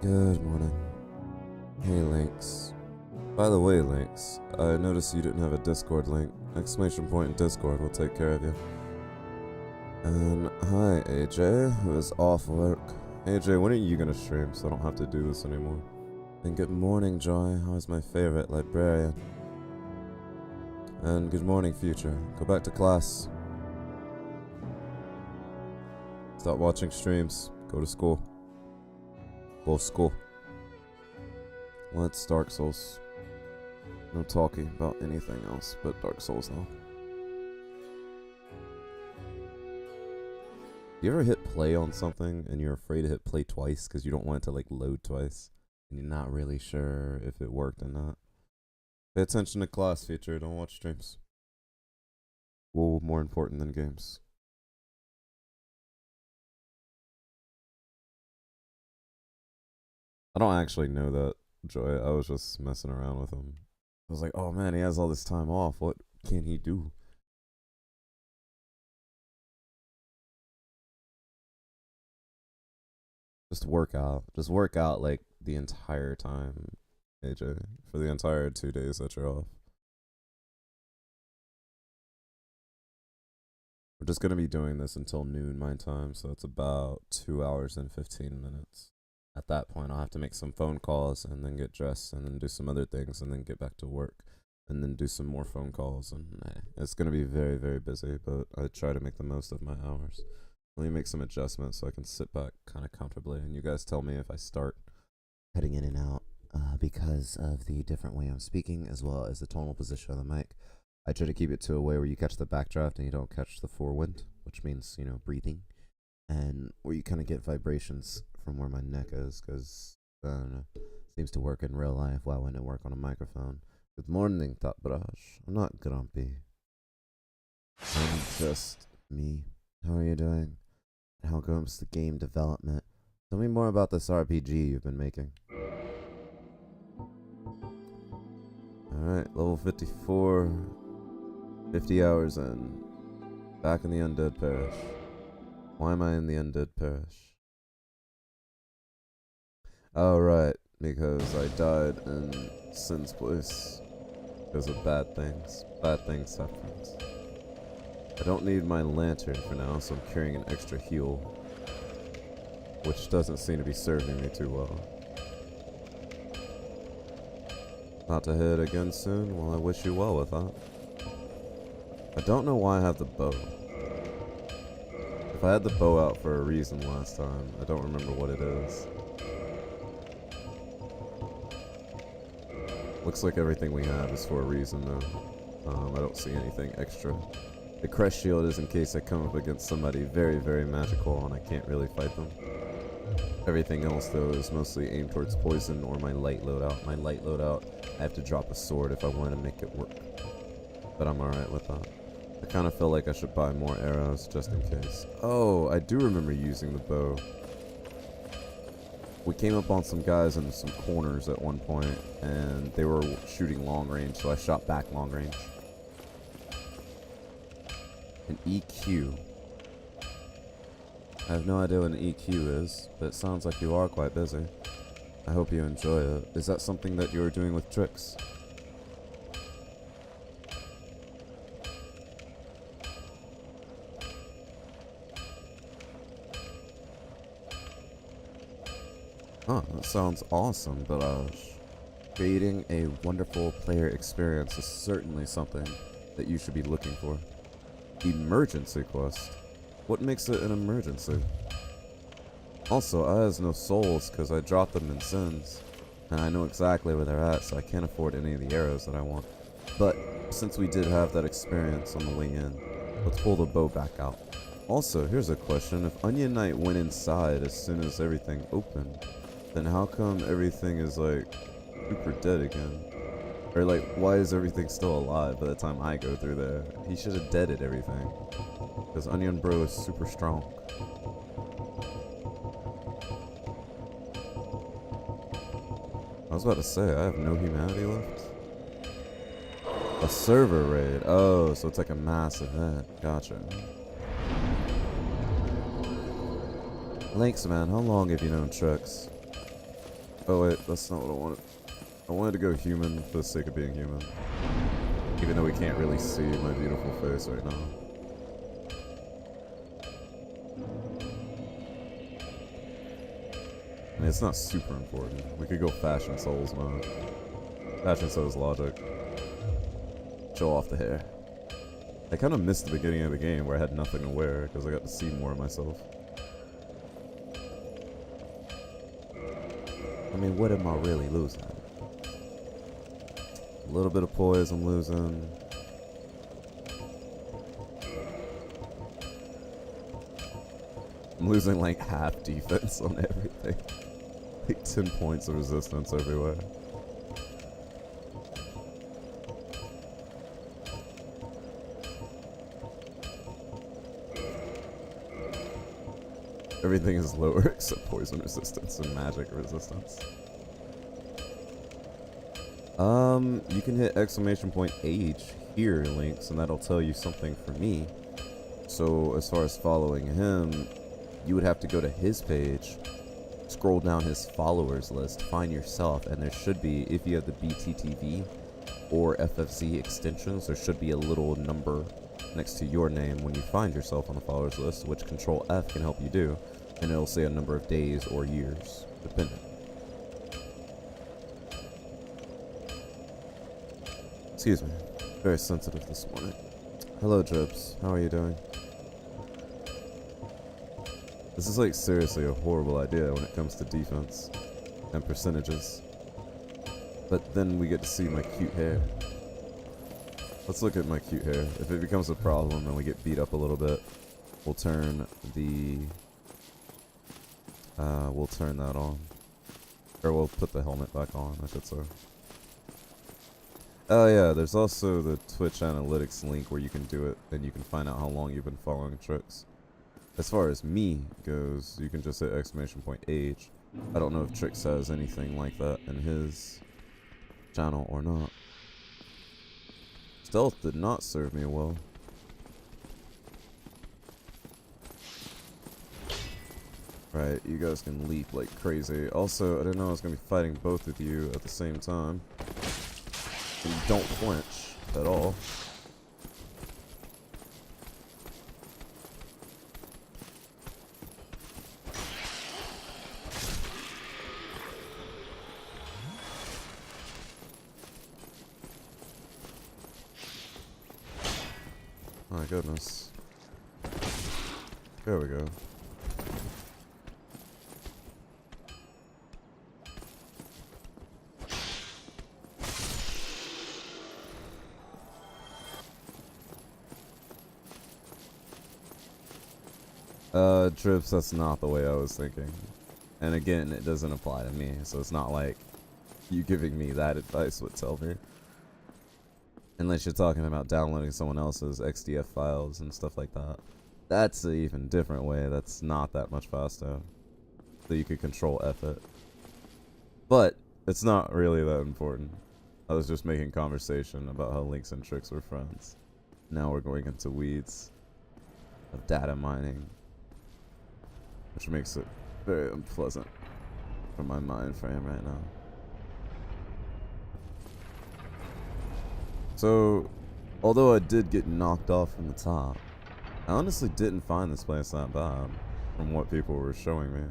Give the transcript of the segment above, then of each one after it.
Good morning. Hey, Lynx. By the way, Lynx, I noticed you didn't have a Discord link. Exclamation point in Discord will take care of you. And hi, AJ, who is off work. AJ, when are you gonna stream so I don't have to do this anymore? And good morning, Joy. How's my favorite librarian? And good morning, Future. Go back to class. Stop watching streams. Go to school. Go to school. Let's Dark Souls. No talking about anything else but Dark Souls now. You ever hit play on something and you're afraid to hit play twice because you don't want it to like load twice and you're not really sure if it worked or not? Pay attention to class, Future. Don't watch streams. School more important than games. I don't actually know that, Joy. I was just messing around with him. I was like, oh man, he has all this time off. What can he do? Just work out. Just work out like the entire time, AJ. For the entire 2 days that you're off. We're just gonna be doing this until noon my time, so it's about 2 hours and 15 minutes. At that point, I'll have to make some phone calls and then get dressed and then do some other things and then get back to work and then do some more phone calls. And it's going to be very, very busy, but I try to make the most of my hours. Let me make some adjustments so I can sit back kind of comfortably. And you guys tell me if I start heading in and out because of the different way I'm speaking as well as the tonal position of the mic. I try to keep it to a way where you catch the backdraft and you don't catch the forewind, which means, you know, breathing. And where you kind of get vibrations from where my neck is, because I don't know, seems to work in real life. Why wouldn't it work on a microphone? Good morning, Top Brush. I'm not grumpy. I'm just me. How are you doing? How comes the game development? Tell me more about this RPG you've been making. Alright, level 54. 50 hours in. Back in the Undead Parish. Why am I in the Undead Parish? Oh, right, because I died in Sin's place. Because of bad things. Bad things happen. I don't need my lantern for now, so I'm carrying an extra heal. Which doesn't seem to be serving me too well. About to hit again soon? Well, I wish you well with that. I don't know why I have the bow. If I had the bow out for a reason last time, I don't remember what it is. Looks like everything we have is for a reason though. I don't see anything extra. The crest shield is in case I come up against somebody very, very magical and I can't really fight them. Everything else though is mostly aimed towards poison or my light loadout. My light loadout, I have to drop a sword if I want to make it work. But I'm alright with that. I kind of feel like I should buy more arrows just in case. Oh, I do remember using the bow. We came up on some guys in some corners at one point, and they were shooting long range, so I shot back long range. An EQ. I have no idea what an EQ is, but it sounds like you are quite busy. I hope you enjoy it. Is that something that you're doing with tricks? Huh, that sounds awesome, but creating a wonderful player experience is certainly something that you should be looking for. Emergency quest? What makes it an emergency? Also, I has no souls because I dropped them in Sins, and I know exactly where they're at, so I can't afford any of the arrows that I want. But since we did have that experience on the way in, let's pull the bow back out. Also, here's a question. If Onion Knight went inside as soon as everything opened, then how come everything is like super dead again? Or like, why is everything still alive by the time I go through there? He should have deaded everything. Because Onion Bro is super strong. I was about to say, I have no humanity left. A server raid. Oh, so it's like a mass event. Gotcha. Lynx, man, how long have you known Trix? Oh wait, that's not what I wanted. I wanted to go human for the sake of being human. Even though we can't really see my beautiful face right now. I mean, it's not super important. We could go Fashion Souls mode. Fashion Souls logic. Show off the hair. I kind of missed the beginning of the game where I had nothing to wear because I got to see more of myself. I mean, what am I really losing? A little bit of poise I'm losing. I'm losing like half defense on everything. Like 10 points of resistance everywhere. Everything is lower except poison resistance and magic resistance. You can hit !H here, Links, and that'll tell you something for me. So as far as following him, you would have to go to his page, scroll down his followers list, find yourself, and there should be, if you have the BTTV or FFC extensions, there should be a little number next to your name when you find yourself on the followers list, which Control F can help you do, and it'll say a number of days or years, depending. Excuse me, very sensitive this morning. Hello, Drips. How are you doing? This is like seriously a horrible idea when it comes to defense and percentages. But then we get to see my cute hair. Let's look at my cute hair. If it becomes a problem and we get beat up a little bit, we'll turn the we'll turn that on. Or we'll put the helmet back on, I should say. Oh yeah, there's also the Twitch analytics link where you can do it and you can find out how long you've been following Tricks. As far as me goes, you can just hit !Age. I don't know if Tricks has anything like that in his channel or not. Stealth did not serve me well. Right, you guys can leap like crazy. Also, I didn't know I was going to be fighting both of you at the same time. And you don't flinch at all. My goodness. There we go. Drips, that's not the way I was thinking. And again, it doesn't apply to me, so it's not like you giving me that advice would tell me. Unless you're talking about downloading someone else's XDF files and stuff like that. That's an even different way. That's not that much faster. So you could Control F it. But it's not really that important. I was just making conversation about how Links and Tricks were friends. Now we're going into weeds of data mining, which makes it very unpleasant for my mind frame right now. So, although I did get knocked off from the top, I honestly didn't find this place that bad from what people were showing me.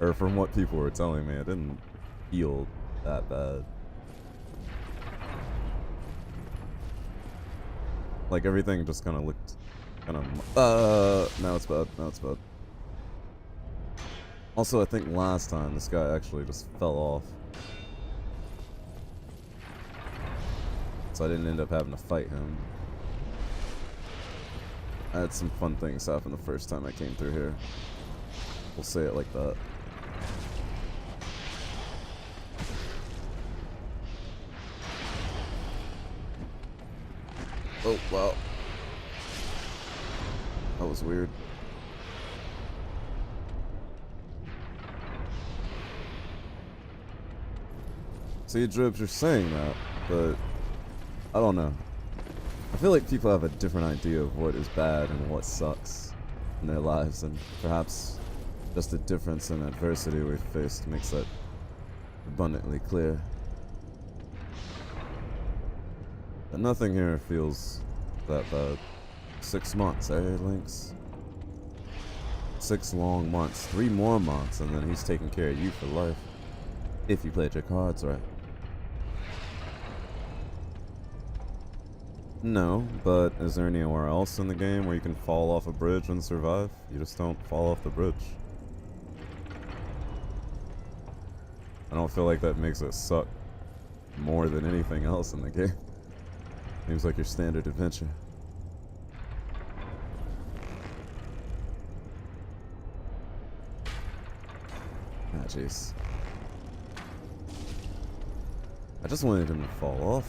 Or from what people were telling me, it didn't feel that bad. Like everything just kind of looked kind of, now it's bad, now it's bad. Also, I think last time this guy actually just fell off. So I didn't end up having to fight him. I had some fun things happen the first time I came through here. We'll say it like that. Oh, wow. That was weird. See, Dribs, you're saying that, but I don't know. I feel like people have a different idea of what is bad and what sucks in their lives, and perhaps just the difference in adversity we've faced makes that a abundantly clear. But nothing here feels that bad. 6 months, eh, Lynx? 6 long months. 3 more months, and then he's taking care of you for life. If you played your cards right. No, but is there anywhere else in the game where you can fall off a bridge and survive? You just don't fall off the bridge. I don't feel like that makes it suck more than anything else in the game. Seems like your standard adventure. Ah, jeez. I just wanted him to fall off.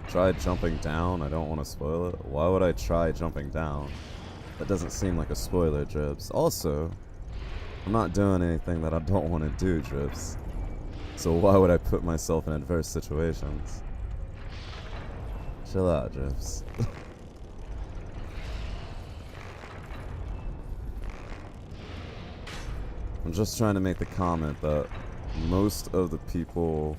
Tried jumping down. I don't want to spoil it. Why would I try jumping down? That doesn't seem like a spoiler, Dribs. Also, I'm not doing anything that I don't want to do, Dribs. So why would I put myself in adverse situations? Chill out, Dribs. I'm just trying to make the comment that most of the people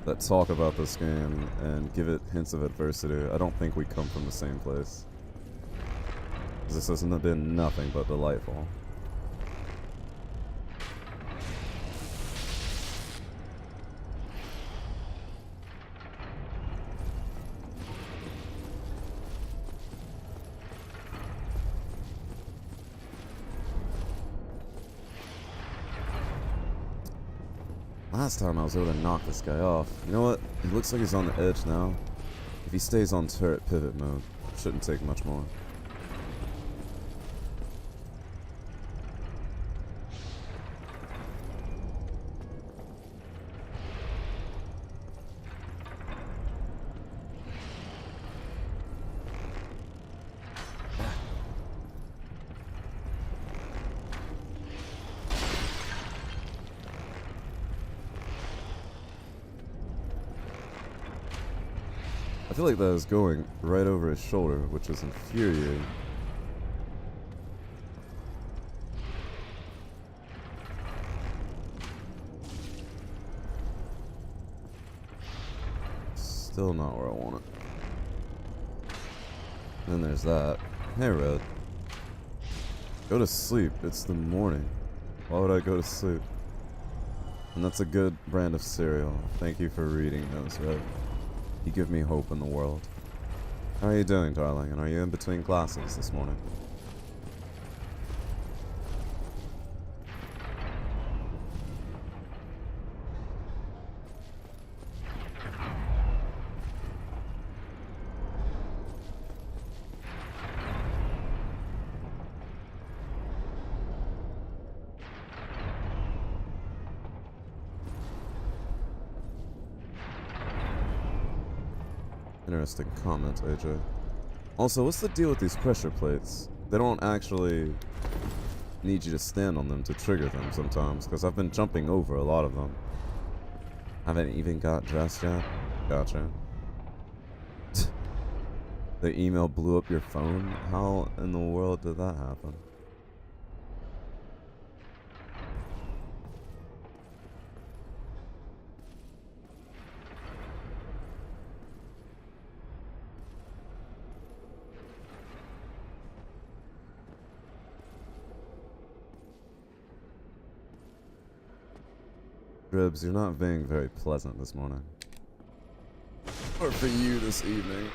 that talk about this game and give it hints of adversity, I don't think we come from the same place. This hasn't been nothing but delightful. Last time I was able to knock this guy off. You know what? He looks like he's on the edge now. If he stays on turret pivot mode, shouldn't take much more. I feel like that is going right over his shoulder, which is infuriating. Still not where I want it. Then there's that. Hey, Red. Go to sleep. It's the morning. Why would I go to sleep? And that's a good brand of cereal. Thank you for reading those, Red. You give me hope in the world. How are you doing, darling? And are you in between classes this morning? Interesting comment, AJ. Also, what's the deal with these pressure plates? They don't actually need you to stand on them to trigger them sometimes, because I've been jumping over a lot of them. Haven't even got dressed yet? Gotcha. The email blew up your phone? How in the world did that happen? Dribs, you're not being very pleasant this morning. Or for you this evening.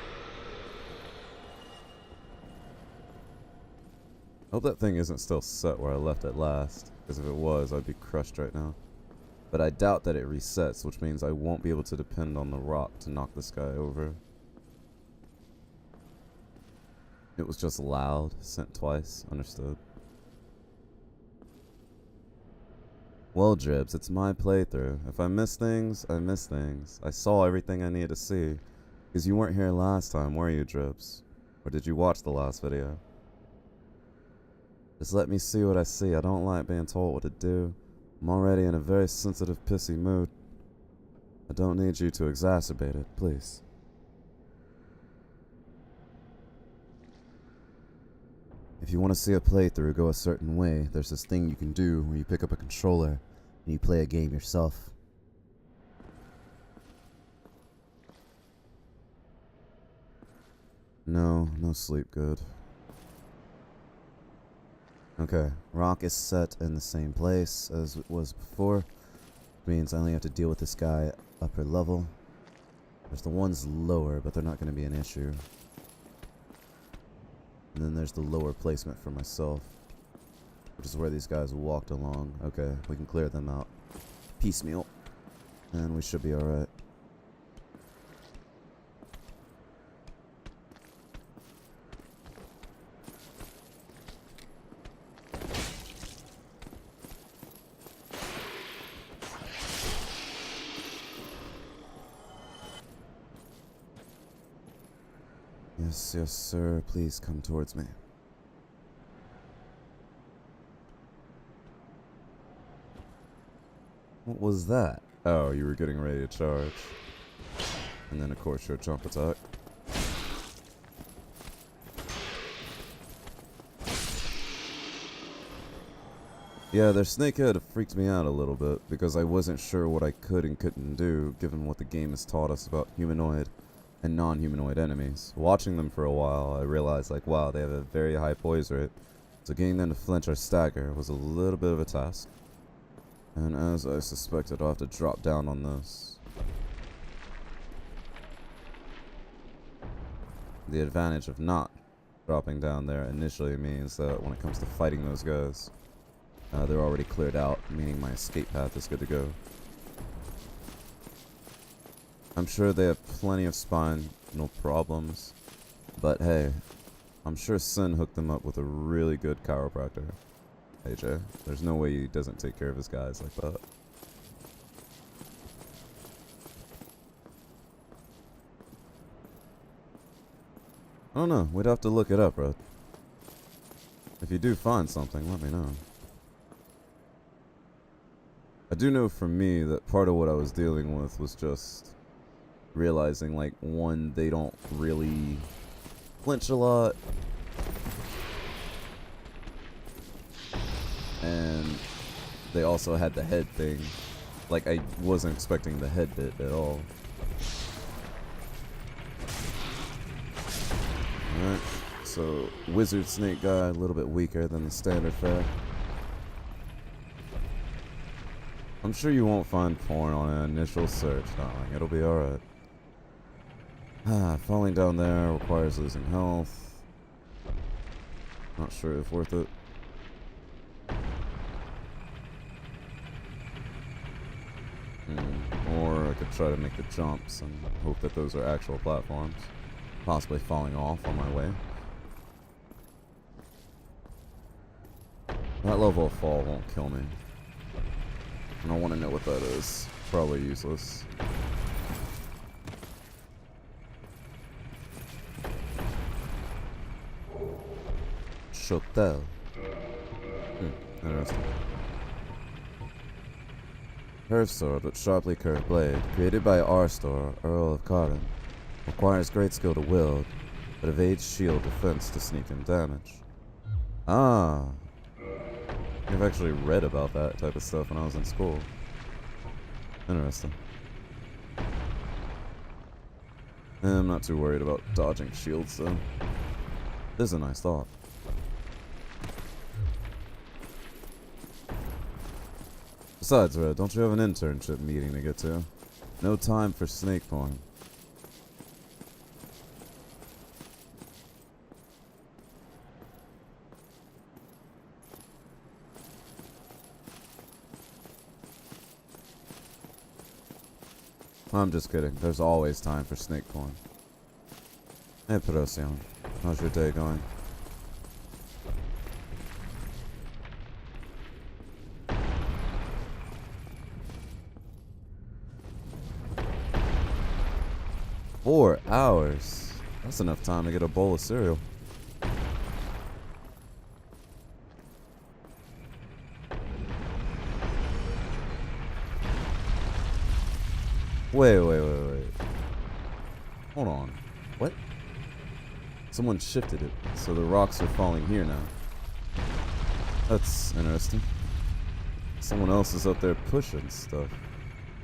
I hope that thing isn't still set where I left it last, because if it was, I'd be crushed right now. But I doubt that it resets, which means I won't be able to depend on the rock to knock this guy over. It was just loud, sent twice, understood. Well, Dribs, it's my playthrough. If I miss things, I miss things. I saw everything I needed to see. Because you weren't here last time, were you, Dribs? Or did you watch the last video? Just let me see what I see. I don't like being told what to do. I'm already in a very sensitive, pissy mood. I don't need you to exacerbate it, please. If you want to see a playthrough go a certain way, there's this thing you can do where you pick up a controller and you play a game yourself. No sleep good. Okay, rock is set in the same place as it was before, which means I only have to deal with this guy upper level. There's the ones lower, but they're not going to be an issue. And then there's the lower placement for myself, which is where these guys walked along. Okay, we can clear them out piecemeal, and we should be alright. Yes, sir. Please come towards me. What was that? Oh, you were getting ready to charge. And then, of course, your jump attack. Yeah, their snakehead freaked me out a little bit because I wasn't sure what I could and couldn't do given what the game has taught us about humanoid and non-humanoid enemies. Watching them for a while, I realized, like, wow, they have a very high poise rate, so getting them to flinch or stagger was a little bit of a task. And as I suspected, I'll have to drop down on this. The advantage of not dropping down there initially means that when it comes to fighting those guys, they're already cleared out, meaning my escape path is good to go. I'm sure they have plenty of spinal problems, but hey, I'm sure Sin hooked them up with a really good chiropractor. AJ, there's no way he doesn't take care of his guys like that. I don't know, we'd have to look it up, bro. If you do find something, let me know. I do know for me that part of what I was dealing with was just realizing, like, one, they don't really flinch a lot, and they also had the head thing. Like, I wasn't expecting the head bit at all. Alright, so wizard snake guy, a little bit weaker than the standard fare. I'm sure you won't find porn on an initial search, darling. It'll be alright. Falling down there requires losing health. Not sure if worth it. Or I could try to make the jumps and hope that those are actual platforms. Possibly falling off on my way. That level of fall won't kill me. And I want to know what that is. Probably useless. Chotel. Interesting. Curved sword with sharply curved blade, created by Arstor, Earl of Carden. Requires great skill to wield, but evades shield defense to sneak in damage. Ah. I've actually read about that type of stuff when I was in school. Interesting. I'm not too worried about dodging shields, though. This is a nice thought. Besides, Red, don't you have an internship meeting to get to? No time for snake porn. I'm just kidding. There's always time for snake porn. Hey, Procyon. How's your day going? Four hours? That's enough time to get a bowl of cereal. Wait. Hold on. What? Someone shifted it, so the rocks are falling here now. That's interesting. Someone else is up there pushing stuff.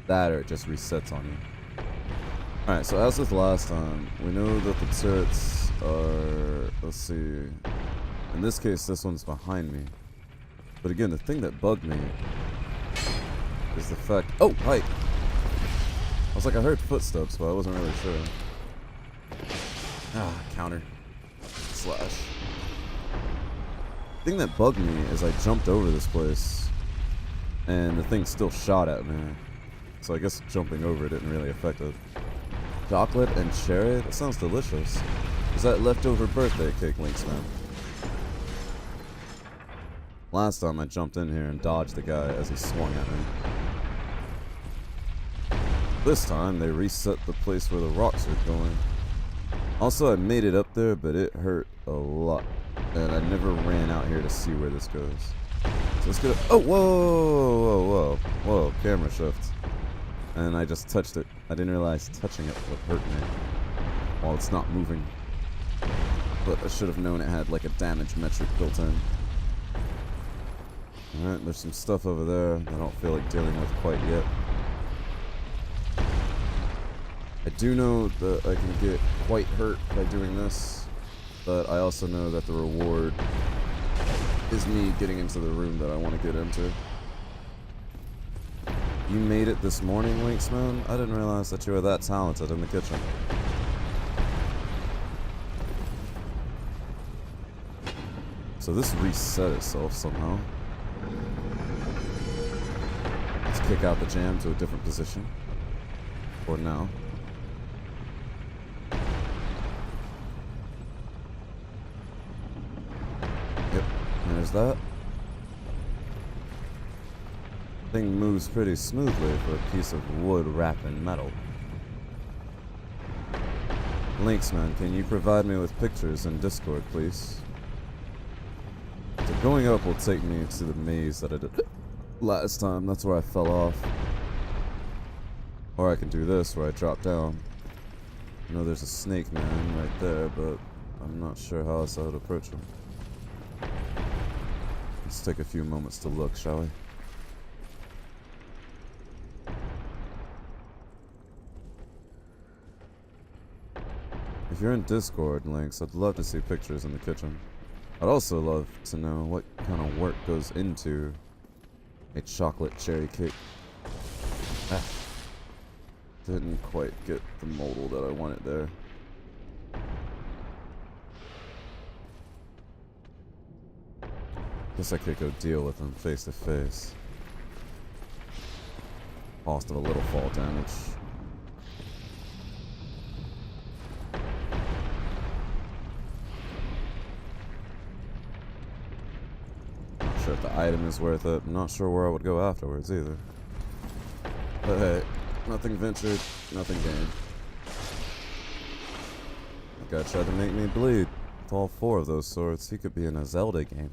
That or it just resets on you. Alright, so as with last time, we know that the turrets are... Let's see... In this case, this one's behind me. But again, the thing that bugged me is the fact... Oh, hi! I was like, I heard footsteps, but I wasn't really sure. Ah, counter. Slash. The thing that bugged me is I jumped over this place, and the thing still shot at me. So I guess jumping over it didn't really affect it. Chocolate and cherry? That sounds delicious. Is that leftover birthday cake, Lynx, man? Last time I jumped in here and dodged the guy as he swung at me. This time they reset the place where the rocks are going. Also, I made it up there, but it hurt a lot. And I never ran out here to see where this goes. So let's get... Oh, whoa, camera shift. And I just touched it. I didn't realize touching it would hurt me while it's not moving. But I should have known it had like a damage metric built in. Alright, there's some stuff over there that I don't feel like dealing with quite yet. I do know that I can get quite hurt by doing this, but I also know that the reward is me getting into the room that I want to get into. You made it this morning, Lynx, man? I didn't realize that you were that talented in the kitchen. So this reset itself somehow. Let's kick out the jam to a different position. For now. Yep, there's that. Thing moves pretty smoothly for a piece of wood wrapped in metal. Lynx, man, can you provide me with pictures in Discord, please? So going up will take me to the maze that I did last time. That's where I fell off. Or I can do this, where I drop down. I know there's a snake man right there, but I'm not sure how else I would approach him. Let's take a few moments to look, shall we? If you're in Discord, Lynx, I'd love to see pictures in the kitchen. I'd also love to know what kind of work goes into a chocolate cherry cake. Ah, didn't quite get the modal that I wanted there. Guess I could go deal with him face to face. Cost of a little fall damage. If the item is worth it. I'm not sure where I would go afterwards either. But hey, nothing ventured, nothing gained. That guy tried to make me bleed. With all four of those swords, he could be in a Zelda game.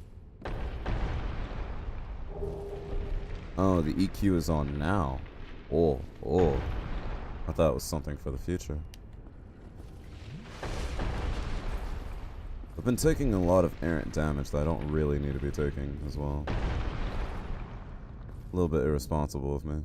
Oh, the EQ is on now. Oh. I thought it was something for the future. I've been taking a lot of errant damage that I don't really need to be taking as well. A little bit irresponsible of me.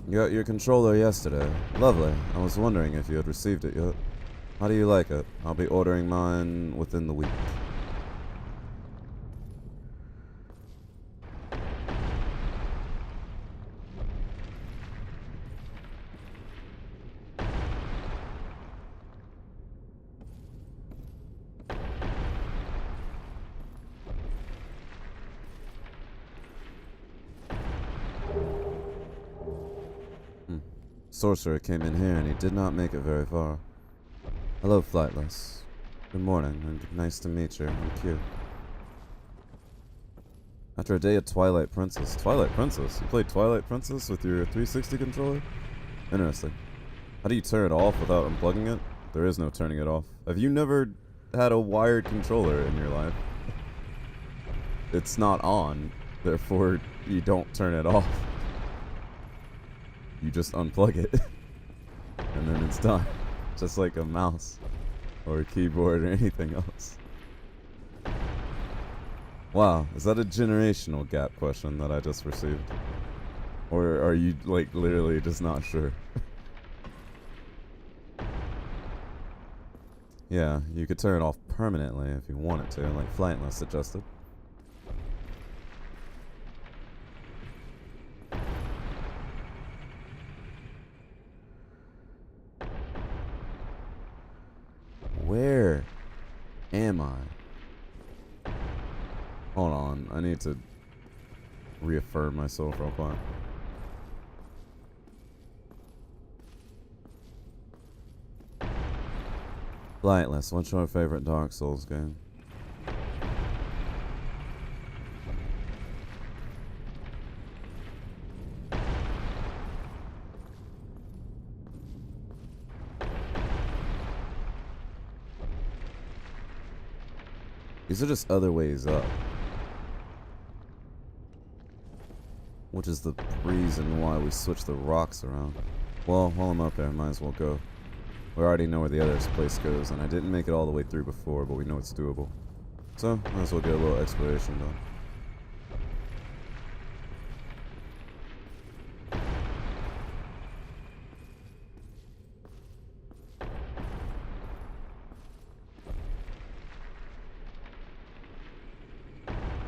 You got your controller yesterday. Lovely. I was wondering if you had received it yet. How do you like it? I'll be ordering mine within the week. Sorcerer came in here and he did not make it very far. Hello, Flightless. Good morning, and nice to meet you. I'm Q. After a day of Twilight Princess. Twilight Princess? You played Twilight Princess with your 360 controller? Interesting. How do you turn it off without unplugging it? There is no turning it off. Have you never had a wired controller in your life? It's not on, therefore you don't turn it off. You just unplug it, and then it's done. Just like a mouse, or a keyboard, or anything else. Wow, is that a generational gap question that I just received? Or are you, like, literally just not sure? Yeah, you could turn it off permanently if you wanted to, like Flightless suggested. Where am I? Hold on, I need to reaffirm myself real quick. Flightless, what's your favorite Dark Souls game? These are just other ways up. Which is the reason why we switch the rocks around. Well, while I'm up there, might as well go. We already know where the other place goes, and I didn't make it all the way through before, but we know it's doable. So, might as well get a little exploration done.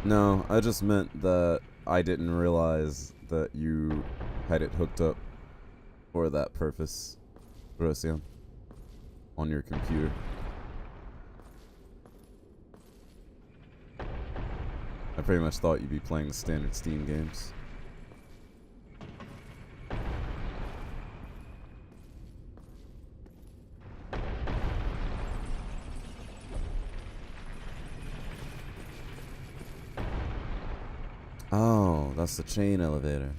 No, I just meant that I didn't realize that you had it hooked up for that purpose, Rosian, on your computer. I pretty much thought you'd be playing the standard Steam games. Oh, that's the chain elevator.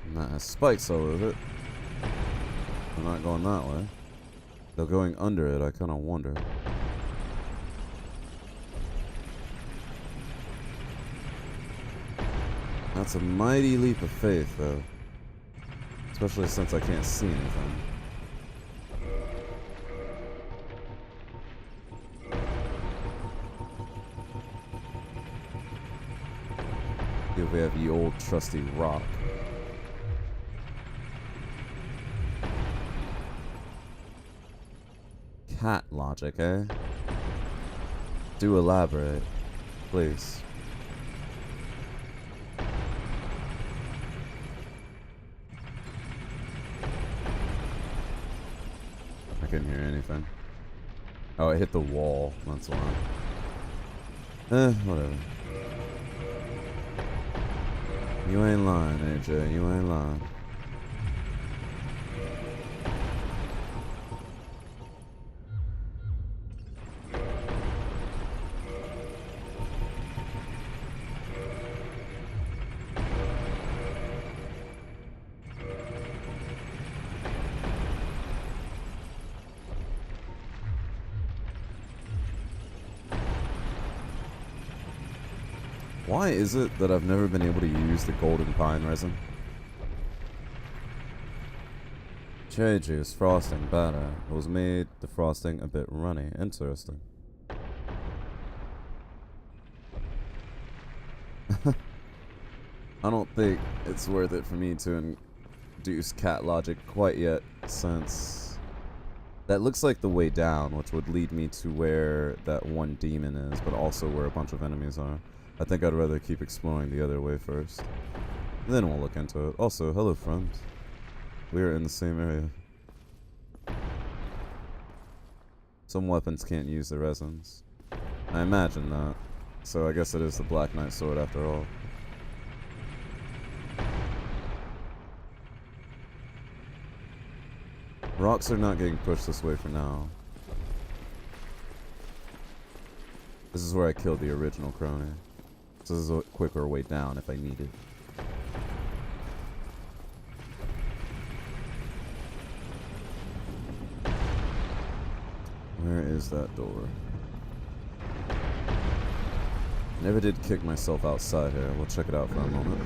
And that has spikes all over it. I'm not going that way. Though going under it, I kind of wonder. That's a mighty leap of faith, though. Especially since I can't see anything. Here we have the old trusty rock. Cat logic, eh? Do elaborate, please. I couldn't hear anything. Oh, it hit the wall. That's why. Whatever. You ain't lying, AJ. You ain't lying. Why is it that I've never been able to use the golden pine resin? Cherry juice, frosting, batter. It was made the frosting a bit runny. Interesting. I don't think it's worth it for me to induce cat logic quite yet, since that looks like the way down, which would lead me to where that one demon is, but also where a bunch of enemies are. I think I'd rather keep exploring the other way first. Then we'll look into it. Also, hello friend. We are in the same area. Some weapons can't use the resins. I imagine that. So I guess it is the Black Knight sword after all. Rocks are not getting pushed this way for now. This is where I killed the original crony. This is a quicker way down if I need it. Where is that door? Never did kick myself outside here. We'll check it out for a moment.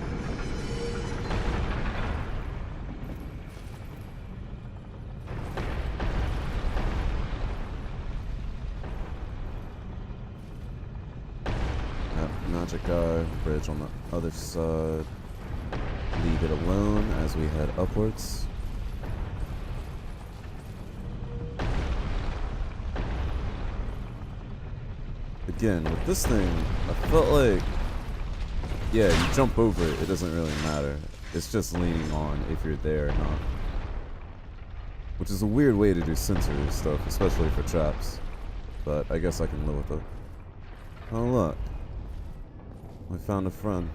Magic eye, bridge on the other side. Leave it alone as we head upwards. Again, with this thing, I felt like, yeah, you jump over it, it doesn't really matter. It's just leaning on if you're there or not. Which is a weird way to do sensory stuff, especially for traps. But I guess I can live with it. Oh look. I found a friend.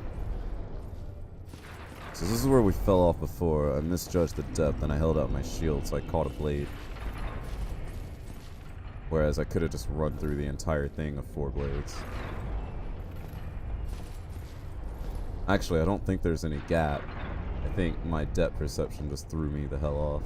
So this is where we fell off before. I misjudged the depth and I held out my shield so I caught a blade. Whereas I could have just run through the entire thing of 4 blades. Actually, I don't think there's any gap. I think my depth perception just threw me the hell off.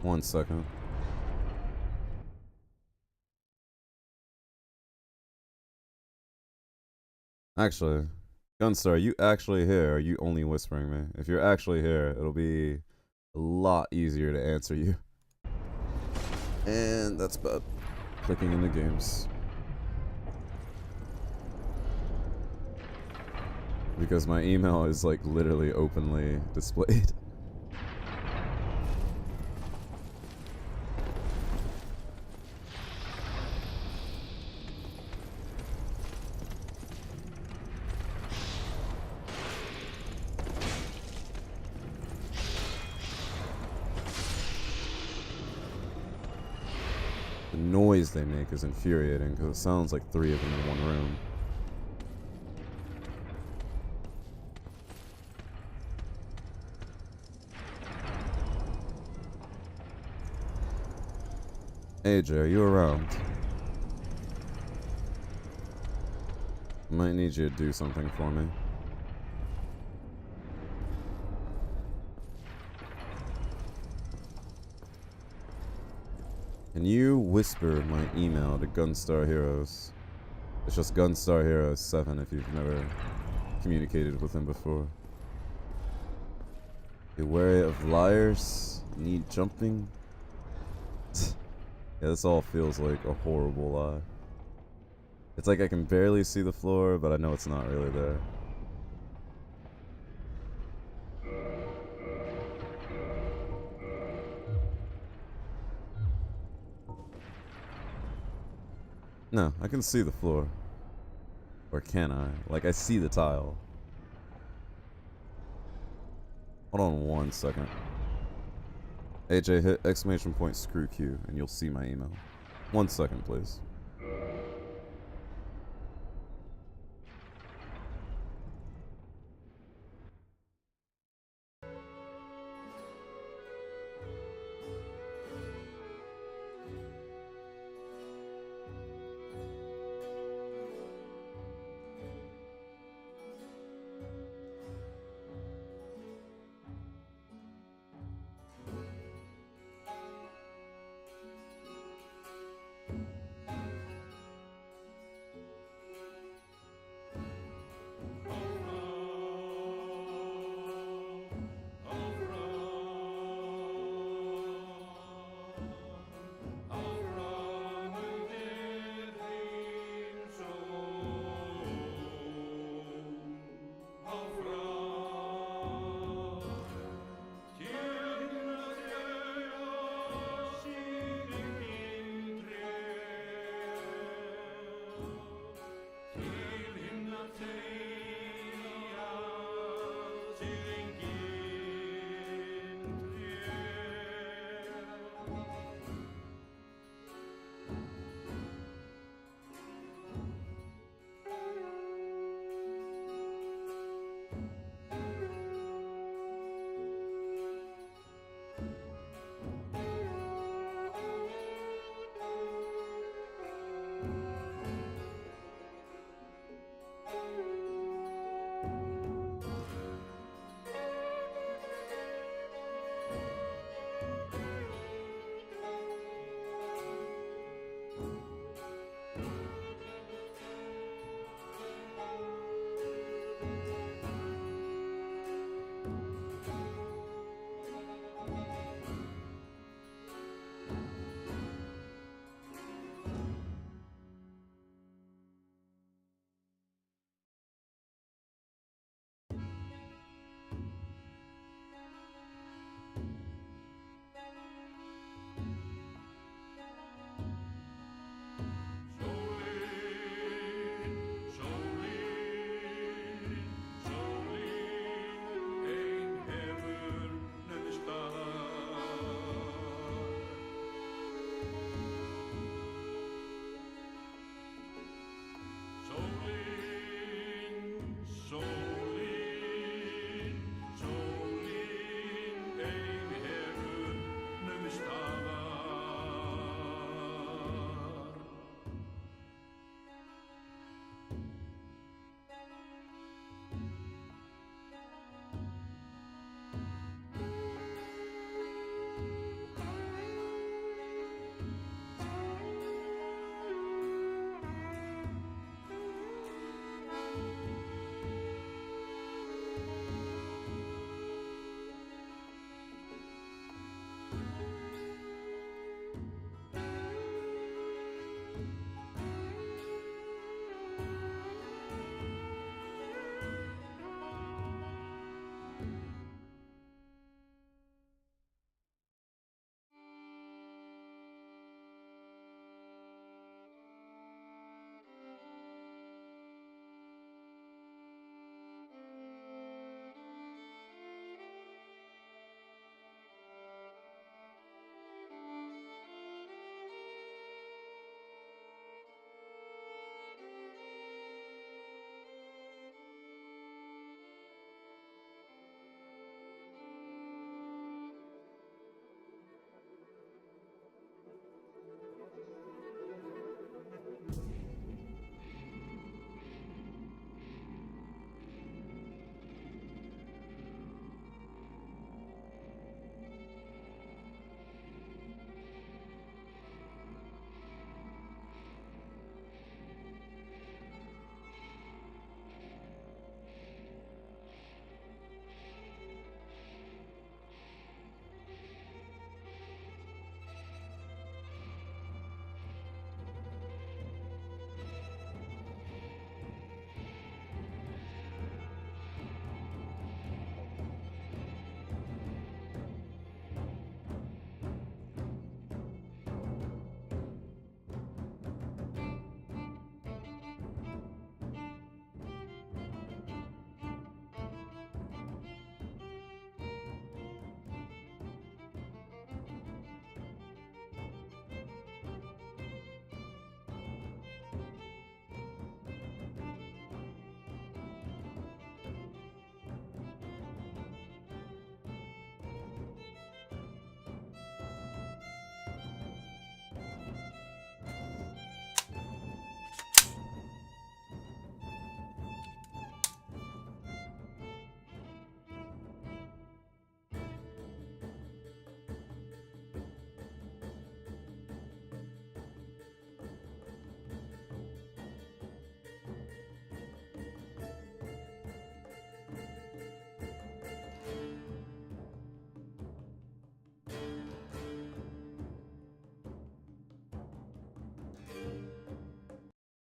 One second. Actually, Gunstar, are you actually here? Or are you only whispering me? If you're actually here, it'll be a lot easier to answer you. And that's bad. Clicking into games. Because my email is like literally openly displayed. The noise they make is infuriating because it sounds like 3 of them in one room. AJ, are you around? I might need you to do something for me. Can you whisper my email to Gunstar Heroes? It's just Gunstar Heroes 7 if you've never communicated with him before. Be wary of liars. Need jumping. Yeah, this all feels like a horrible lie. It's like I can barely see the floor, but I know it's not really there. No, I can see the floor. Or can I? Like, I see the tile. Hold on one second. AJ, hit exclamation point screw Q, and you'll see my email. 1 second, please.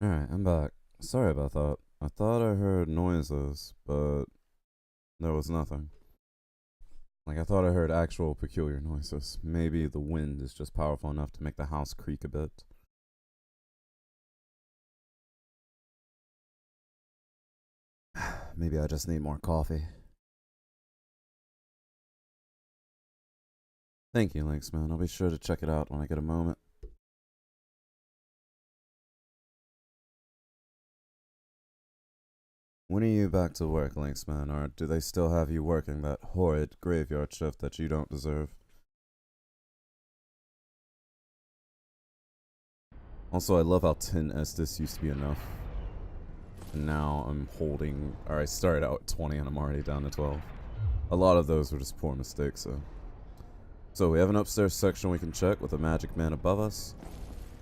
Alright, I'm back. Sorry about that. I thought I heard noises, but there was nothing. Like, I thought I heard actual peculiar noises. Maybe the wind is just powerful enough to make the house creak a bit. Maybe I just need more coffee. Thank you, Lynxman. I'll be sure to check it out when I get a moment. When are you back to work, Lynxman, or do they still have you working that horrid graveyard shift that you don't deserve? Also, I love how 10 Estus used to be enough. And now I'm holding, or I started out at 20 and I'm already down to 12. A lot of those were just poor mistakes, though. So we have an upstairs section we can check with a magic man above us,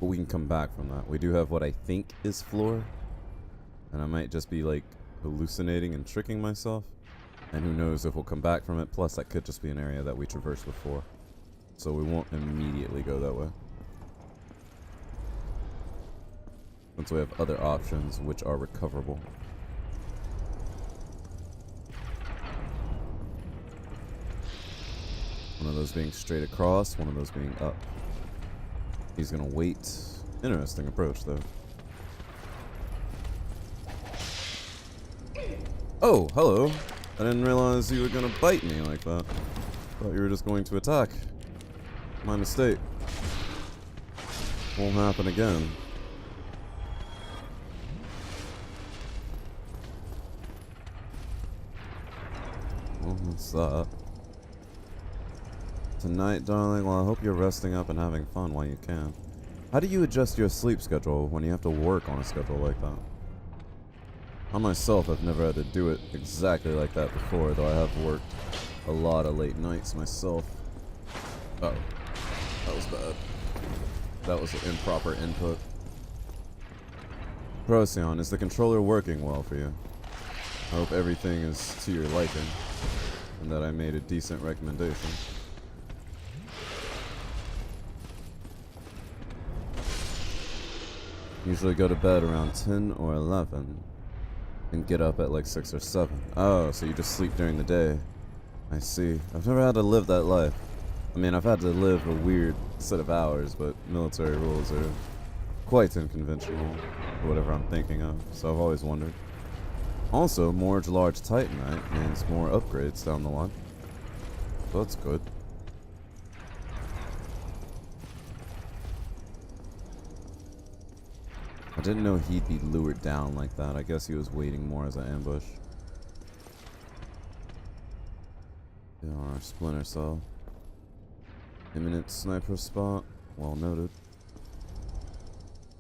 but we can come back from that. We do have what I think is floor, and I might just be like hallucinating and tricking myself, and who knows if we'll come back from it. Plus that could just be an area that we traversed before, so we won't immediately go that way, since we have other options which are recoverable. One of those being straight across, one of those being up. He's gonna wait. Interesting approach, though. Oh, hello. I didn't realize you were gonna bite me like that. Thought you were just going to attack. My mistake. Won't happen again. Well, that's that. Tonight, darling, well, I hope you're resting up and having fun while you can. How do you adjust your sleep schedule when you have to work on a schedule like that? I myself have never had to do it exactly like that before, though I have worked a lot of late nights myself. Oh, that was bad. That was an improper input. Procyon, is the controller working well for you? I hope everything is to your liking, and that I made a decent recommendation. Usually go to bed around 10 or 11 and get up at like 6 or 7. Oh, so you just sleep during the day. I see. I've never had to live that life. I mean, I've had to live a weird set of hours, but military rules are quite unconventional for whatever I'm thinking of, so I've always wondered. Also, more large Titanite means more upgrades down the line. So that's good. I didn't know he'd be lured down like that. I guess he was waiting more as an ambush. Yeah, our splinter cell. Imminent sniper spot. Well noted.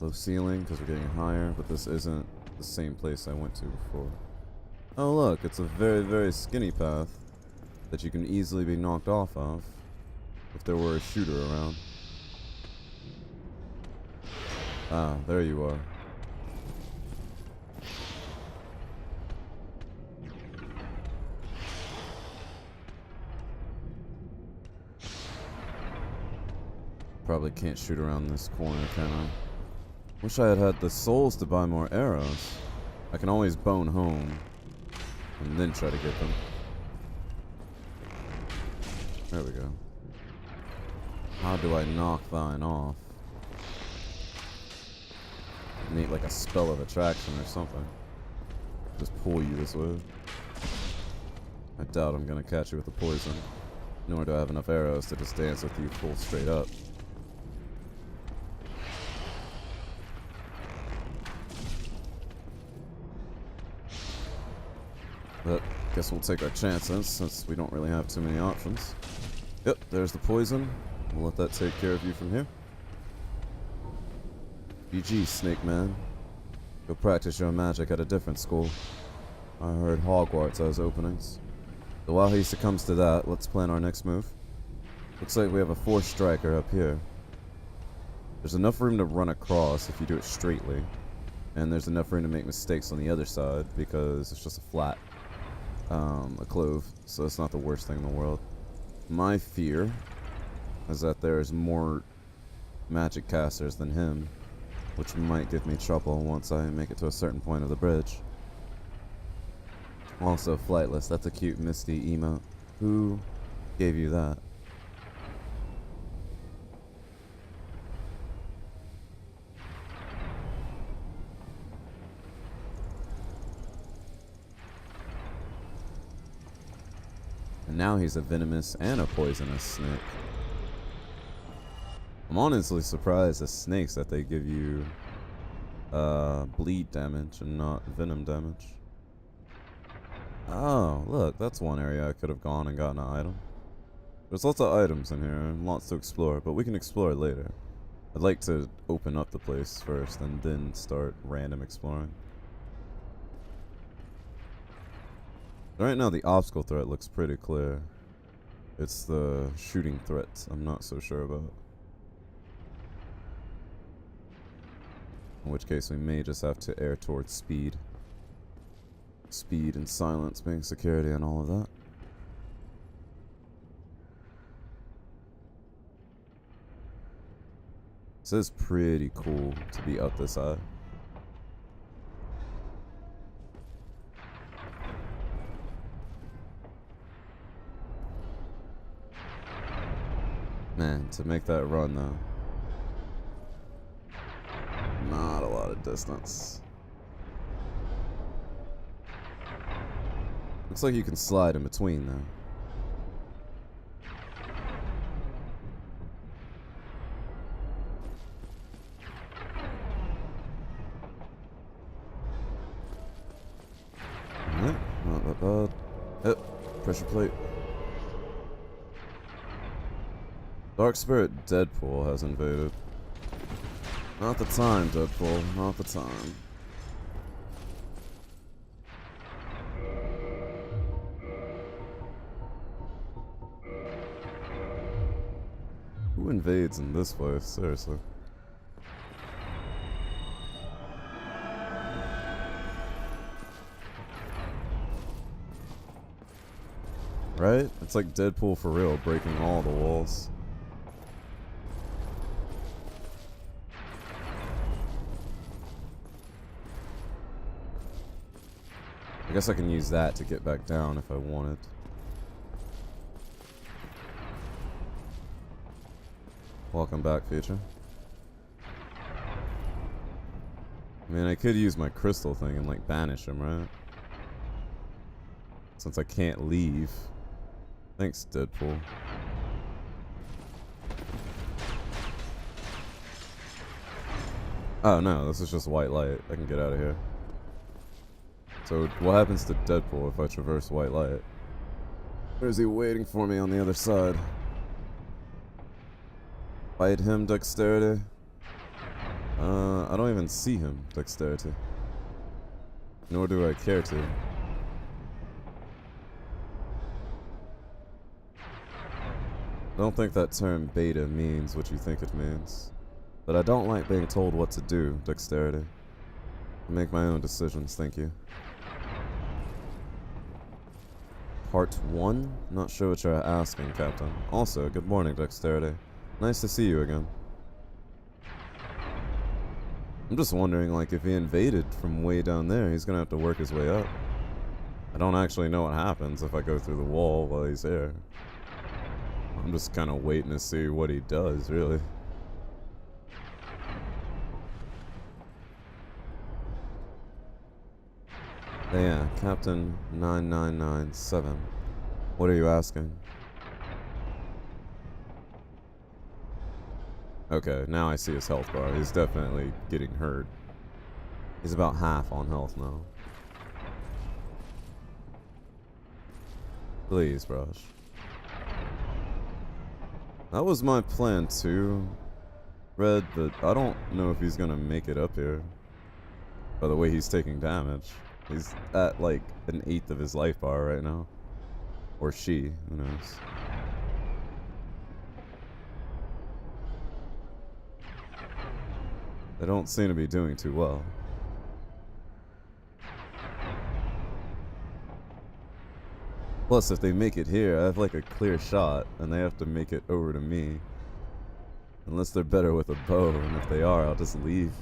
Low ceiling because we're getting higher, but this isn't the same place I went to before. Oh look, it's a very, very skinny path that you can easily be knocked off of if there were a shooter around. Ah, there you are. Probably can't shoot around this corner, can I? Wish I had had the souls to buy more arrows. I can always bone home and then try to get them. There we go. How do I knock thine off? Need like a spell of attraction or something. Just pull you this way. I doubt I'm gonna catch you with the poison. Nor do I have enough arrows to just dance with you full straight up. But guess we'll take our chances since we don't really have too many options. Yep, there's the poison. We'll let that take care of you from here. GG, Snake Man. Go practice your magic at a different school. I heard Hogwarts has openings. So while he succumbs to that, let's plan our next move. Looks like we have a 4 striker up here. There's enough room to run across if you do it straightly. And there's enough room to make mistakes on the other side because it's just a flat, a clove. So it's not the worst thing in the world. My fear is that there's more magic casters than him. which might give me trouble once I make it to a certain point of the bridge. Also, flightless. That's a cute Misty emote. Who gave you that? And now he's a venomous and a poisonous snake. I'm honestly surprised as snakes that they give you bleed damage and not venom damage. Oh, look, that's one area I could have gone and gotten an item. There's lots of items in here and lots to explore, but we can explore later. I'd like to open up the place first and then start random exploring. Right now the obstacle threat looks pretty clear. It's the shooting threat I'm not so sure about. In which case we may just have to err towards speed. Speed and silence being security and all of that. This is pretty cool to be up this high. Man, to make that run though. Not a lot of distance. Looks like you can slide in between though. Alright, not that bad. Yep, pressure plate. Dark Spirit Deadpool has invaded. Not the time, Deadpool. Not the time. Who invades in this place? Seriously. Right? It's like Deadpool for real, breaking all the walls. I guess I can use that to get back down if I wanted. Welcome back, future. I mean, I could use my crystal thing and like banish him, right? Since I can't leave. Thanks, Deadpool. Oh no, this is just white light. I can get out of here. So what happens to Deadpool if I traverse white light? Or is he waiting for me on the other side? Fight him, dexterity? I don't even see him, dexterity. Nor do I care to. I don't think that term beta means what you think it means. But I don't like being told what to do, dexterity. I make my own decisions, thank you. Part 1? Not sure what you're asking, Captain. Also, good morning, dexterity. Nice to see you again. I'm just wondering, like, if he invaded from way down there, he's gonna have to work his way up. I don't actually know what happens if I go through the wall while he's here. I'm just kind of waiting to see what he does, really. Yeah, Captain 9997. What are you asking? Okay, now I see his health bar. He's definitely getting hurt. He's about half on health now. Please, brush. That was my plan too, Red, but I don't know if he's gonna make it up here. By the way he's taking damage. He's at like an 1/8 of his life bar right now. Or she, who knows. They don't seem to be doing too well. Plus, if they make it here, I have like a clear shot, and they have to make it over to me. Unless they're better with a bow, and if they are, I'll just leave.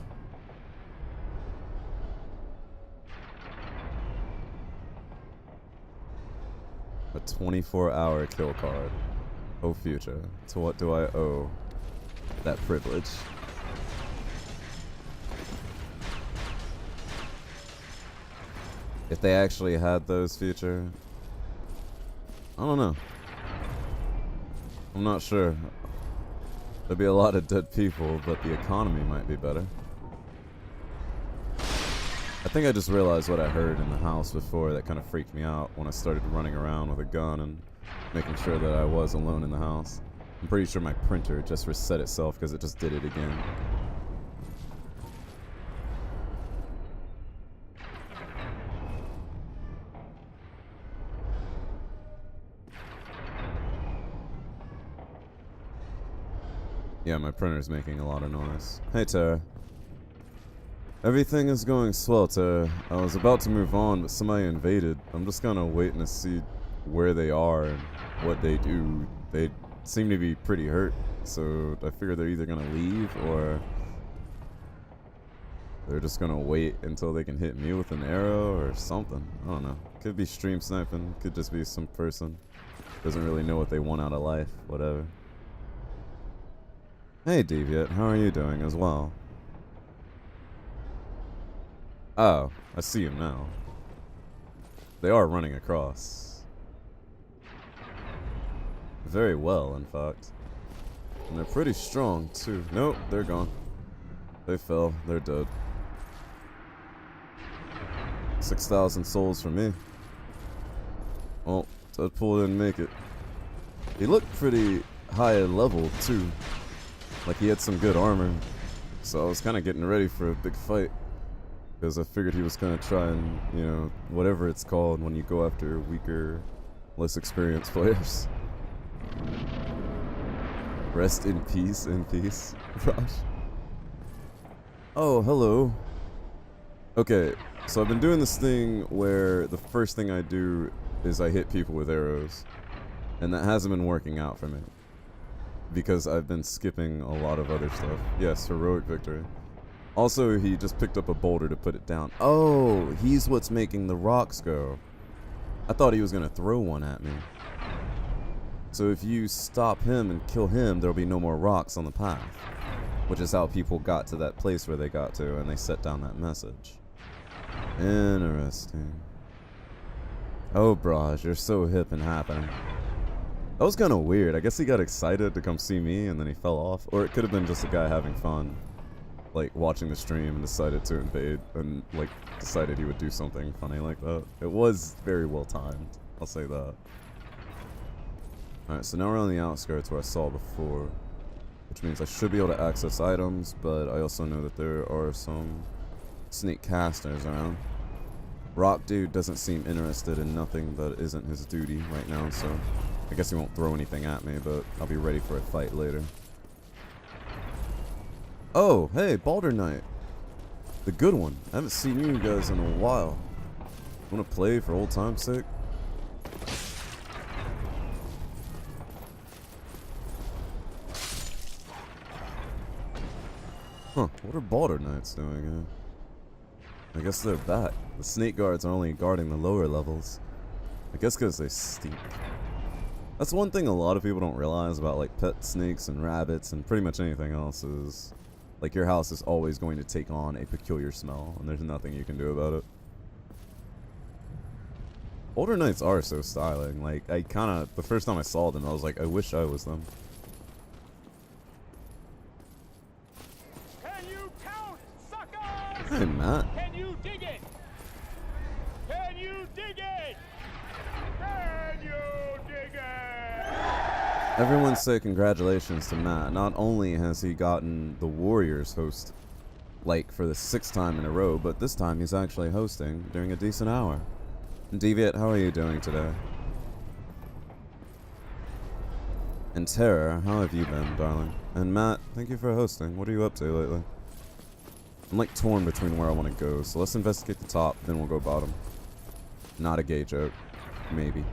a 24-hour kill card. Oh, future. To what do I owe that privilege? If they actually had those, future, I don't know. I'm not sure. There'd be a lot of dead people, but the economy might be better. I think I just realized what I heard in the house before that kind of freaked me out when I started running around with a gun and making sure that I was alone in the house. I'm pretty sure my printer just reset itself because it just did it again. Yeah, my printer's making a lot of noise. Hey, Tara. Everything is going swell, Tara. I was about to move on, but somebody invaded. I'm just kind of waiting to see where they are and what they do. They seem to be pretty hurt, so I figure they're either going to leave or they're just going to wait until they can hit me with an arrow or something. I don't know. Could be stream sniping. Could just be some person doesn't really know what they want out of life. Whatever. Hey, Deviant. How are you doing as well? Oh, I see him now. They are running across. Very well, in fact. And they're pretty strong, too. Nope, they're gone. They fell. They're dead. 6,000 souls for me. Well, Deadpool didn't make it. He looked pretty high level, too. Like he had some good armor. So I was kind of getting ready for a big fight. Because I figured he was going to try and, you know, whatever it's called when you go after weaker, less experienced players. Rest in peace, Raj. Oh, hello. Okay, so I've been doing this thing where the first thing I do is I hit people with arrows. And that hasn't been working out for me. Because I've been skipping a lot of other stuff. Yes, heroic victory. Also, he just picked up a boulder to put it down. Oh, he's what's making the rocks go. I thought he was going to throw one at me. So if you stop him and kill him, there'll be no more rocks on the path. Which is how people got to that place where they got to, and they set down that message. Interesting. Oh, Braj, you're so hip and happening. That was kind of weird. I guess he got excited to come see me, and then he fell off. Or it could have been just a guy having fun. Like, watching the stream and decided to invade and, like, decided he would do something funny like that. It was very well timed. I'll say that. Alright, so now we're on the outskirts where I saw before. Which means I should be able to access items, but I also know that there are some sneak casters around. Rock Dude doesn't seem interested in nothing that isn't his duty right now, so I guess he won't throw anything at me, but I'll be ready for a fight later. Oh, hey, Baldur Knight. The good one. I haven't seen you guys in a while. Wanna play for old time's sake? Huh, what are Baldur Knights doing here? I guess they're back. The snake guards are only guarding the lower levels. I guess because they stink. That's one thing a lot of people don't realize about like pet snakes and rabbits and pretty much anything else is like your house is always going to take on a peculiar smell and there's nothing you can do about it. Older Knights are so styling. Like I kinda, the first time I saw them I was like, I wish I was them. Can you count, suckers? Hey Matt. Can you dig it? Can you dig it? Can you dig it? Everyone say congratulations to Matt. Not only has he gotten the Warriors host like for the 6th time in a row, but this time he's actually hosting during a decent hour. Deviant, how are you doing today? And Terror, how have you been, darling? And Matt, thank you for hosting. What are you up to lately? I'm like torn between where I want to go, so let's investigate the top, then we'll go bottom. Not a gay joke. Maybe.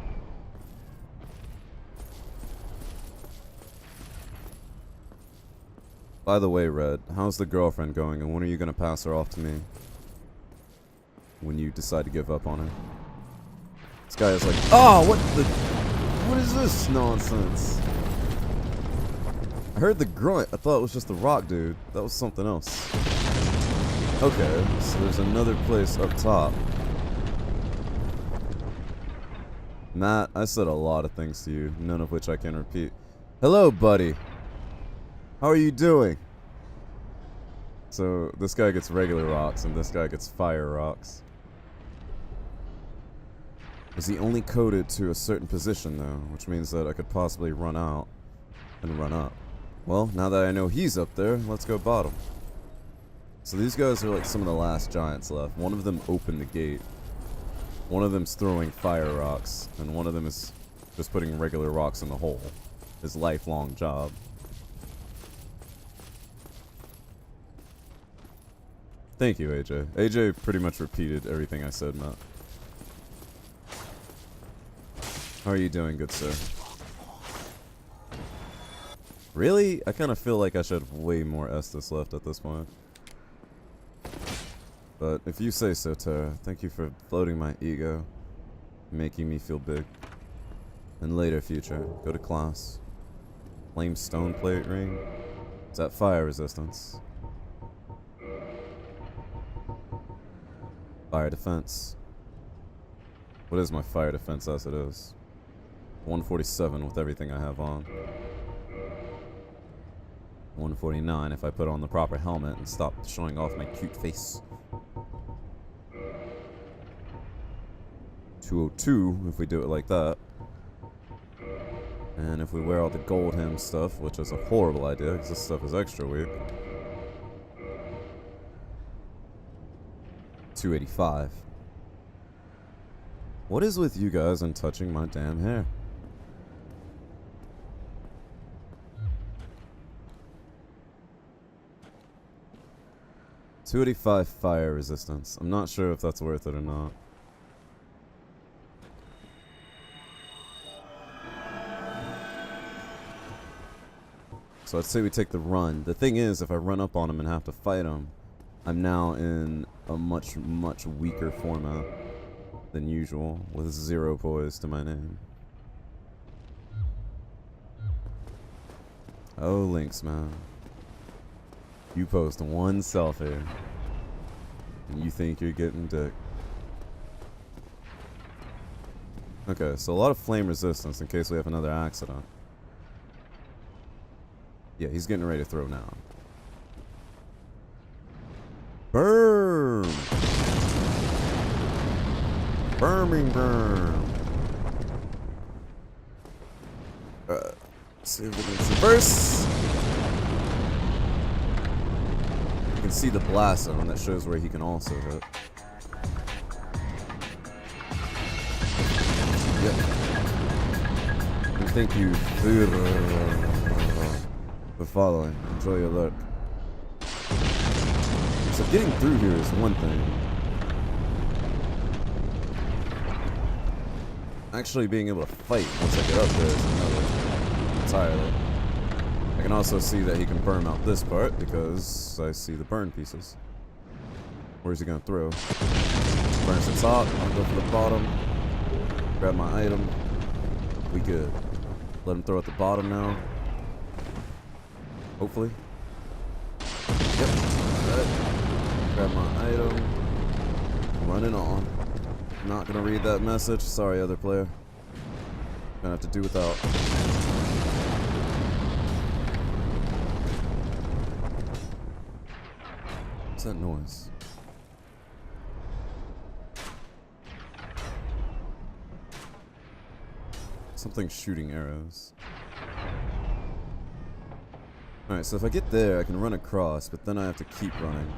By the way, Red, how's the girlfriend going, and when are you going to pass her off to me? When you decide to give up on her? This guy is like, oh, what the... What is this nonsense? I heard the grunt. I thought it was just the rock dude. That was something else. Okay, so there's another place up top. Matt, I said a lot of things to you, none of which I can repeat. Hello, buddy. How are you doing? So, this guy gets regular rocks, and this guy gets fire rocks. Is he only coded to a certain position, though? Which means that I could possibly run out and run up. Well, now that I know he's up there, let's go bottom. So these guys are like some of the last giants left. One of them opened the gate. One of them's throwing fire rocks, and one of them is just putting regular rocks in the hole. His lifelong job. Thank you, AJ. AJ pretty much repeated everything I said, Matt. How are you doing, good sir? Really? I kind of feel like I should have way more Estus left at this point. But if you say so, Tara, thank you for floating my ego, making me feel big. In later future, go to class. Flame stone plate ring. Is that fire resistance? Fire defense. What is my fire defense as it is? 147 with everything I have on. 149 if I put on the proper helmet and stop showing off my cute face. 202 if we do it like that. And if we wear all the gold hem stuff, which is a horrible idea because this stuff is extra weak. 285. What is with you guys and touching my damn hair? .285 fire resistance. I'm not sure if that's worth it or not. So I'd say we take the run. The thing is, if I run up on him and have to fight him, I'm now in a much, much weaker format than usual, with 0 poise to my name. Oh, Lynx, man. You post one selfie, and you think you're getting dick. Okay, so a lot of flame resistance in case we have another accident. Yeah, he's getting ready to throw now. Burn! Burning burn! Let's see if we can traverse. You can see the blast zone that shows where he can also hit. Yep. And thank you for following. Enjoy your look. So getting through here is one thing. Actually being able to fight once I get up there is another entirely. I can also see that he can burn out this part because I see the burn pieces. Where's he gonna throw? Burns the top, I'll go for the bottom. Grab my item. We good. Let him throw at the bottom now. Hopefully. Yep. Alright. Grab my item. Running on. Not gonna read that message. Sorry, other player. Gonna have to do without. What's that noise? Something shooting arrows. Alright, so if I get there, I can run across, but then I have to keep running.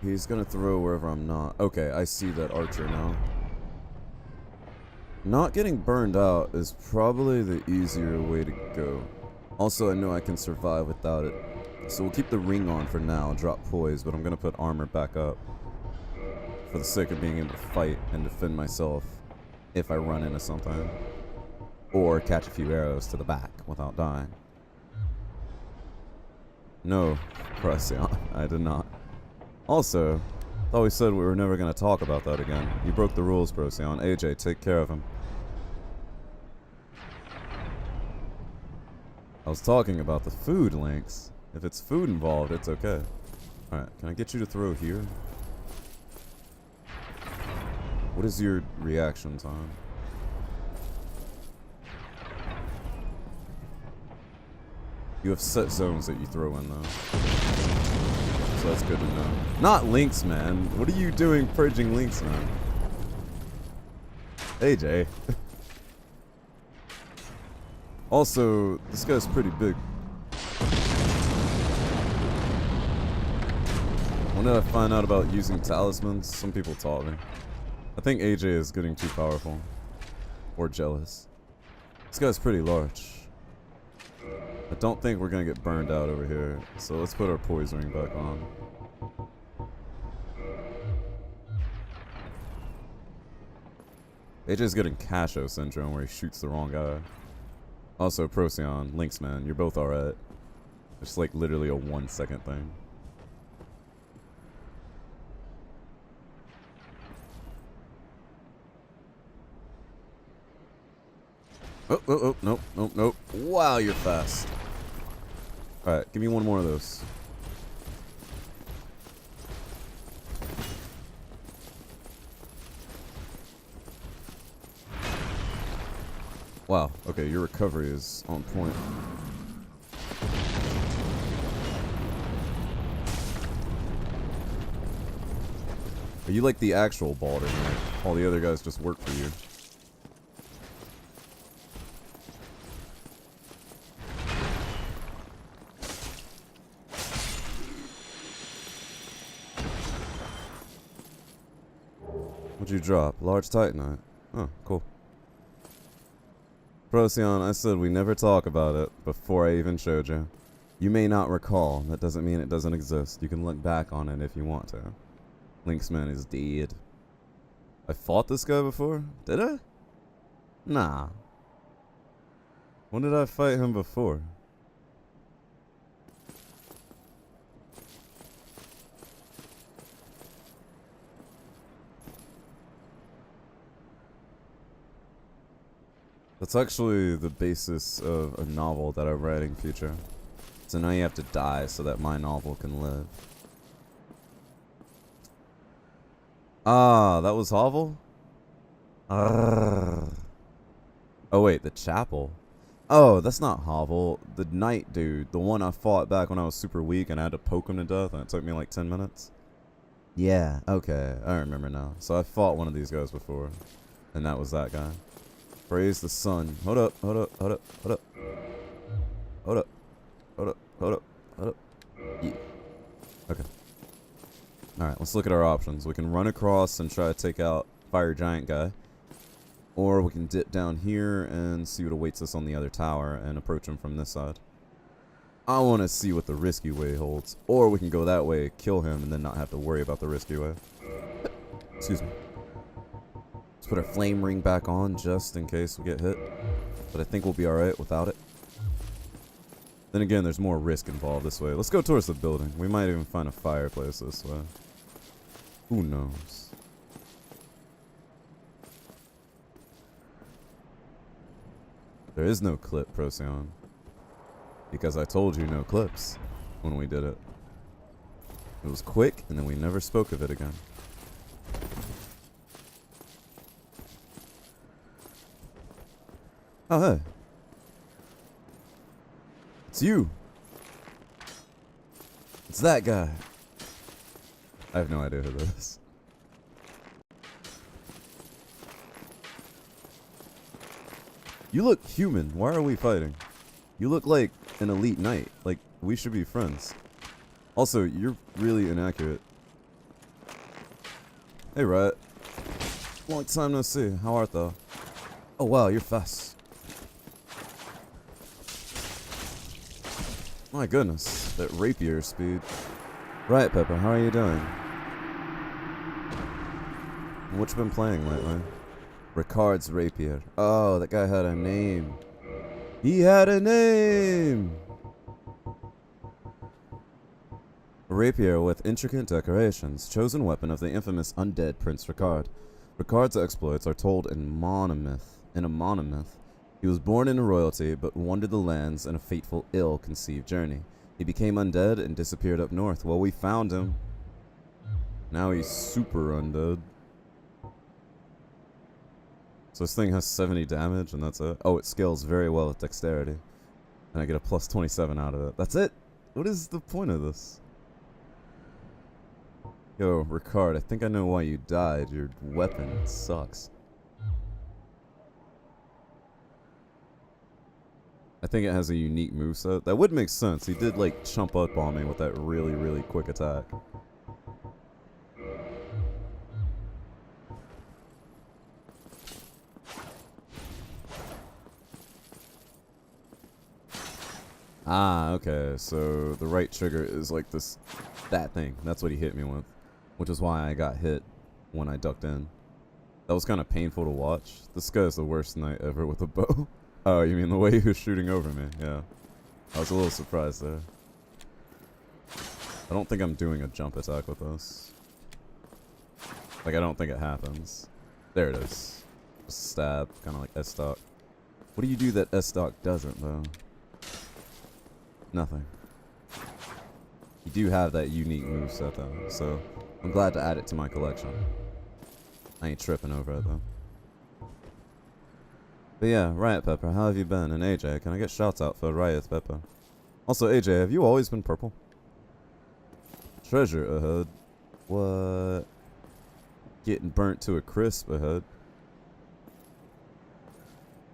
He's gonna throw wherever I'm not. Okay, I see that archer now. Not getting burned out is probably the easier way to go. Also, I know I can survive without it. So we'll keep the ring on for now, drop poise, but I'm gonna put armor back up. For the sake of being able to fight and defend myself if I run into something. Or catch a few arrows to the back without dying. No, Procyon, I did not. Also, thought we said we were never going to talk about that again. You broke the rules, Procyon. AJ, take care of him. was talking about the food links. If it's food involved, it's okay. Alright, can I get you to throw here? What is your reaction time? You have set zones that you throw in though. So that's good to know. Not links, man. What are you doing purging links, man? AJ. Also, this guy's pretty big. When did I find out about using talismans? Some people taught me. I think AJ is getting too powerful. Or jealous. This guy's pretty large. I don't think we're gonna get burned out over here. So let's put our poise ring back on. AJ's getting Casho syndrome where he shoots the wrong guy. Also, Procyon, Lynx man, you're both alright. It's like literally a 1 second thing. Oh, nope. Wow, you're fast. Alright, give me one more of those. Wow, okay, your recovery is on point. Are you like the actual Baldur, man? All the other guys just work for you. What'd you drop? Large Titanite. Oh, cool. Procyon, I said we never talk about it before I even showed you. You may not recall. That doesn't mean it doesn't exist. You can look back on it if you want to. Lynxman is dead. I fought this guy before? Did I? Nah. When did I fight him before? That's actually the basis of a novel that I'm writing future. So now you have to die so that my novel can live. Ah, that was Hovel? Oh wait, the chapel. Oh, that's not Hovel. The knight dude. The one I fought back when I was super weak and I had to poke him to death and it took me like 10 minutes. Yeah, okay. I remember now. So I fought one of these guys before. And that was that guy. Praise the sun. Hold up. Yeah. Okay. Alright, let's look at our options. We can run across and try to take out Fire Giant guy. Or we can dip down here and see what awaits us on the other tower and approach him from this side. I want to see what the risky way holds. Or we can go that way, kill him, and then not have to worry about the risky way. Excuse me. Let's put our flame ring back on just in case we get hit. But I think we'll be alright without it. Then again, there's more risk involved this way. Let's go towards the building. We might even find a fireplace this way. Who knows? There is no clip, Procyon. Because I told you no clips when we did it. It was quick, and then we never spoke of it again. Oh, hey. It's you. It's that guy. I have no idea who this is. You look human. Why are we fighting? You look like an elite knight. Like, we should be friends. Also, you're really inaccurate. Hey, Riot. Long time no see. How art thou? Oh, wow, you're fast. My goodness, that rapier speed. Right, Pepper, how are you doing? What you been playing lately? Ricard's rapier. Oh, that guy had a name. He had a name! A rapier with intricate decorations, chosen weapon of the infamous undead Prince Ricard. Ricard's exploits are told in a monomyth, He was born into royalty, but wandered the lands in a fateful, ill-conceived journey. He became undead and disappeared up north. Well, we found him. Now he's super undead. So this thing has 70 damage, and that's it. Oh, it scales very well with dexterity. And I get a plus 27 out of it. That's it! What is the point of this? Yo, Ricard, I think I know why you died. Your weapon sucks. I think it has a unique moveset. That would make sense. He did, like, chump up on me with that really, really quick attack. Ah, okay. So the right trigger is like that thing. That's what he hit me with. Which is why I got hit when I ducked in. That was kind of painful to watch. This guy's the worst knight ever with a bow. Oh, you mean the way he was shooting over me? Yeah. I was a little surprised there. I don't think I'm doing a jump attack with this. Like, I don't think it happens. There it is. Just stab, kind of like S-Stock. What do you do that S-Stock doesn't, though? Nothing. You do have that unique moveset, though, so I'm glad to add it to my collection. I ain't tripping over it, though. But yeah, Riot Pepper, how have you been? And AJ, can I get shouts out for Riot Pepper? Also, AJ, have you always been purple? Treasure ahead. What? Getting burnt to a crisp ahead.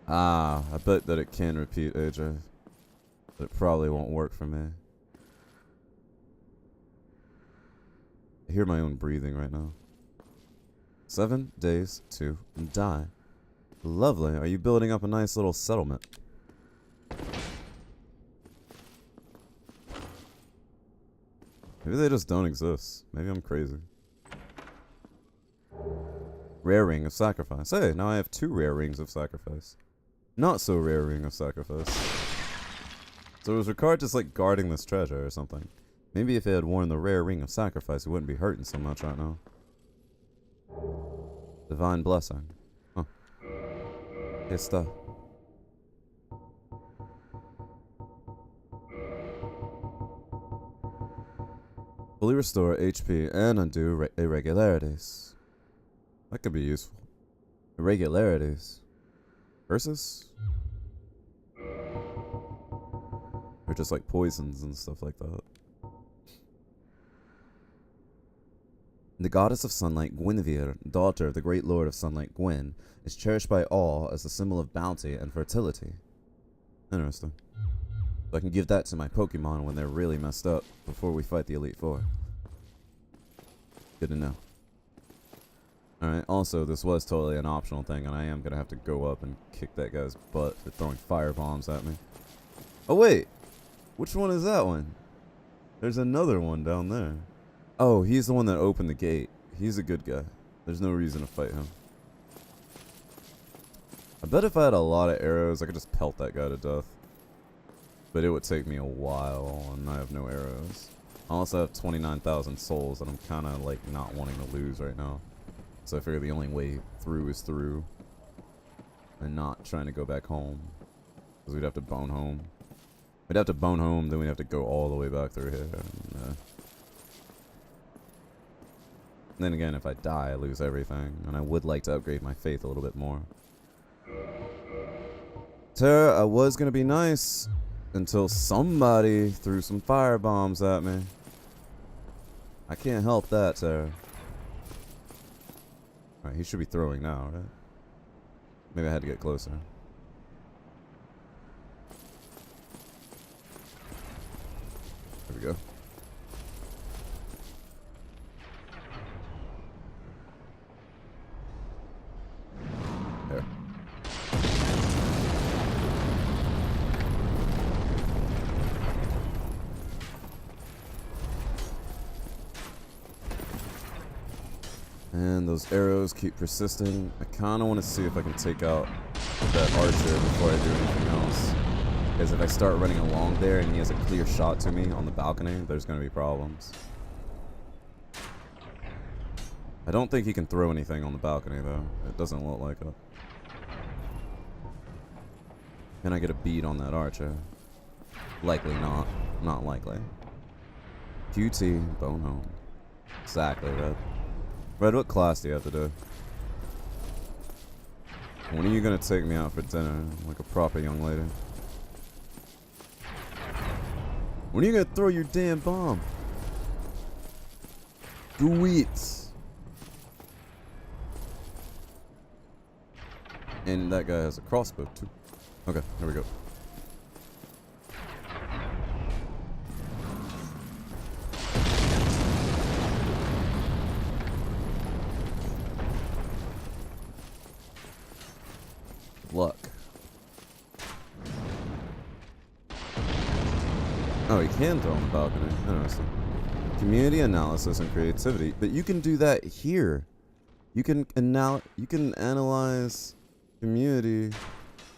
Ah, I bet that it can repeat, AJ. But it probably won't work for me. I hear my own breathing right now. 7 days to die. Lovely. Are you building up a nice little settlement? Maybe they just don't exist. Maybe I'm crazy. Rare ring of sacrifice. Hey, now I have 2 rare rings of sacrifice. Not so rare ring of sacrifice. So was Ricard just like guarding this treasure or something? Maybe if he had worn the rare ring of sacrifice, he wouldn't be hurting so much right now. Divine blessing. Huh. Good stuff. Fully restore HP and undo irregularities. That could be useful. Irregularities. Versus? Or just like poisons and stuff like that. The goddess of sunlight, Guinevere, daughter of the great lord of sunlight, Gwyn, is cherished by all as a symbol of bounty and fertility. Interesting. So I can give that to my Pokemon when they're really messed up before we fight the Elite Four. Good to know. Alright, also, this was totally an optional thing, and I am going to have to go up and kick that guy's butt for throwing fire bombs at me. Oh, wait! Which one is that one? There's another one down there. Oh, he's the one that opened the gate. He's a good guy. There's no reason to fight him. I bet if I had a lot of arrows, I could just pelt that guy to death. But it would take me a while, and I have no arrows. I also have 29,000 souls, and I'm kind of like not wanting to lose right now. So I figure the only way through is through. And not trying to go back home. Because we'd have to bone home. We'd have to bone home, then we'd have to go all the way back through here. And then again, if I die, I lose everything. And I would like to upgrade my faith a little bit more. Terra, I was going to be nice. Until somebody threw some fire bombs at me. I can't help that, Terra. Alright, he should be throwing now, right? Maybe I had to get closer. There we go. There. And those arrows keep persisting. I kind of want to see if I can take out that archer before I do anything else. Because if I start running along there and he has a clear shot to me on the balcony, there's going to be problems. I don't think he can throw anything on the balcony, though. It doesn't look like it. Can I get a bead on that archer? Likely not. Not likely. QT, bone home. Exactly, Red. Red, what class do you have to do? When are you gonna take me out for dinner like a proper young lady? When are you gonna throw your damn bomb? Do it! And that guy has a crossbow too. Okay, here we go. Luck. Oh, he can throw on the balcony. Interesting. Community analysis and creativity, but you can do that here. You can analyze community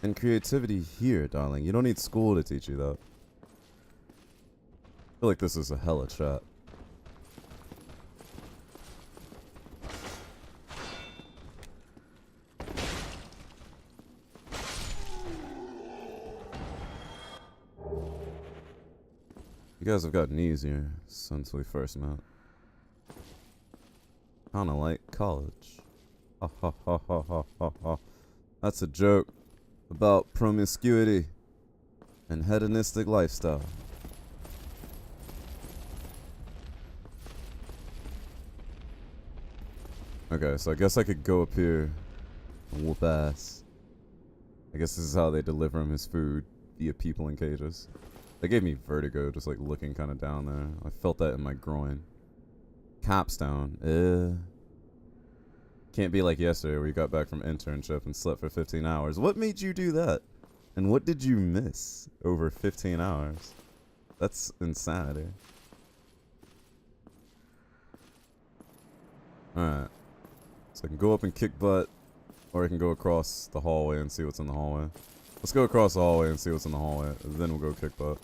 and creativity here, darling. You don't need school to teach you that. I feel like this is a hella trap. You guys have gotten easier since we first met. Kinda like college. Ha ha ha ha ha ha ha. That's a joke about promiscuity and hedonistic lifestyle. Okay, so I guess I could go up here and whoop ass. I guess this is how they deliver him his food, via people in cages. They gave me vertigo just like looking kind of down there. I felt that in my groin. Capstone. Can't be like yesterday where you got back from internship and slept for 15 hours. What made you do that? And what did you miss over 15 hours? That's insanity. Alright. So I can go up and kick butt, or I can go across the hallway and see what's in the hallway. Let's go across the hallway and see what's in the hallway, and then we'll go kick butt.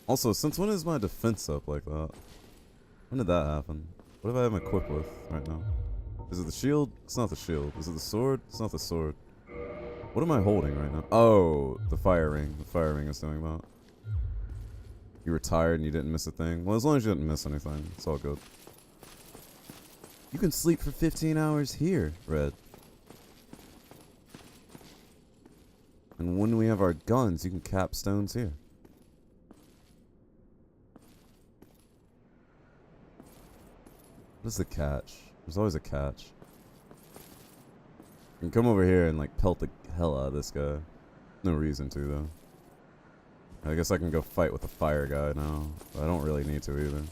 Also, since when is my defense up like that? When did that happen? What do I have him equipped with right now? Is it the shield? It's not the shield. Is it the sword? It's not the sword. What am I holding right now? Oh, the fire ring. The fire ring is doing that. You were tired and you didn't miss a thing? Well, as long as you didn't miss anything, it's all good. You can sleep for 15 hours here, Red. And when we have our guns, you can cap stones here. What is the catch? There's always a catch. You can come over here and like pelt the hell out of this guy. No reason to though. I guess I can go fight with the fire guy now. But I don't really need to either.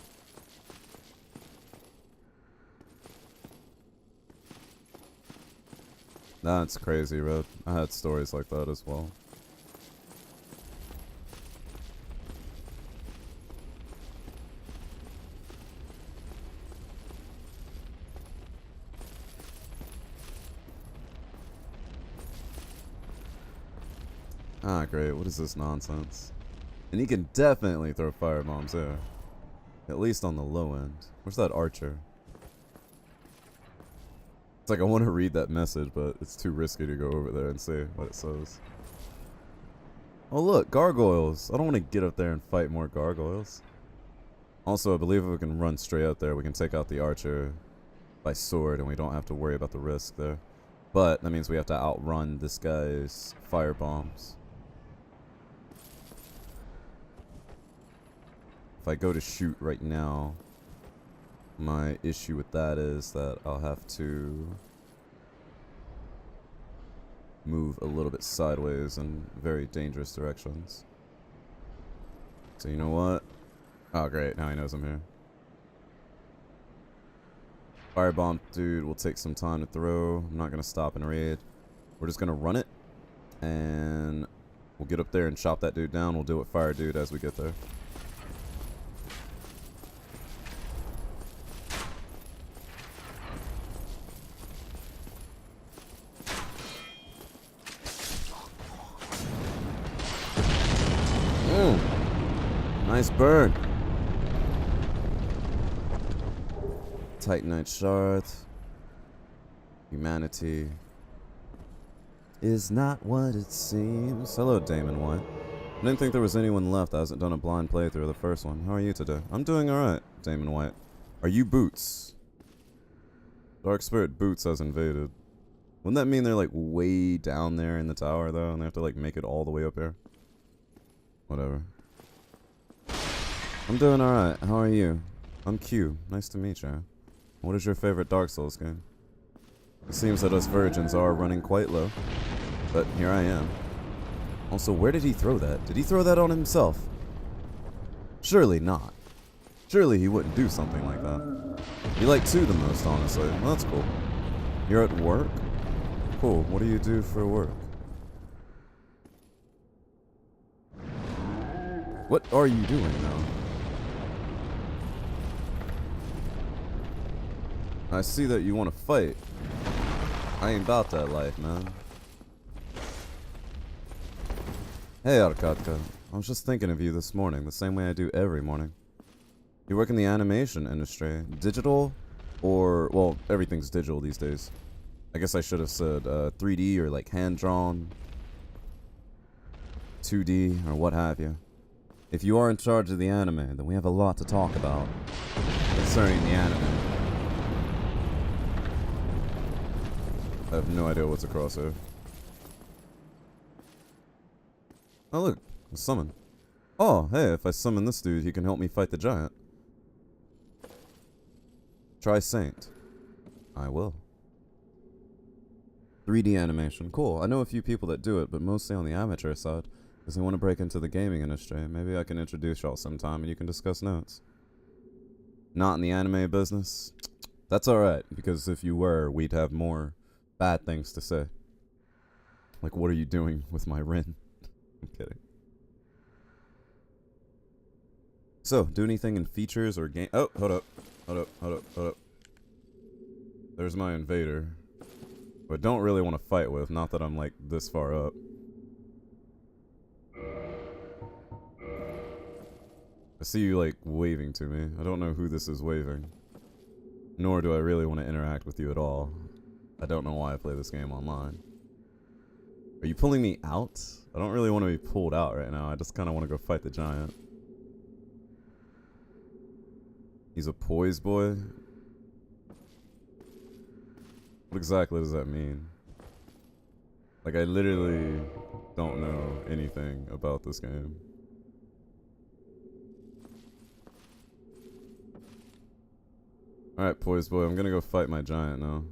That's crazy, Red. I had stories like that as well. Ah, great. What is this nonsense? And he can definitely throw fire bombs there. At least on the low end. Where's that archer? It's like I want to read that message, but it's too risky to go over there and see what it says. Oh look, gargoyles. I don't want to get up there and fight more gargoyles. Also, I believe if we can run straight out there, we can take out the archer by sword, and we don't have to worry about the risk there. But that means we have to outrun this guy's fire bombs. If I go to shoot right now, my issue with that is that I'll have to move a little bit sideways in very dangerous directions. So you know what? Oh great, now he knows I'm here. Firebomb dude will take some time to throw. I'm not gonna stop and raid. We're just gonna run it, and we'll get up there and chop that dude down. We'll deal with fire dude as we get there. Nice burn. Titanite shard. Humanity. is not what it seems. Hello, Damon White. I didn't think there was anyone left that hasn't done a blind playthrough of the first one. How are you today? I'm doing alright, Damon White. Are you Boots? Dark Spirit Boots has invaded. Wouldn't that mean they're like way down there in the tower though, and they have to like make it all the way up here? Whatever. I'm doing alright. How are you? I'm Q. Nice to meet you. What is your favorite Dark Souls game? It seems that us virgins are running quite low, but here I am. Also, where did he throw that? Did he throw that on himself? Surely not. Surely he wouldn't do something like that. You like 2 the most, honestly. Well, that's cool. You're at work? Cool. What do you do for work? What are you doing now? I see that you want to fight. I ain't about that life, man. Hey, Arkatka. I was just thinking of you this morning, the same way I do every morning. You work in the animation industry. Digital? Or, well, everything's digital these days. I guess I should have said 3D or like hand-drawn, 2D, or what have you. If you are in charge of the anime, then we have a lot to talk about concerning the anime. I have no idea what's across here. Oh look, a summon. Oh, hey, if I summon this dude, he can help me fight the giant. Try Saint. I will. 3D animation. Cool. I know a few people that do it, but mostly on the amateur side, because they want to break into the gaming industry. Maybe I can introduce y'all sometime and you can discuss notes. Not in the anime business? That's alright, because if you were, we'd have more bad things to say. Like, what are you doing with my Rin? I'm kidding. So, do anything in features or game? Oh, hold up. Hold up. There's my invader. But don't really want to fight with, not that I'm like this far up. I see you like waving to me. I don't know who this is waving. Nor do I really want to interact with you at all. I don't know why I play this game online. Are you pulling me out? I don't really want to be pulled out right now. I just kind of want to go fight the giant. He's a poise boy? What exactly does that mean? Like, I literally don't know anything about this game. Alright, poise boy, I'm gonna go fight my giant now.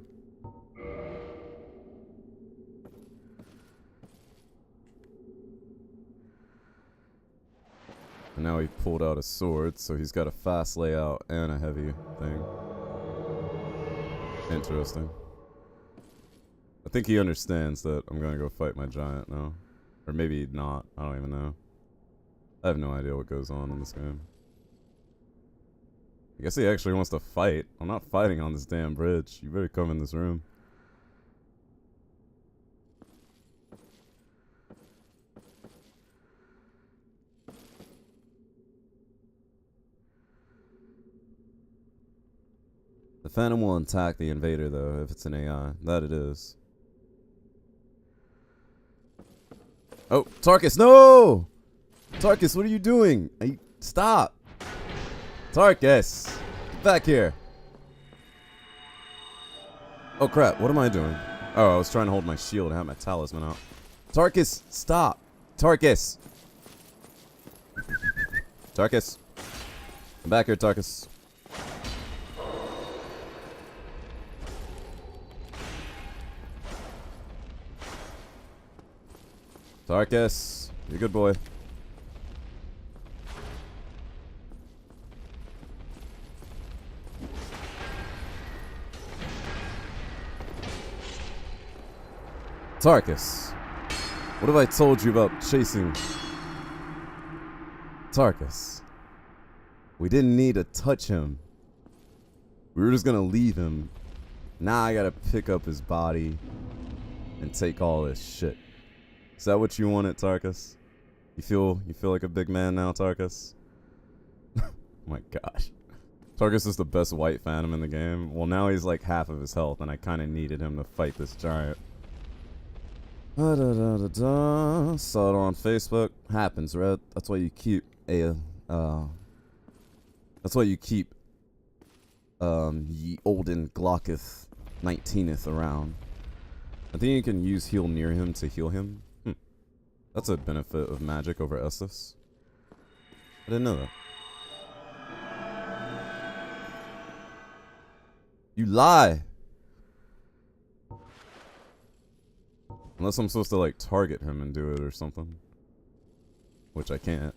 And now he pulled out a sword, so he's got a fast layout and a heavy thing. Interesting. I think he understands that I'm gonna go fight my giant now. Or maybe not, I don't even know. I have no idea what goes on in this game. I guess he actually wants to fight. I'm not fighting on this damn bridge. You better come in this room. The Phantom will attack the invader, though, if it's an AI. That it is. Oh, Tarkus, no! Tarkus, what are you doing? Stop! Tarkus! Get back here! Oh crap, what am I doing? Oh, I was trying to hold my shield and have my talisman out. Tarkus, stop! Tarkus! Tarkus! Come back here, Tarkus. Tarkus, you're a good boy. Tarkus, what have I told you about chasing? Tarkus, we didn't need to touch him. We were just gonna leave him. Now I gotta pick up his body and take all this shit. Is that what you wanted, Tarkus? You feel like a big man now, Tarkus? Oh my gosh. Tarkus is the best white phantom in the game. Well, now he's like half of his health, and I kind of needed him to fight this giant. Saw it on Facebook. Happens, right? That's why you keep that's why you keep ye olden Glocketh 19th around. I think you can use heal near him to heal him. That's a benefit of magic over Estus. I didn't know that. You lie! Unless I'm supposed to, like, target him and do it or something. Which I can't.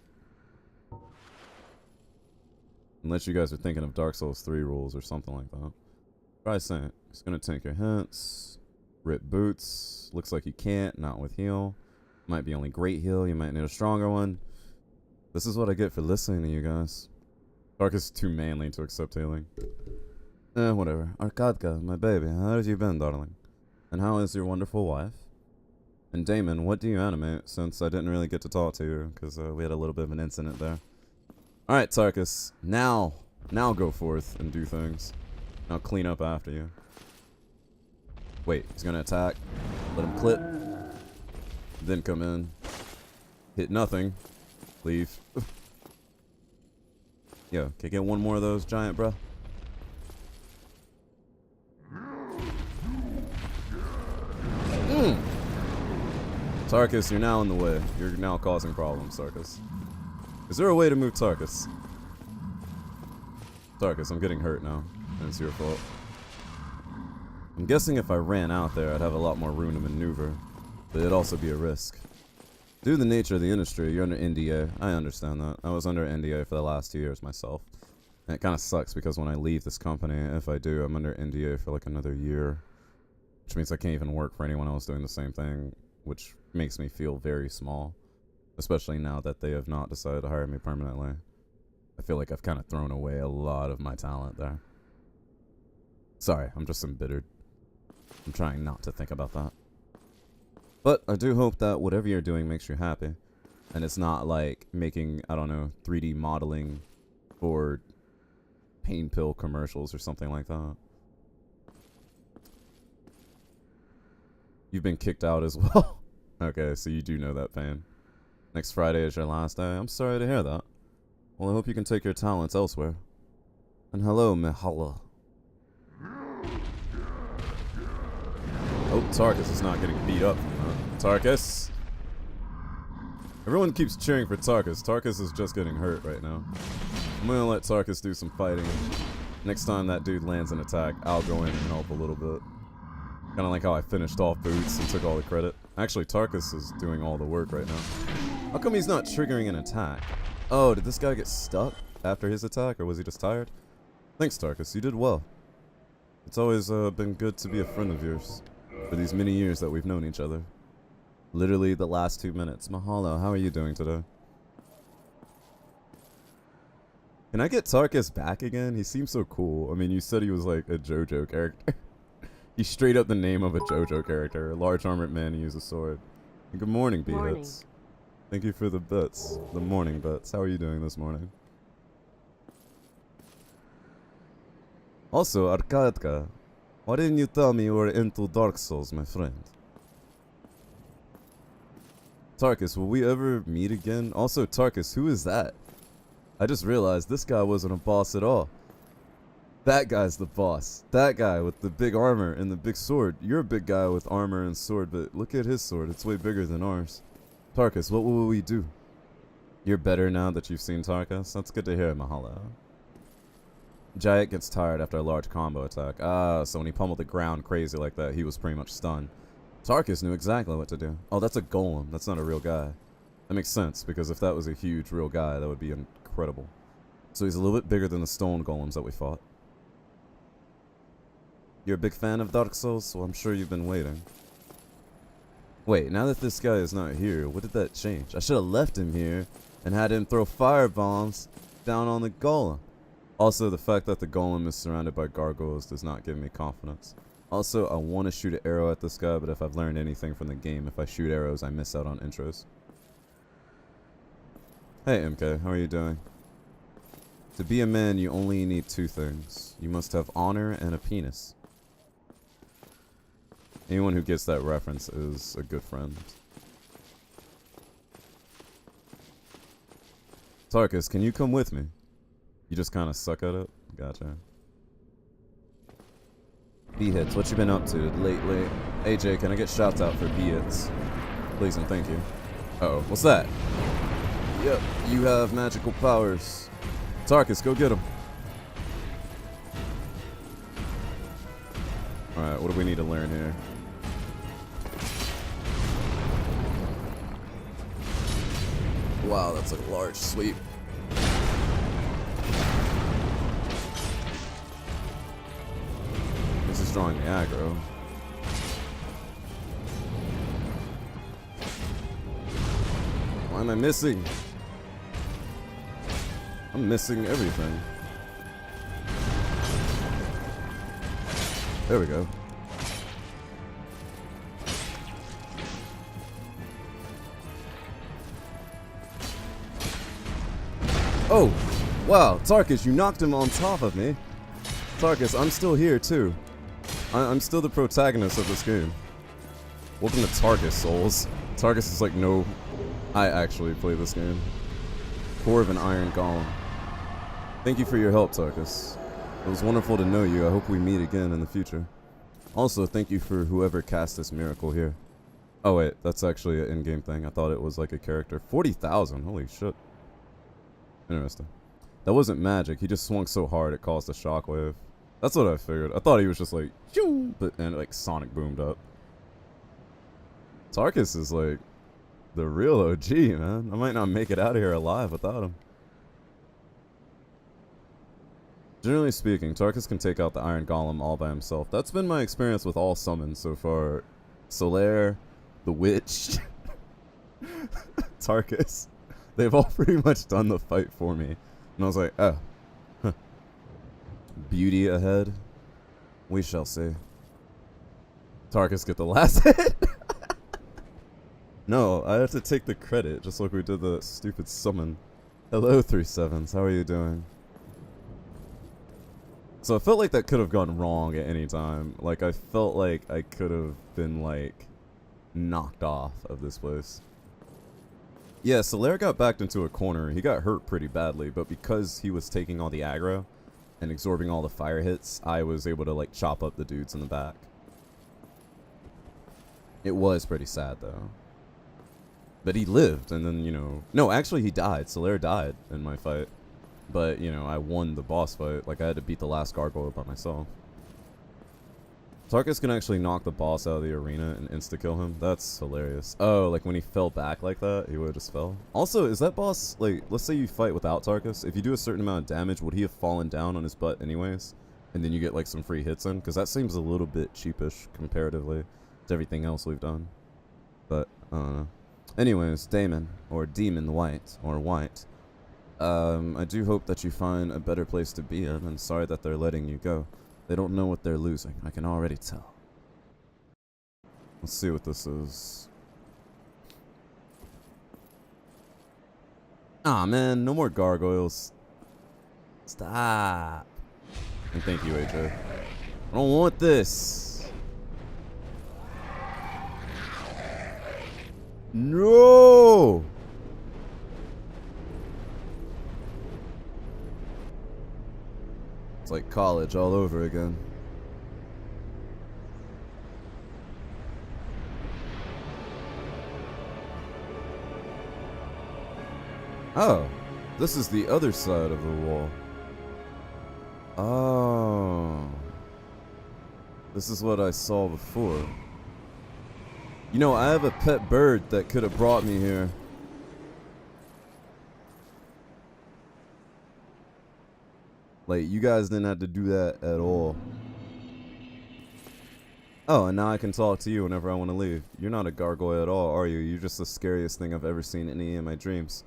Unless you guys are thinking of Dark Souls 3 rules or something like that. Try saying, it's gonna tank your hints. Rip boots. Looks like you can't, not with heal. Might be only great heal, you might need a stronger one. This is what I get for listening to you guys. Dark is too manly to accept healing. Whatever. Arkadka, my baby, how have you been, darling? And how is your wonderful wife? And Damon, what do you animate, since I didn't really get to talk to you, because we had a little bit of an incident there. Alright, Tarkus, now go forth and do things. Now clean up after you. Wait, he's gonna attack. Let him clip. Then come in. Hit nothing. Leave. Yo, can I get one more of those, giant, bro? Tarkus, you're now in the way. You're now causing problems, Tarkus. Is there a way to move Tarkus? Tarkus, I'm getting hurt now. And it's your fault. I'm guessing if I ran out there, I'd have a lot more room to maneuver. But it'd also be a risk. Due to the nature of the industry, you're under NDA. I understand that. I was under NDA for the last 2 years myself. And it kind of sucks because when I leave this company, if I do, I'm under NDA for like another year. Which means I can't even work for anyone else doing the same thing. Which makes me feel very small. Especially now that they have not decided to hire me permanently. I feel like I've kind of thrown away a lot of my talent there. Sorry, I'm just embittered. I'm trying not to think about that. But I do hope that whatever you're doing makes you happy. And it's not like making, I don't know, 3D modeling for pain pill commercials or something like that. You've been kicked out as well. Okay, so you do know that pain. Next Friday is your last day. I'm sorry to hear that. Well, I hope you can take your talents elsewhere. And hello, Mihala. Hope Tarkus is not getting beat up. Tarkus! Everyone keeps cheering for Tarkus. Tarkus is just getting hurt right now. I'm gonna let Tarkus do some fighting. Next time that dude lands an attack, I'll go in and help a little bit. Kinda like how I finished off Boots and took all the credit. Actually, Tarkus is doing all the work right now. How come he's not triggering an attack? Oh, did this guy get stuck after his attack, or was he just tired? Thanks, Tarkus. You did well. It's always been good to be a friend of yours for these many years that we've known each other. Literally the last 2 minutes. Mahalo, how are you doing today? Can I get Tarkus back again? He seems so cool. I mean, you said he was like a JoJo character. He's straight up the name of a JoJo character. A large armored man who uses a sword. And good morning, B-Hits. Thank you for the bits. The morning bits. How are you doing this morning? Also, Arkadka, why didn't you tell me you were into Dark Souls, my friend? Tarkus, will we ever meet again? Also, Tarkus, who is that? I just realized this guy wasn't a boss at all. That guy's the boss. That guy with the big armor and the big sword. You're a big guy with armor and sword, but look at his sword. It's way bigger than ours. Tarkus, what will we do? You're better now that you've seen Tarkus? That's good to hear, Mahalo. Giant gets tired after a large combo attack. Ah, so when he pummeled the ground crazy like that, he was pretty much stunned. Tarkus knew exactly what to do. Oh, that's a golem. That's not a real guy. That makes sense, because if that was a huge real guy, that would be incredible. So he's a little bit bigger than the stone golems that we fought. You're a big fan of Dark Souls, so I'm sure you've been waiting. Wait, now that this guy is not here, what did that change? I should have left him here and had him throw fire bombs down on the golem. Also, the fact that the golem is surrounded by gargoyles does not give me confidence. Also, I want to shoot an arrow at this guy, but if I've learned anything from the game, if I shoot arrows, I miss out on intros. Hey MK, how are you doing? To be a man, you only need 2 things. You must have honor and a penis. Anyone who gets that reference is a good friend. Tarkus, can you come with me? You just kind of suck at it? Gotcha. B-hits, what you been up to lately? AJ, can I get shouts out for B-hits? Please and thank you. Uh-oh, what's that? Yep, you have magical powers. Tarkus, go get him. Alright, what do we need to learn here? Wow, that's a large sweep. This is drawing the aggro. Why am I missing? I'm missing everything. There we go. Oh, wow, Tarkus, you knocked him on top of me. Tarkus, I'm still here too. I'm still the protagonist of this game. Welcome to Tarkus, souls. Tarkus is like, no, I actually play this game. Core of an Iron Golem. Thank you for your help, Tarkus. It was wonderful to know you. I hope we meet again in the future. Also, thank you for whoever cast this miracle here. Oh wait, that's actually an in-game thing. I thought it was like a character. 40,000, holy shit. Interesting. That wasn't magic. He just swung so hard it caused a shockwave. That's what I figured. I thought he was just like, shoo, but and like sonic boomed up. Tarkus is like the real OG, man. I might not make it out of here alive without him. Generally speaking, Tarkus can take out the Iron Golem all by himself. That's been my experience with all summons so far. Solaire, the Witch, Tarkus. They've all pretty much done the fight for me. And I was like, oh. Huh. Beauty ahead. We shall see. Tarkus get the last hit? No, I have to take the credit, just like we did the stupid summon. Hello, 3-7s. How are you doing? So I felt like that could have gone wrong at any time. Like, I felt like I could have been, like, knocked off of this place. Yeah, Solaire got backed into a corner. He got hurt pretty badly, but because he was taking all the aggro and absorbing all the fire hits, I was able to, like, chop up the dudes in the back. It was pretty sad, though. But he lived, and then, you know... No, actually, he died. Solaire died in my fight. But, you know, I won the boss fight. Like, I had to beat the last gargoyle by myself. Tarkus can actually knock the boss out of the arena and insta-kill him. That's hilarious. Oh, like when he fell back like that, he would have just fell. Also, is that boss, like, let's say you fight without Tarkus. If you do a certain amount of damage, would he have fallen down on his butt anyways? And then you get, like, some free hits in? Because that seems a little bit cheapish comparatively to everything else we've done. But, I don't know. Anyways, Damon, or Demon White, or White. I do hope that you find a better place to be in. I'm sorry that they're letting you go. They don't know what they're losing. I can already tell. Let's see what this is. Ah, man. No more gargoyles. Stop. And thank you, AJ. I don't want this. No! It's like college all over again. Oh, this is the other side of the wall. Oh. This is what I saw before. You know, I have a pet bird that could have brought me here. Like, you guys didn't have to do that at all. Oh, and now I can talk to you whenever I want to leave. You're not a gargoyle at all, are you? You're just the scariest thing I've ever seen in any of my dreams.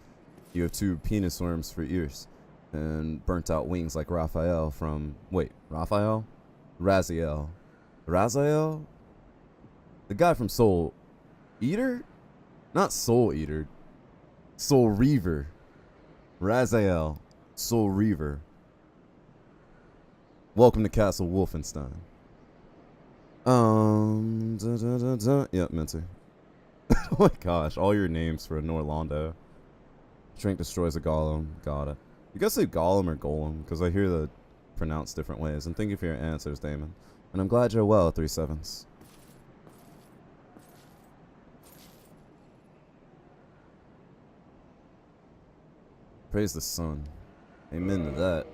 You have 2 penis worms for ears. And burnt out wings like Raphael from... Wait, Raphael? Raziel. Raziel? The guy from Soul Eater? Not Soul Eater. Soul Reaver. Raziel. Soul Reaver. Welcome to Castle Wolfenstein. Yep, Minty. Oh my gosh, all your names for a Norlando. Shrink destroys a golem. Got it. You guys say golem or golem? Because I hear the pronounced different ways. And thank you for your answers, Damon. And I'm glad you're well, 3-7s. Praise the sun. Amen to that.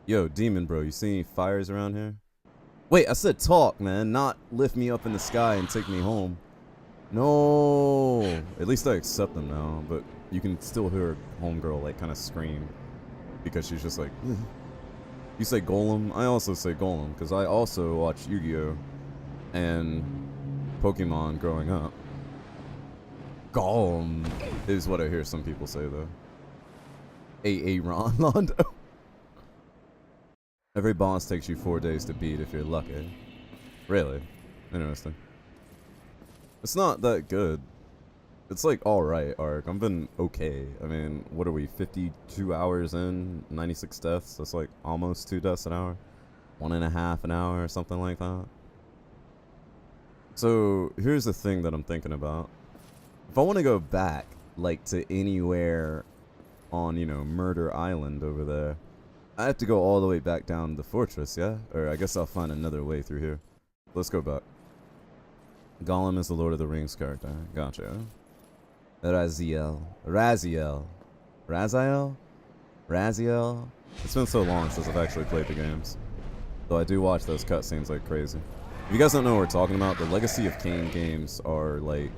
Yo, demon bro, you see any fires around here? Wait, I said talk, man, not lift me up in the sky and take me home. No. At least I accept them now, but you can still hear homegirl like kind of scream because she's just like, ugh. You say golem, I also say golem because I also watched Yu-Gi-Oh and Pokemon growing up. Golem is what I hear some people say though. Ron Londo. Every boss takes you 4 days to beat if you're lucky. Really? Interesting. It's not that good. It's like alright, Ark. I've been okay. I mean, what are we, 52 hours in? 96 deaths? That's like almost 2 deaths an hour. 1.5 an hour or something like that. So, here's the thing that I'm thinking about. If I want to go back, like, to anywhere on, you know, Murder Island over there, I have to go all the way back down the fortress, yeah? Or I guess I'll find another way through here. Let's go back. Gollum is the Lord of the Rings character. Gotcha. Raziel. It's been so long since I've actually played the games. Though I do watch those cutscenes like crazy. If you guys don't know what we're talking about, the Legacy of Kain games are like...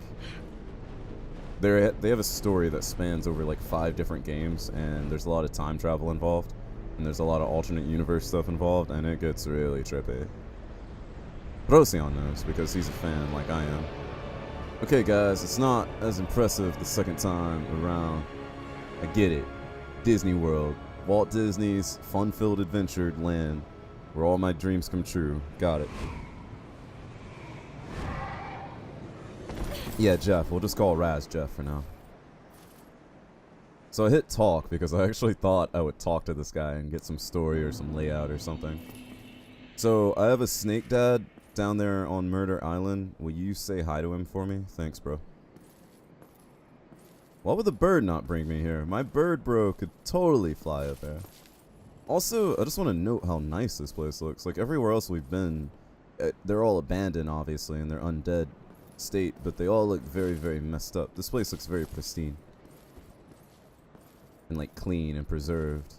They have a story that spans over like 5 different games, and there's a lot of time travel involved. And there's a lot of alternate universe stuff involved, and it gets really trippy. Procyon knows, because he's a fan like I am. Okay guys, it's not as impressive the second time around. I get it. Disney World. Walt Disney's fun-filled adventure land, where all my dreams come true. Got it. Yeah, Jeff. We'll just call Raz Jeff for now. So I hit talk because I actually thought I would talk to this guy and get some story or some layout or something. So I have a snake dad down there on Murder Island. Will you say hi to him for me? Thanks, bro. Why would the bird not bring me here? My bird bro could totally fly up there. Also, I just want to note how nice this place looks. Like everywhere else we've been, they're all abandoned obviously in their undead state, but they all look very, very messed up. This place looks very pristine. And like clean and preserved.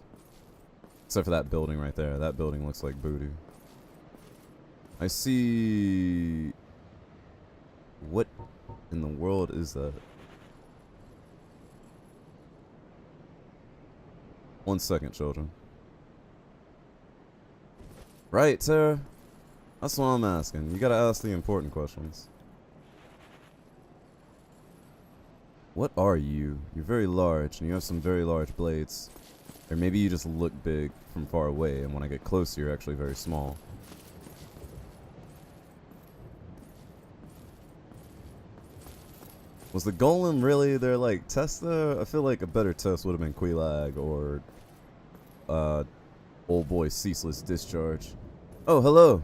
Except for that building right there. That building looks like voodoo. I see... What in the world is that? 1 second, children. Right, Tara? That's what I'm asking. You gotta ask the important questions. What are you? You're very large, and you have some very large blades. Or maybe you just look big from far away, and when I get closer, you're actually very small. Was the golem really their, like, test, though? I feel like a better test would have been Quelaag or, old boy Ceaseless Discharge. Oh, hello!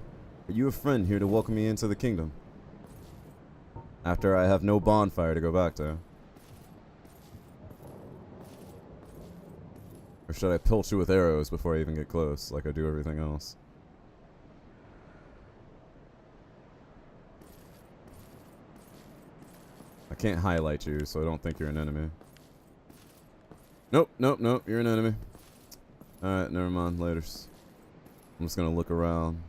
Are you a friend here to welcome me into the kingdom? After I have no bonfire to go back to. Or should I pilch you with arrows before I even get close, like I do everything else? I can't highlight you, so I don't think you're an enemy. Nope, nope, nope, you're an enemy. Alright, never mind, laters. I'm just gonna look around,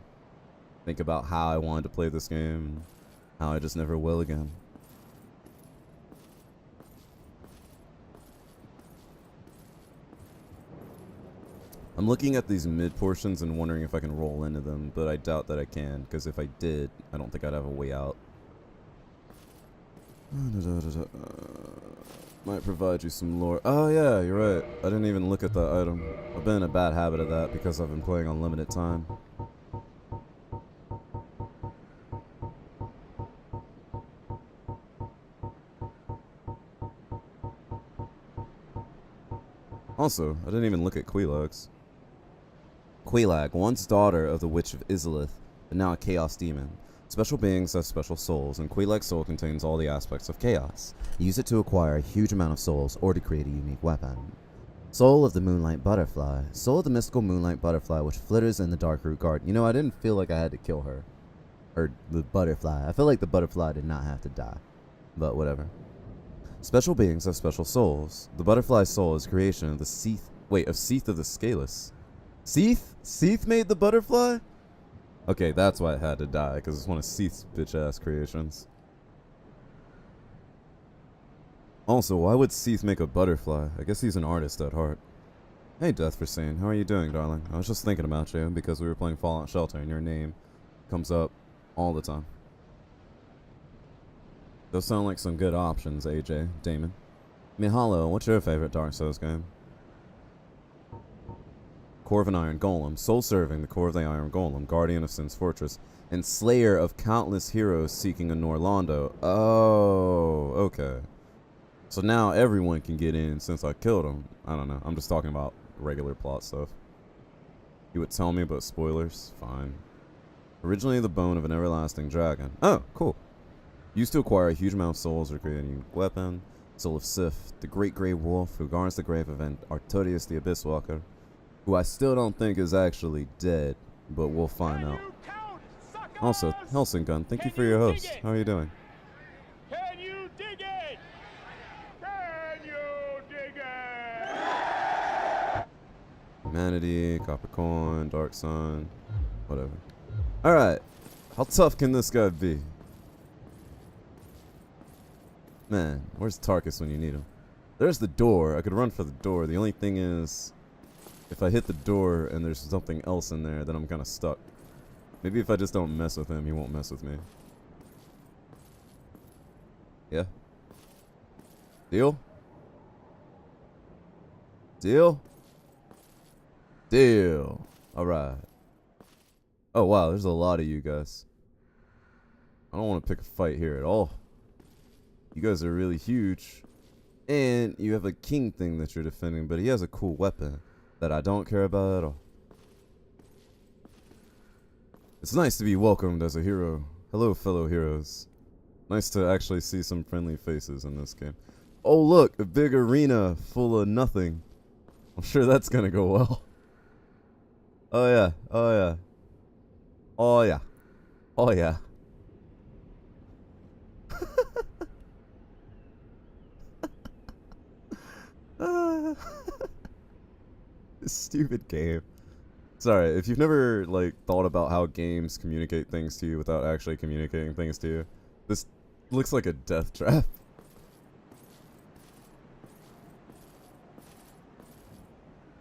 think about how I wanted to play this game, and how I just never will again. I'm looking at these mid portions and wondering if I can roll into them, but I doubt that I can, because if I did, I don't think I'd have a way out. Might provide you some lore. Oh yeah, you're right. I didn't even look at that item. I've been in a bad habit of that because I've been playing on limited time. Also, I didn't even look at Quelaag's. Quelaag, once daughter of the Witch of Izalith, but now a chaos demon. Special beings have special souls, and Quelaag's soul contains all the aspects of chaos. Use it to acquire a huge amount of souls or to create a unique weapon. Soul of the Moonlight Butterfly. Soul of the mystical Moonlight Butterfly, which flitters in the dark root garden. You know, I didn't feel like I had to kill her. Or the butterfly. I feel like the butterfly did not have to die. But whatever. Special beings have special souls. The butterfly's soul is creation of the Seath. Wait, of Seath of the Scaleless. Seath? Seath made the butterfly? Okay, that's why it had to die, because it's one of Seath's bitch-ass creations. Also, why would Seath make a butterfly? I guess he's an artist at heart. Hey, Death for Sane. How are you doing, darling? I was just thinking about you, because we were playing Fallout Shelter, and your name comes up all the time. Those sound like some good options, AJ. Damon. Mihalo, what's your favorite Dark Souls game? Core of an Iron Golem, soul-serving the core of the Iron Golem, guardian of Sin's fortress, and slayer of countless heroes seeking a Norlondo. Oh, okay. So now everyone can get in since I killed him. I don't know. I'm just talking about regular plot stuff. You would tell me about spoilers? Fine. Originally the bone of an everlasting dragon. Oh, cool. Used to acquire a huge amount of souls or create a new weapon. Soul of Sif, the great grey wolf who guards the grave of Artorius the Abyss Walker, who I still don't think is actually dead, but we'll find out. Also, Helsing Gun, thank you for your host. How are you doing? Can you dig it? Can you dig it? Humanity, Capricorn, Dark Sun, whatever. Alright, how tough can this guy be? Man, where's Tarkus when you need him? There's the door. I could run for the door. The only thing is, if I hit the door and there's something else in there, then I'm kind of stuck. Maybe if I just don't mess with him, he won't mess with me. Yeah? Deal? Deal? Deal. Alright. Oh wow, there's a lot of you guys. I don't want to pick a fight here at all. You guys are really huge. And you have a king thing that you're defending, but he has a cool weapon that I don't care about at all. It's nice to be welcomed as a hero. Hello, fellow heroes. Nice to actually see some friendly faces in this game. Oh, look, a big arena full of nothing. I'm sure that's gonna go well. Oh, yeah. Oh, yeah. Oh, yeah. Oh, yeah. This stupid game. Sorry, if you've never like thought about how games communicate things to you without actually communicating things to you, this looks like a death trap.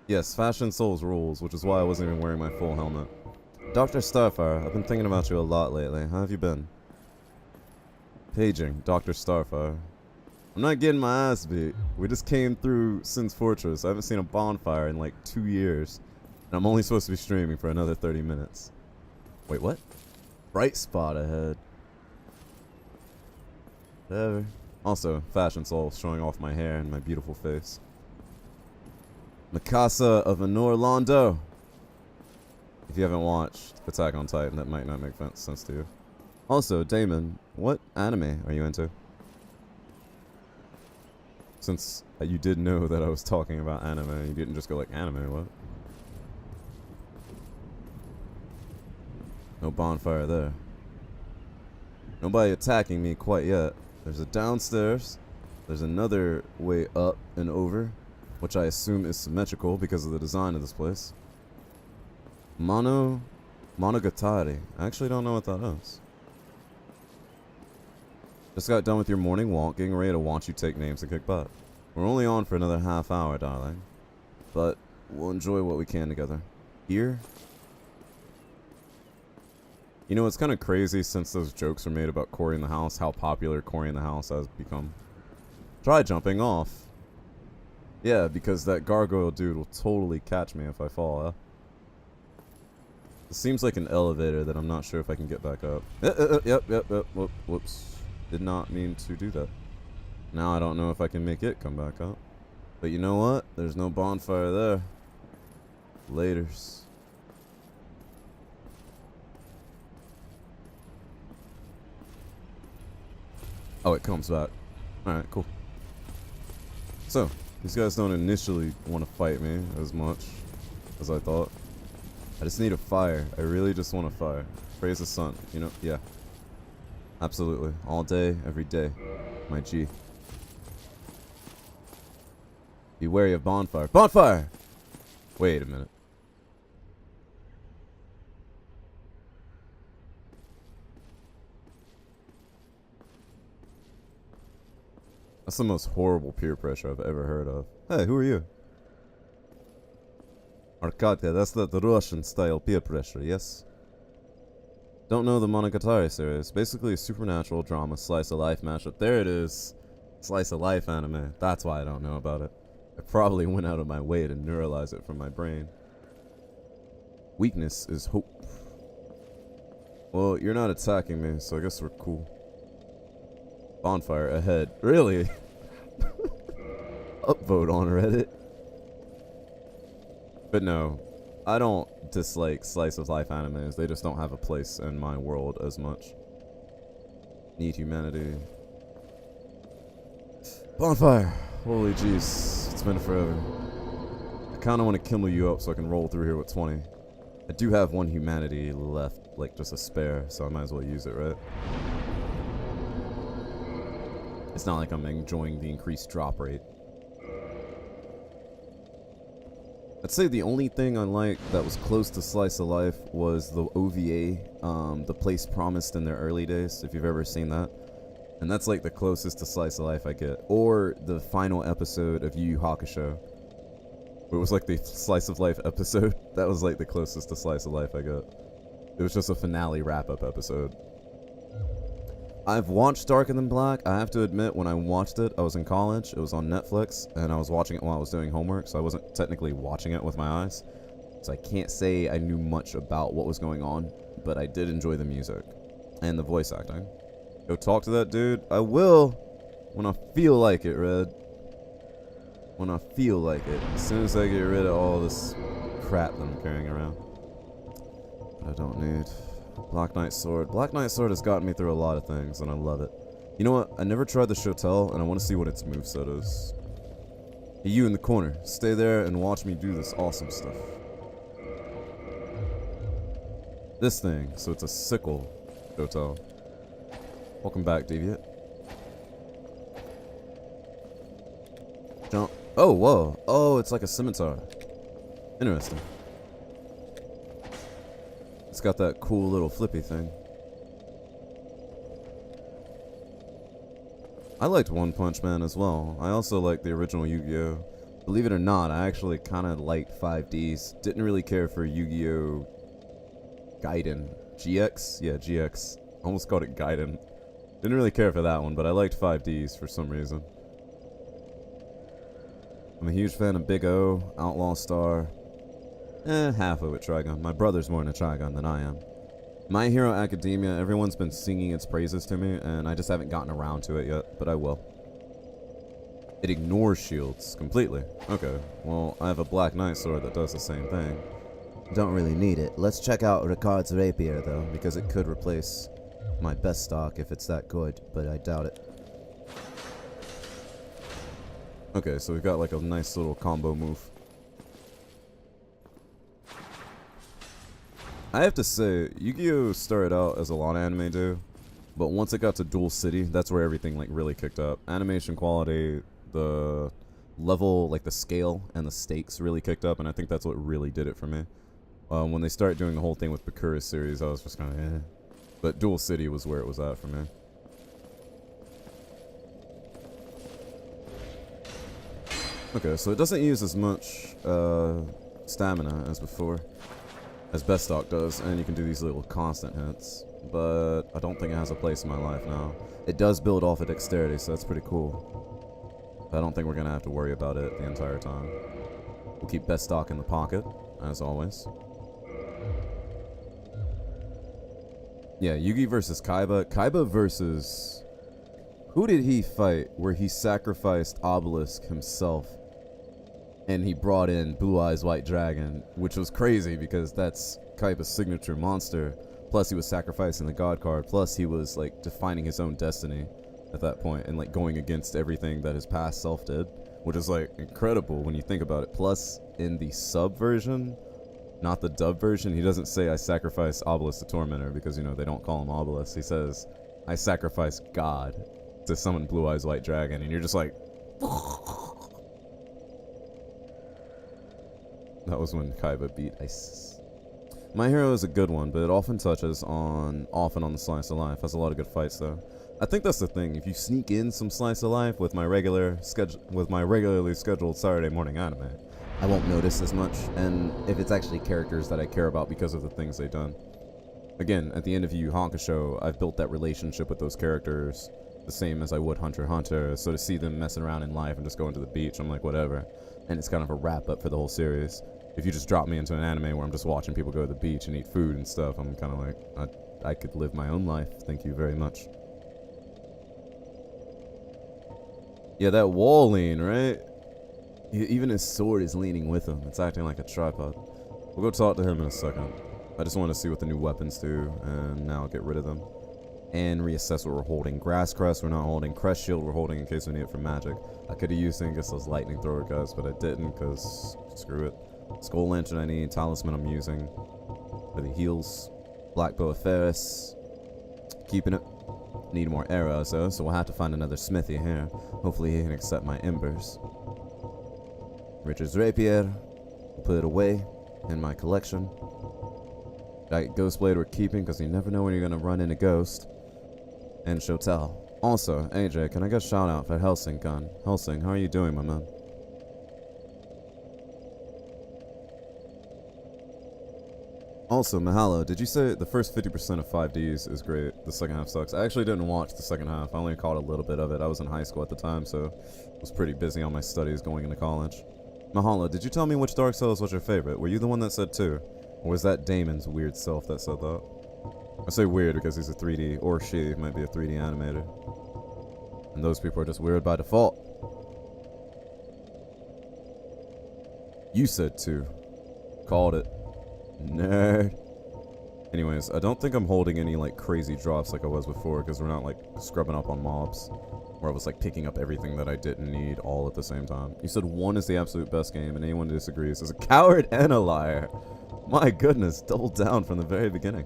Yes, Fashion Souls rules, which is why I wasn't even wearing my full helmet. Dr. Starfire, I've been thinking about you a lot lately. How have you been? Paging, Dr. Starfire. I'm not getting my ass beat. We just came through Sin's Fortress. I haven't seen a bonfire in like 2 years. And I'm only supposed to be streaming for another 30 minutes. Wait, what? Bright spot ahead. Whatever. Also, Fashion Soul showing off my hair and my beautiful face. Mikasa of Anor Londo. If you haven't watched Attack on Titan, that might not make sense to you. Also, Damon, what anime are you into? Since you did know that I was talking about anime, you didn't just go like, anime, what? No bonfire there. Nobody attacking me quite yet. There's a downstairs. There's another way up and over, which I assume is symmetrical because of the design of this place. Monogatari. I actually don't know what that is. Just got done with your morning walk, getting ready to watch you take names and kick butt. We're only on for another half hour, darling. But we'll enjoy what we can together. Here? You know, it's kind of crazy since those jokes were made about Cory in the House, how popular Cory in the House has become. Try jumping off. Yeah, because that gargoyle dude will totally catch me if I fall, huh? It seems like an elevator that I'm not sure if I can get back up. Yep. Whoops. Did not mean to do that. Now I don't know if I can make it come back up. But you know what? There's no bonfire there. Laters. Oh, it comes back. Alright, cool. So, these guys don't initially want to fight me as much as I thought. I just need a fire. I really just want a fire. Praise the sun, you know? Yeah. Absolutely. All day, every day. My G. Be wary of bonfire. Bonfire! Wait a minute. That's the most horrible peer pressure I've ever heard of. Hey, who are you? Arcadia, that's the Russian style peer pressure, yes? Don't know the Monogatari series. Basically a supernatural drama, slice of life mashup. There it is. Slice of life anime. That's why I don't know about it. I probably went out of my way to neuralize it from my brain. Weakness is hope. Well, you're not attacking me, so I guess we're cool. Bonfire ahead. Really? Upvote on Reddit. But no, I don't dislike slice of life animes. They just don't have a place in my world as much. Need humanity. Bonfire! Holy jeez, it's been forever. I kinda wanna kindle you up so I can roll through here with 20. I do have one humanity left, like just a spare, so I might as well use it, right? It's not like I'm enjoying the increased drop rate. I'd say the only thing I liked that was close to Slice of Life was the OVA, The Place Promised in their early days, if you've ever seen that. And that's like the closest to Slice of Life I get. Or the final episode of Yu Yu Hakusho. It was like the Slice of Life episode. That was like the closest to Slice of Life I got. It was just a finale wrap-up episode. I've watched Darker Than Black. I have to admit, when I watched it, I was in college. It was on Netflix, and I was watching it while I was doing homework, so I wasn't technically watching it with my eyes. So I can't say I knew much about what was going on, but I did enjoy the music and the voice acting. Go talk to that dude. I will when I feel like it, Red. When I feel like it. As soon as I get rid of all this crap that I'm carrying around. But I don't need. Black Knight Sword. Black Knight Sword has gotten me through a lot of things, and I love it. You know what? I never tried the Shotel, and I want to see what its moveset is. Hey, you in the corner. Stay there and watch me do this awesome stuff. This thing, so it's a sickle Shotel. Welcome back, Deviant. Jump. Oh, whoa. Oh, it's like a scimitar. Interesting. It's got that cool little flippy thing. I liked One Punch Man as well. I also liked the original Yu-Gi-Oh! Believe it or not, I actually kind of liked 5Ds. Didn't really care for Yu-Gi-Oh! Gaiden. GX? Yeah, GX. Almost called it Gaiden. Didn't really care for that one, but I liked 5Ds for some reason. I'm a huge fan of Big O, Outlaw Star. Half of it Trigun. My brother's more into Trigun than I am. My Hero Academia, everyone's been singing its praises to me, and I just haven't gotten around to it yet, but I will. It ignores shields completely. Okay, well, I have a Black Knight sword that does the same thing. Don't really need it. Let's check out Ricard's Rapier, though, because it could replace my best stock if it's that good, but I doubt it. Okay, so we've got like a nice little combo move. I have to say, Yu-Gi-Oh! Started out as a lot of anime do, but once it got to Duel City, that's where everything like really kicked up. Animation quality, the level, like the scale and the stakes really kicked up, and I think that's what really did it for me. When they started doing the whole thing with Bakura's series, I was just kind of But Duel City was where it was at for me. Okay, so it doesn't use as much stamina as before, as Best Stock does, and you can do these little constant hits, but I don't think it has a place in my life now. It does build off of dexterity, so that's pretty cool. I don't think we're going to have to worry about it the entire time. We'll keep Best Stock in the pocket, as always. Yeah, Yugi versus Kaiba. Kaiba versus... Who did he fight where he sacrificed Obelisk himself and he brought in Blue Eyes White Dragon, which was crazy because that's Kaiba's signature monster. Plus he was sacrificing the God card. Plus he was like defining his own destiny. at that point, and like going against everything that his past self did, which is like incredible when you think about it. Plus, in the sub version, not the dub version, he doesn't say I sacrifice Obelisk the Tormentor, because you know they don't call him Obelisk. He says I sacrifice God to summon Blue Eyes White Dragon, and you're just like that was when Kaiba beat Isis. My Hero is a good one, but it often touches on the slice of life. Has a lot of good fights though. I think that's the thing. If you sneak in some slice of life with my regularly scheduled Saturday morning anime, I won't notice as much. And if it's actually characters that I care about because of the things they've done. Again, at the end of Yu Yu Hakusho, I've built that relationship with those characters the same as I would Hunter x Hunter. So to see them messing around in life and just going to the beach, I'm like, whatever. And it's kind of a wrap up for the whole series. If you just drop me into an anime where I'm just watching people go to the beach and eat food and stuff, I'm kind of like, I could live my own life. Thank you very much. Yeah, that wall lean, right? Even his sword is leaning with him. It's acting like a tripod. We'll go talk to him in a second. I just want to see what the new weapons do, and now get rid of them. And reassess what we're holding. Grass Crest we're not holding. Crest Shield we're holding in case we need it for magic. I could have used it against those lightning thrower guys, but I didn't, because screw it. Skull Lantern I need. Talisman I'm using for the heals. Black Bow of Ferris. Keeping it. Need more arrows though, so we'll have to find another smithy here. Hopefully he can accept my embers. Richard's Rapier. We'll put it away in my collection. That Ghostblade we're keeping because you never know when you're going to run into Ghost. And Shotel. Also, AJ, can I get a shout out for Helsing Gun? Helsing, how are you doing, my man? Also, Mahalo, did you say the first 50% of 5Ds is great, the second half sucks? I actually didn't watch the second half. I only caught a little bit of it. I was in high school at the time, so I was pretty busy on my studies going into college. Mahalo, did you tell me which Dark Souls was your favorite? Were you the one that said 2? Or was that Damon's weird self that said that? I say weird because he's a 3D, or she might be a 3D animator. And those people are just weird by default. You said 2. Called it. Nerd. Anyways, I don't think I'm holding any like crazy drops like I was before, because we're not like scrubbing up on mobs, where I was like picking up everything that I didn't need all at the same time. You said 1 is the absolute best game, and anyone who disagrees is a coward and a liar. My goodness, double down from the very beginning.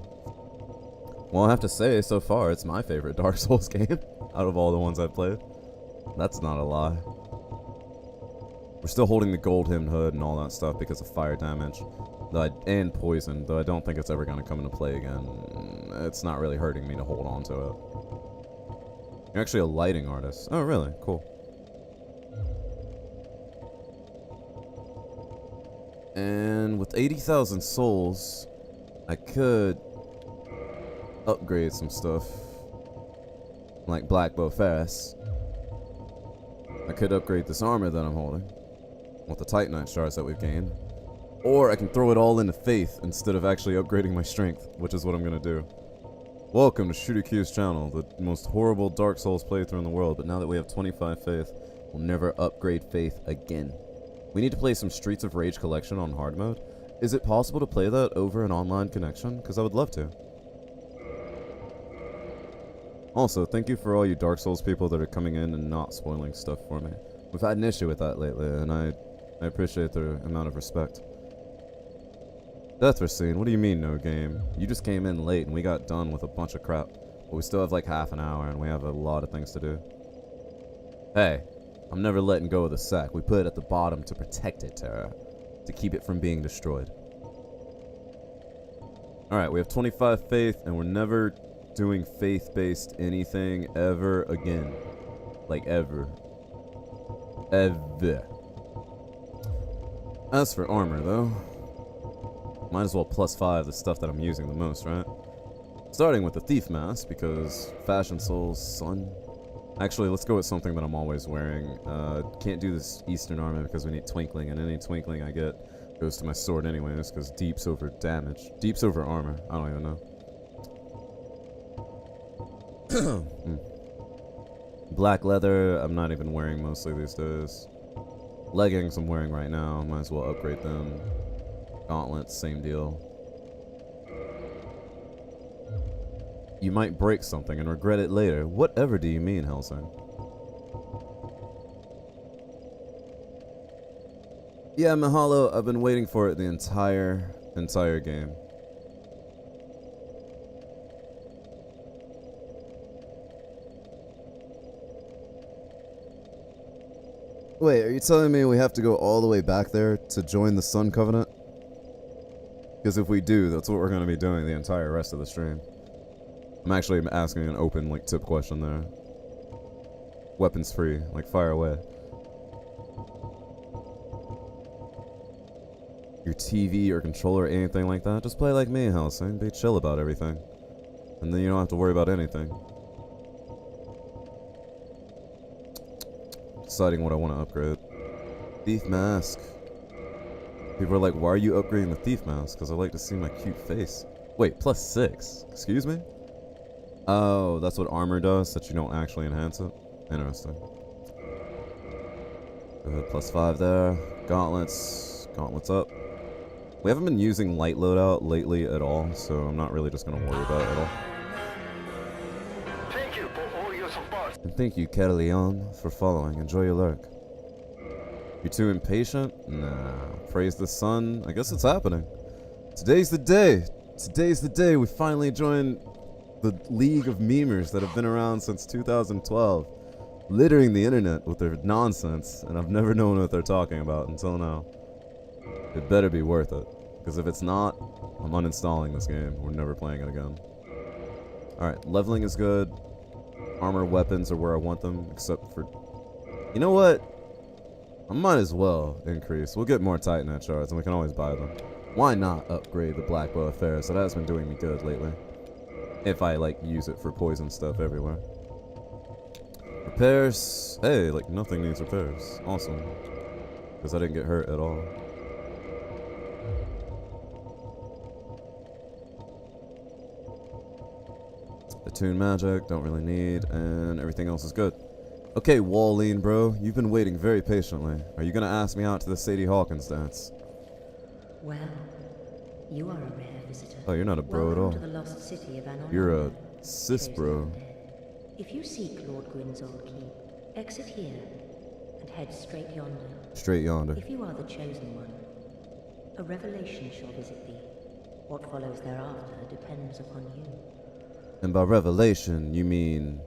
Well, I have to say, so far, it's my favorite Dark Souls game out of all the ones I've played. That's not a lie. We're still holding the gold hymn hood and all that stuff because of fire damage. And poison, though I don't think it's ever going to come into play again. It's not really hurting me to hold on to it. You're actually a lighting artist. Oh, really? Cool. And with 80,000 souls, I could upgrade some stuff. Like Black Bow Ferris. I could upgrade this armor that I'm holding with the Titanite shards that we've gained. Or I can throw it all into Faith instead of actually upgrading my strength, which is what I'm going to do. Welcome to Shooter Q's channel, the most horrible Dark Souls playthrough in the world, but now that we have 25 Faith, we'll never upgrade Faith again. We need to play some Streets of Rage collection on hard mode. Is it possible to play that over an online connection? Because I would love to. Also, thank you for all you Dark Souls people that are coming in and not spoiling stuff for me. We've had an issue with that lately, and I appreciate the amount of respect. Death Racine, what do you mean no game? You just came in late and we got done with a bunch of crap. But we still have like half an hour and we have a lot of things to do. Hey, I'm never letting go of the sack. We put it at the bottom to protect it, Terra. To keep it from being destroyed. Alright, we have 25 Faith and we're never doing faith-based anything ever again. Like ever. Ever. As for armor though, might as well +5 the stuff that I'm using the most, right? Starting with the Thief Mask, because Fashion Souls, son. Actually, let's go with something that I'm always wearing. Can't do this Eastern armor because we need Twinkling, and any Twinkling I get goes to my sword anyways, because Deep's over damage. Deep's over armor. I don't even know. Black leather, I'm not even wearing mostly these days. Leggings I'm wearing right now, might as well upgrade them. Gauntlets, same deal. You might break something and regret it later. Whatever do you mean, Helsing? Yeah, Mahalo, I've been waiting for it the entire game. Wait, are you telling me we have to go all the way back there to join the Sun Covenant? Because if we do, that's what we're going to be doing the entire rest of the stream. I'm actually asking an open, like, tip question there. Weapons free, like, fire away. Your TV or controller or anything like that, just play like me, Helsing. Be chill about everything. And then you don't have to worry about anything. Deciding what I want to upgrade. Thief mask. People are like, why are you upgrading the thief mask? Because I like to see my cute face. Wait, +6? Excuse me? Oh, that's what armor does, that you don't actually enhance it? Interesting. +5 there. Gauntlets. Gauntlets up. We haven't been using light loadout lately at all, so I'm not really just going to worry about it at all. Thank you for all your support. And thank you, Kerleon, for following. Enjoy your lurk. You too impatient? Nah. Praise the sun. I guess it's happening. Today's the day. Today's the day we finally joined the league of memers that have been around since 2012. Littering the internet with their nonsense, and I've never known what they're talking about until now. It better be worth it. Because if it's not, I'm uninstalling this game. We're never playing it again. Alright, leveling is good. Armor weapons are where I want them, except for... You know what? I might as well increase. We'll get more Titanite shards, and we can always buy them. Why not upgrade the Black Bow of Ferris? That has been doing me good lately. If I, like, use it for poison stuff everywhere. Repairs. Hey, like, nothing needs repairs. Awesome. Because I didn't get hurt at all. Attune magic, don't really need, and everything else is good. Okay, Walleen, bro, you've been waiting very patiently. Are you gonna ask me out to the Sadie Hawkins dance? Well, you are a rare visitor. Oh, you're not a bro at all. To the lost city of Anon. You're a cis bro. If you seek Lord Gwyn's old keep, exit here and head straight yonder. Straight yonder. If you are the chosen one, a revelation shall visit thee. What follows thereafter depends upon you. And by revelation, you mean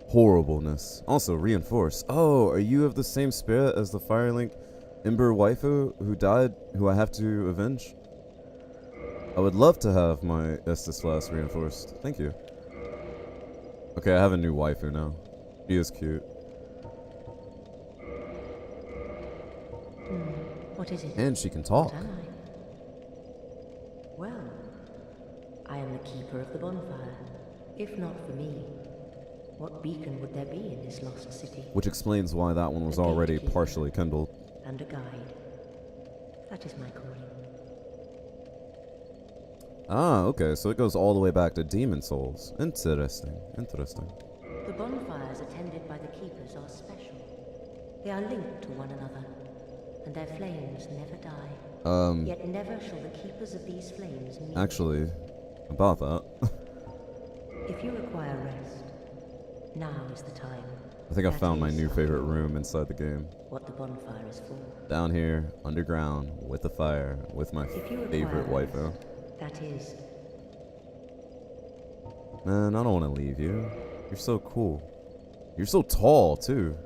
horribleness. Also, reinforce. Oh, are you of the same spirit as the Firelink Ember waifu who died, who I have to avenge? I would love to have my Estus Flask reinforced. Thank you. Okay, I have a new waifu now. She is cute. What is it? And she can talk. What am I? Well, I am the keeper of the bonfire. If not for me, what beacon would there be in this lost city? Which explains why that one was already partially kindled. And a guide. That is my calling. Ah, okay, so it goes all the way back to Demon Souls. Interesting, interesting. The bonfires attended by the keepers are special. They are linked to one another, and their flames never die. Yet never shall the keepers of these flames meet. Actually, about that. If you require rest, now is the time. I think I found my new favorite room inside the game. What the bonfire is for. Down here, underground, with the fire, with my favorite waifu. That is. Man, I don't want to leave you. You're so cool. You're so tall, too.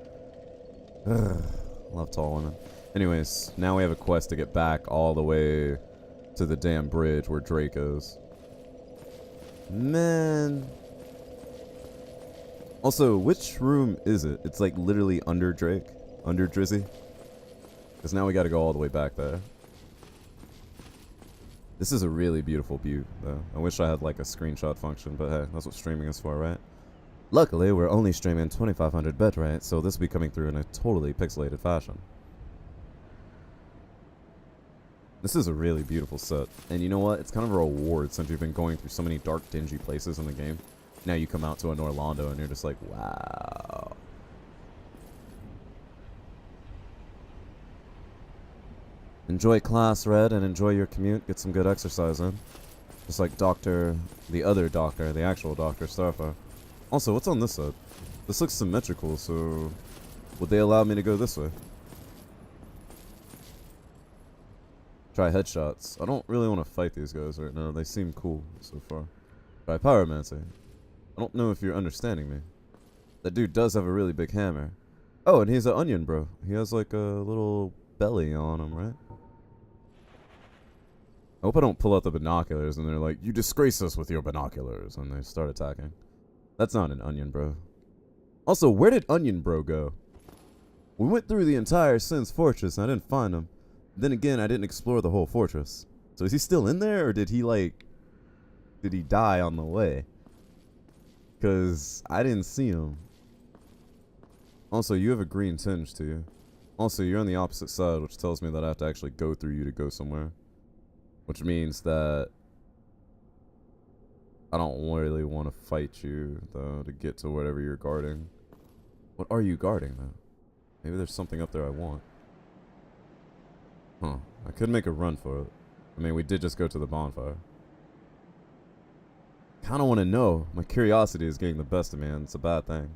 Ugh, love tall women. Anyways, now we have a quest to get back all the way to the damn bridge where Drake is. Man. Also, which room is it? It's like literally under Drake. Under Drizzy. Because now we gotta go all the way back there. This is a really beautiful butte, though. I wish I had like a screenshot function, but hey, that's what streaming is for, right? Luckily, we're only streaming 2500 bitrate, so this will be coming through in a totally pixelated fashion. This is a really beautiful set. And you know what? It's kind of a reward since you've been going through so many dark, dingy places in the game. Now you come out to an Orlando and you're just like, wow. Enjoy class, Red, and enjoy your commute. Get some good exercise in. Just like the other doctor, the actual Dr. Starfire. Also, what's on this side? This looks symmetrical, so would they allow me to go this way? Try headshots. I don't really want to fight these guys right now. They seem cool so far. Try pyromancy. I don't know if you're understanding me. That dude does have a really big hammer. Oh, and he's an onion, bro. He has like a little belly on him, right? I hope I don't pull out the binoculars and they're like, you disgrace us with your binoculars, and they start attacking. That's not an onion, bro. Also, where did Onion Bro go? We went through the entire Sin's fortress and I didn't find him. Then again, I didn't explore the whole fortress. So is he still in there, or did he die on the way? Because I didn't see him. Also, you have a green tinge to you. Also, you're on the opposite side, which tells me that I have to actually go through you to go somewhere. Which means that I don't really want to fight you, though, to get to whatever you're guarding. What are you guarding, though? Maybe there's something up there I want. Huh. I could make a run for it. I mean, we did just go to the bonfire. Kind of want to know. My curiosity is getting the best of me, and it's a bad thing.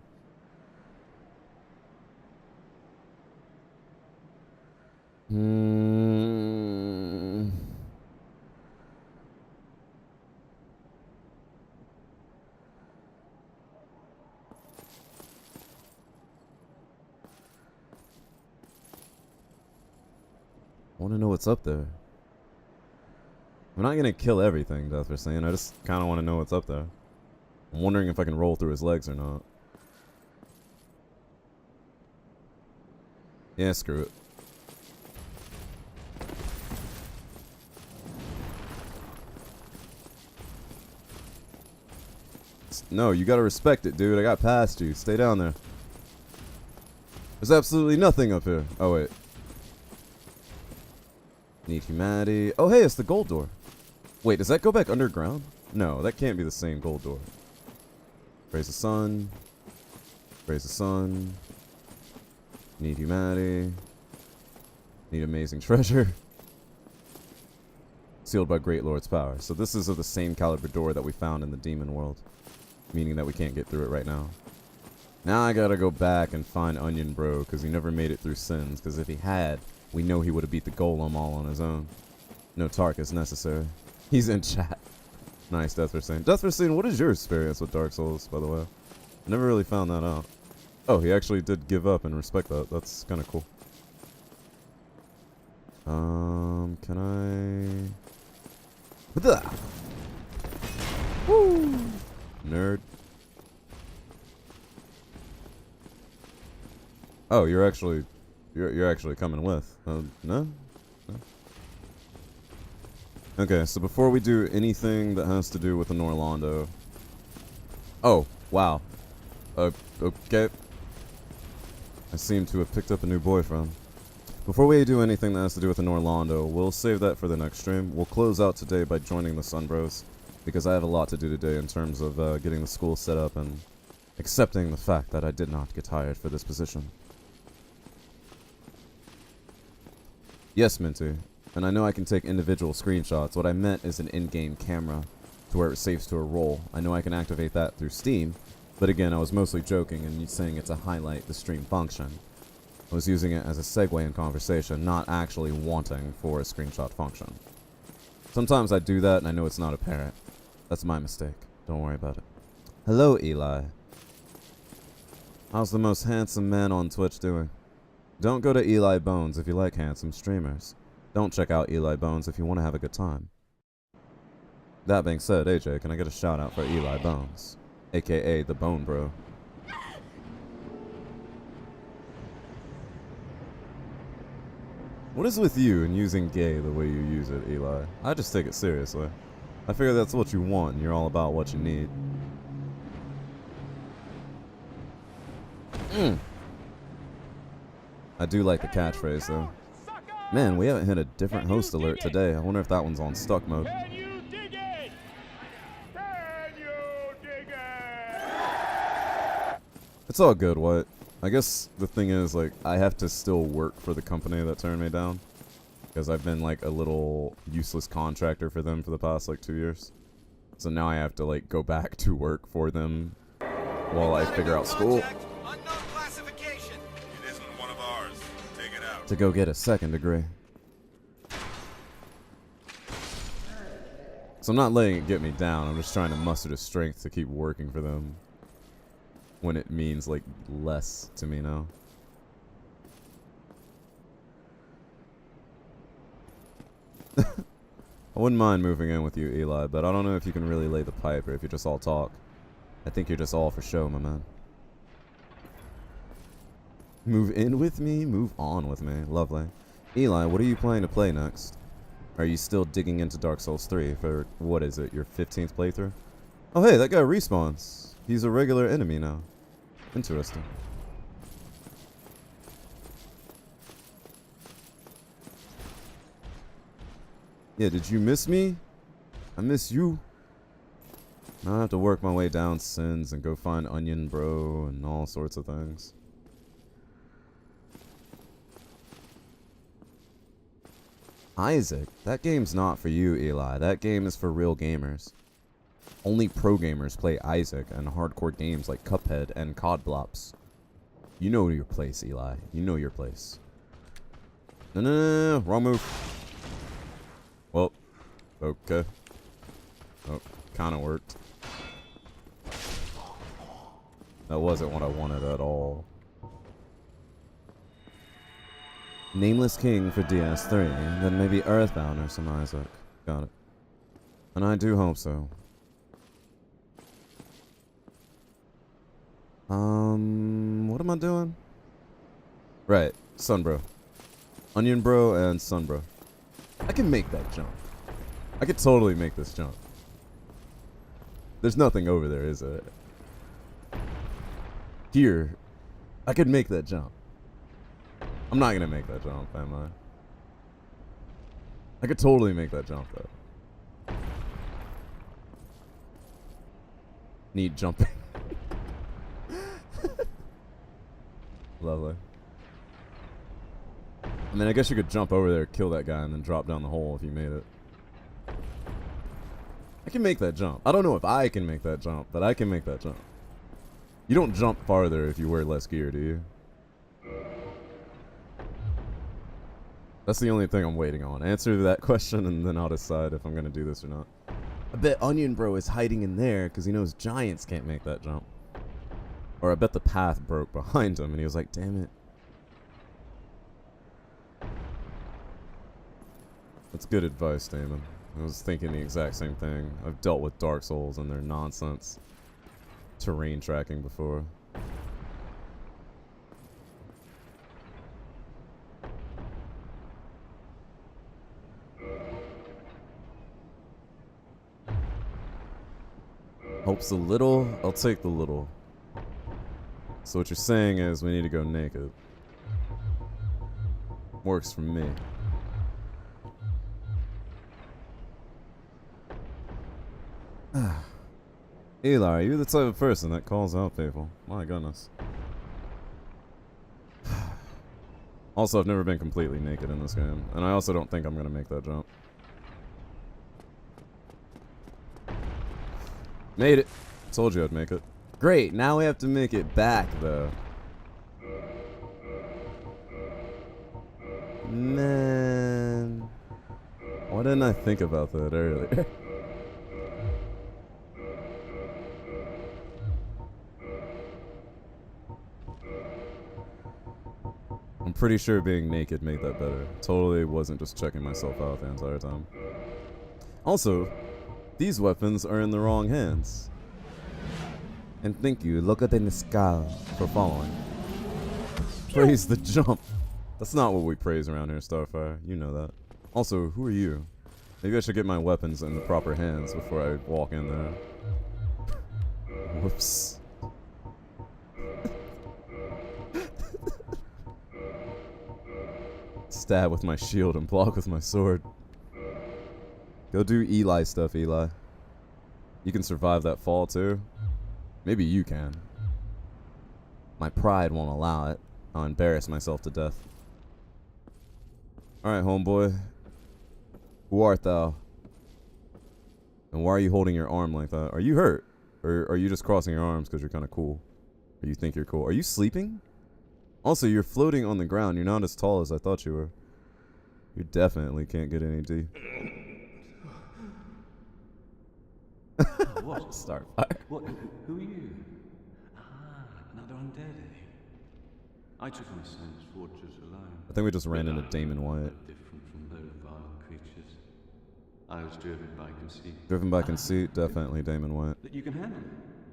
I want to know what's up there. I'm not going to kill everything, Death for saying. I just kind of want to know what's up there. I'm wondering if I can roll through his legs or not. Yeah, screw it. No, you gotta respect it, dude. I got past you. Stay down there. There's absolutely nothing up here. Oh, wait. Need humanity. Oh, hey, it's the gold door. Wait, does that go back underground? No, that can't be the same gold door. Praise the sun. Praise the sun. Need humanity. Need amazing treasure. Sealed by Great Lord's power. So this is of the same caliber door that we found in the demon world. Meaning that we can't get through it right now. Now I gotta go back and find Onion Bro, because he never made it through Sins. Because if he had, we know he would have beat the Golem all on his own. No Tarkus necessary. He's in chat. Nice, Death for saying. Death for saying, what is your experience with Dark Souls, by the way? I never really found that out. Oh, he actually did give up and respect that. That's kind of cool. Can I... Blah! Woo! Nerd. Oh, you're actually coming with. No? No? Okay, so before we do anything that has to do with the Norlondo... Oh, wow. Okay. I seem to have picked up a new boyfriend. Before we do anything that has to do with the Norlondo, we'll save that for the next stream. We'll close out today by joining the Sunbros, because I have a lot to do today in terms of getting the school set up and accepting the fact that I did not get hired for this position. Yes, Minty. And I know I can take individual screenshots. What I meant is an in-game camera to where it saves to a roll. I know I can activate that through Steam, but again, I was mostly joking and saying it to highlight the stream function. I was using it as a segue in conversation, not actually wanting for a screenshot function. Sometimes I do that and I know it's not apparent. That's my mistake. Don't worry about it. Hello, Eli. How's the most handsome man on Twitch doing? Don't go to Eli Bones if you like handsome streamers. Don't check out Eli Bones if you want to have a good time. That being said, AJ, can I get a shout out for Eli Bones? AKA the Bone Bro. What is with you and using gay the way you use it, Eli? I just take it seriously. I figure that's what you want and you're all about what you need. I do like the catchphrase though. Man, we haven't hit a different host alert today. I wonder if that one's on stuck mode. Can you dig it? Can you dig it? It's all good, what? I guess the thing is, like, I have to still work for the company that turned me down. Because I've been, like, a little useless contractor for them for the past, like, 2 years. So now I have to like go back to work for them while I figure out school. Unknown classification. It isn't one of ours. Take it out. To go get a second degree. So I'm not letting it get me down. I'm just trying to muster the strength to keep working for them. When it means like less to me now. I wouldn't mind moving in with you, Eli, but I don't know if you can really lay the pipe or if you just all talk. I think you're just all for show, my man. Move in with me, move on with me. Lovely. Eli, what are you planning to play next? Are you still digging into Dark Souls 3 for, what is it, your 15th playthrough? Oh hey, that guy respawns. He's a regular enemy now. Interesting. Yeah, did you miss me? I miss you. Now I have to work my way down Sins and go find Onion Bro and all sorts of things. Isaac, that game's not for you, Eli. That game is for real gamers. Only pro gamers play Isaac and hardcore games like Cuphead and COD Blops. You know your place, Eli. You know your place. No, wrong move. Well, okay. Oh, kinda worked. That wasn't what I wanted at all. Nameless King for DS3, then maybe Earthbound or some Isaac. Got it. And I do hope so. What am I doing? Right, Sunbro. Onion Bro and Sunbro. I can make that jump. I could totally make this jump. There's nothing over there, is there? Here, I could make that jump. I'm not gonna make that jump, am I? I could totally make that jump, though. Need jumping. Lovely. I mean, I guess you could jump over there, kill that guy, and then drop down the hole if you made it. I can make that jump. I don't know if I can make that jump, but I can make that jump. You don't jump farther if you wear less gear, do you? That's the only thing I'm waiting on. Answer that question, and then I'll decide if I'm going to do this or not. I bet Onion Bro is hiding in there because he knows giants can't make that jump. Or I bet the path broke behind him, and he was like, damn it. That's good advice, Damon. I was thinking the exact same thing. I've dealt with Dark Souls and their nonsense terrain tracking before. Helps a little, I'll take the little. So what you're saying is we need to go naked. Works for me. Eli, are you the type of person that calls out people? My goodness. Also, I've never been completely naked in this game, and I also don't think I'm gonna make that jump. Made it. Told you I'd make it. Great, now we have to make it back, though. Man. Why didn't I think about that earlier? I'm pretty sure being naked made that better. Totally wasn't just checking myself out the entire time. Also, these weapons are in the wrong hands. And thank you, look at the sky for following. Praise the jump. That's not what we praise around here, Starfire. You know that. Also, who are you? Maybe I should get my weapons in the proper hands before I walk in there. Whoops. Stab with my shield and block with my sword. Go do Eli stuff, Eli. You can survive that fall too. Maybe you can. My pride won't allow it. I'll embarrass myself to death. Alright, homeboy. Who art thou? And why are you holding your arm like that? Are you hurt? Or are you just crossing your arms because you're kind of cool? Or you think you're cool? Are you sleeping? Also, you're floating on the ground. You're not as tall as I thought you were. You definitely can't get any D. What? Starfire. What? Who are you? Ah, another undead, eh? I took on Sen's fortress alone. I think we just ran into Damon Wyatt. Different from those vile creatures. I was driven by conceit. Driven by conceit, definitely Damon Wyatt. That you can handle.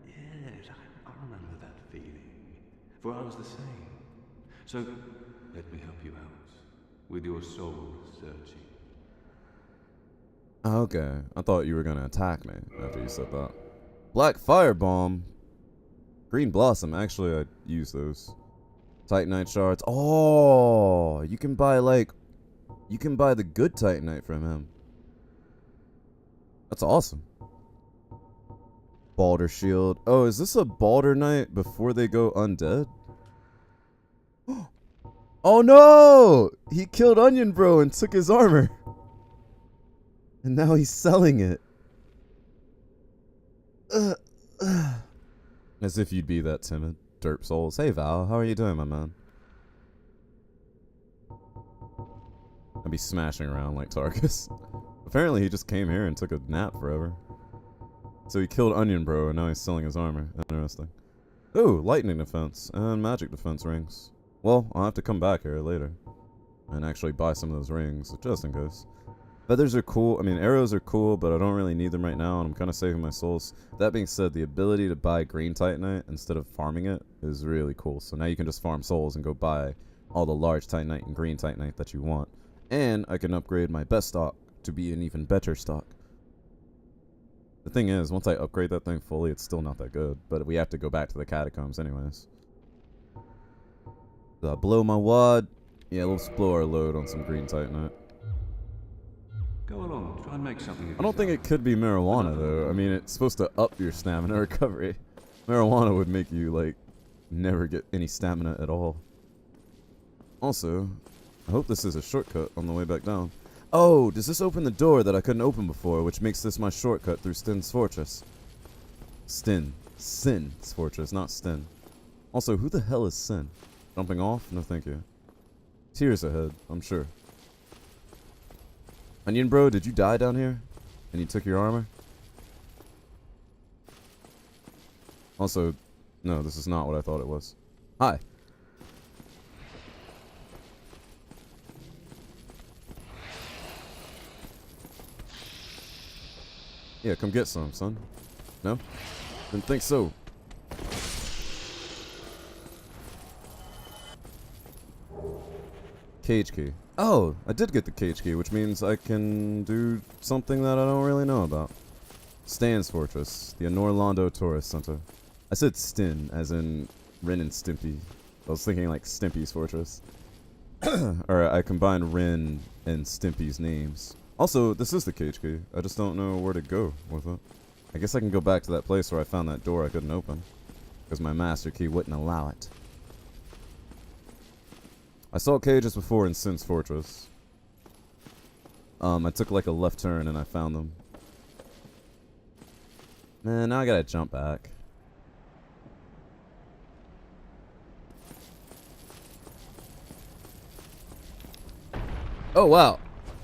Yes, I remember that feeling. For I was the same. So, let me help you out. With your soul searching. Okay, I thought you were gonna attack me after you said that. Black Firebomb. Green Blossom, actually I'd use those. Titanite shards. Oh, you can buy the good Titanite from him. That's awesome. Balder Shield. Oh, is this a Balder Knight before they go undead? Oh no! He killed Onion Bro and took his armor. And now he's selling it. As if you'd be that timid. Derp Souls. Hey Val, how are you doing, my man? I'd be smashing around like Tarkus. Apparently he just came here and took a nap forever. So he killed Onion Bro and now he's selling his armor. Interesting. Ooh, lightning defense and magic defense rings. Well, I'll have to come back here later and actually buy some of those rings, just in case. Feathers are cool. I mean, arrows are cool, but I don't really need them right now, and I'm kind of saving my souls. That being said, the ability to buy green Titanite instead of farming it is really cool. So now you can just farm souls and go buy all the large Titanite and green Titanite that you want. And I can upgrade my best stock to be an even better stock. The thing is, once I upgrade that thing fully, it's still not that good. But we have to go back to the catacombs anyways. So I blow my wad. Yeah, let's blow our load on some green Titanite. Go along, try and make something of I don't think it could be marijuana, though. I mean, it's supposed to up your stamina recovery. Marijuana would make you, like, never get any stamina at all. Also, I hope this is a shortcut on the way back down. Oh, does this open the door that I couldn't open before, which makes this my shortcut through Stin's fortress? Sin's fortress, not Stin. Also, who the hell is Sin? Jumping off? No thank you. Tears ahead, I'm sure. Onion Bro, did you die down here? And you took your armor? Also, no, this is not what I thought it was. Hi. Yeah, come get some, son. No? Didn't think so. Cage key. Oh, I did get the cage key, which means I can do something that I don't really know about. Stan's Fortress, the Orlando Tourist Center. I said Stin, as in Ren and Stimpy. I was thinking like Stimpy's Fortress. Or I combined Ren and Stimpy's names. Also, this is the cage key. I just don't know where to go with it. I guess I can go back to that place where I found that door I couldn't open. Because my master key wouldn't allow it. I saw cages before in Sin's Fortress. I took like a left turn and I found them. Man, now I gotta jump back. Oh wow.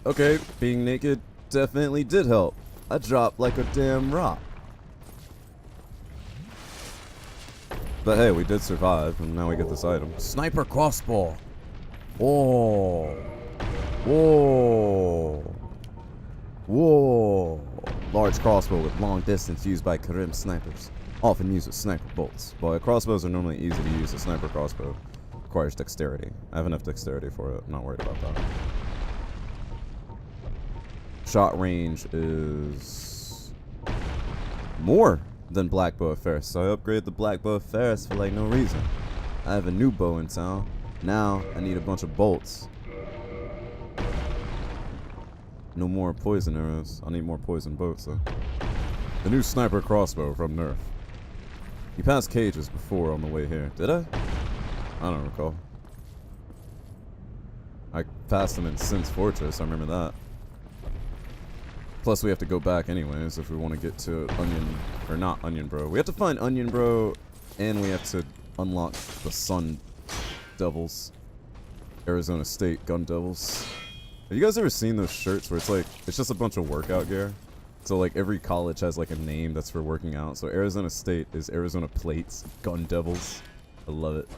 Okay, being naked definitely did help. I dropped like a damn rock. But hey, we did survive, and now we get this item. Sniper crossbow. Whoa. Whoa. Whoa. Large crossbow with long distance used by Karim snipers. Often used with sniper bolts. While crossbows are normally easy to use, a sniper crossbow requires dexterity. I have enough dexterity for it. I'm not worried about that. Shot range is more than Black Bow of Ferris, so I upgraded the Black Bow of Ferris for like no reason. I have a new bow in town. Now I need a bunch of bolts. No more poison arrows. I need more poison bolts though. The new sniper crossbow from Nerf. You passed cages before on the way here. Did I? I don't recall. I passed them in Sin's Fortress. I remember that. Plus, we have to go back anyways if we want to get to Onion, or not Onion Bro. We have to find Onion Bro, and we have to unlock the Sun Devils. Arizona State Gun Devils. Have you guys ever seen those shirts where it's like, it's just a bunch of workout gear? So like every college has like a name that's for working out. So Arizona State is Arizona Plates Gun Devils. I love it.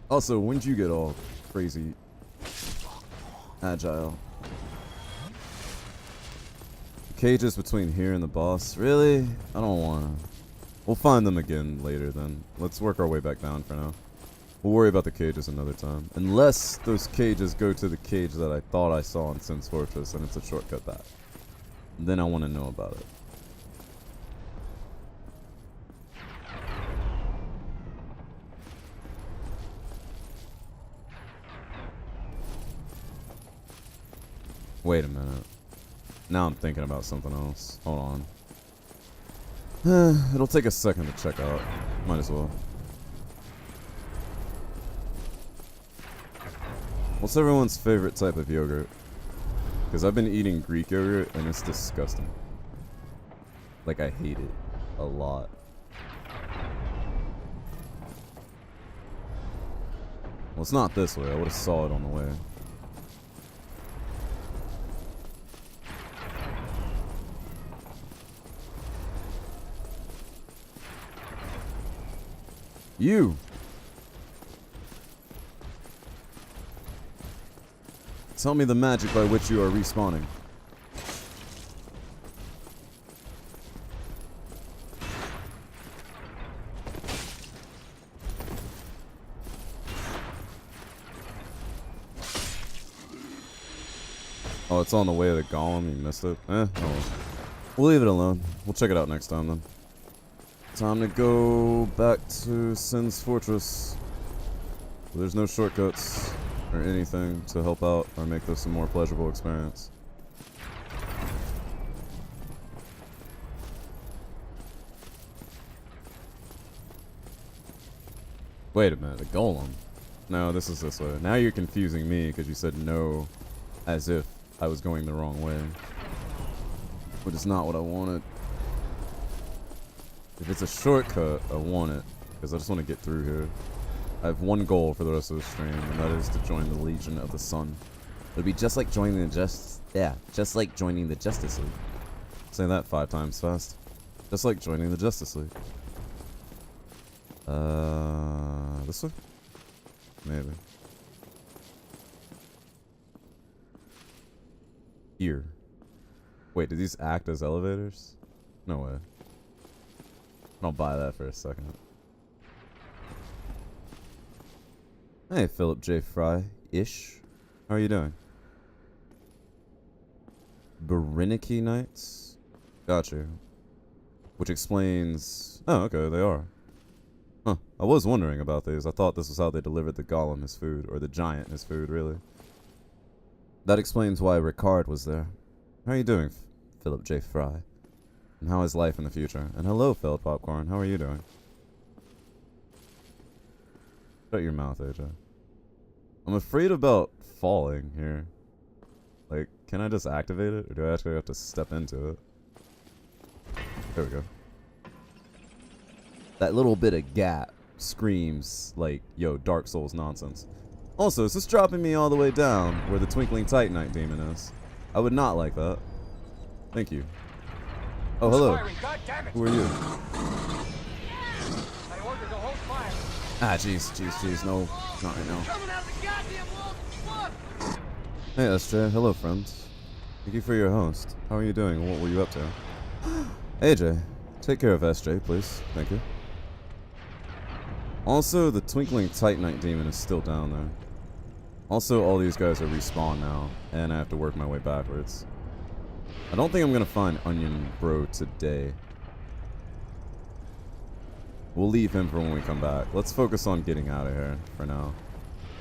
Also, when'd you get all crazy agile? Cages between here and the boss. Really? I don't wanna. We'll find them again later then. Let's work our way back down for now. We'll worry about the cages another time. Unless those cages go to the cage that I thought I saw in Sin's Fortress and it's a shortcut back. Then I want to know about it. Wait a minute. Now I'm thinking about something else. Hold on. It'll take a second to check out. Might as well. What's everyone's favorite type of yogurt? Because I've been eating Greek yogurt and it's disgusting. Like, I hate it a lot. Well, it's not this way. I would have saw it on the way. You! Tell me the magic by which you are respawning. Oh, it's on the way to the golem. You missed it. Oh. We'll leave it alone. We'll check it out next time then. Time to go back to Sin's Fortress. There's no shortcuts or anything to help out or make this a more pleasurable experience. Wait a minute, the golem? No, this is this way. Now you're confusing me because you said no as if I was going the wrong way. Which is not what I wanted. If it's a shortcut, I want it because I just want to get through here. I have one goal for the rest of the stream, and that is to join the Legion of the Sun. It'll be just like joining the Justice League. Say that 5 times fast. Just like joining the Justice League. This way? Maybe. Here. Wait, do these act as elevators? No way. I'll buy that for a second. Hey, Philip J. Fry-ish. How are you doing? Berenice Knights? Got you. Which explains... Oh, okay, they are. Huh. I was wondering about these. I thought this was how they delivered the golem his food, or the giant his food, really. That explains why Ricard was there. How are you doing, Philip J. Fry? And how is life in the future? And hello, Feld Popcorn. How are you doing? Shut your mouth, AJ. I'm afraid about falling here. Like, can I just activate it? Or do I actually have to step into it? There we go. That little bit of gap screams like, yo, Dark Souls nonsense. Also, is this dropping me all the way down where the Twinkling Titanite demon is? I would not like that. Thank you. Oh, hello. Who are you? Ah, jeez. No, not right now. Hey, SJ. Hello, friends. Thank you for your host. How are you doing? What were you up to? AJ, take care of SJ, please. Thank you. Also, the Twinkling Titanite demon is still down there. Also, all these guys are respawned now, and I have to work my way backwards. I don't think I'm gonna find Onion Bro today. We'll leave him for when we come back. Let's focus on getting out of here for now.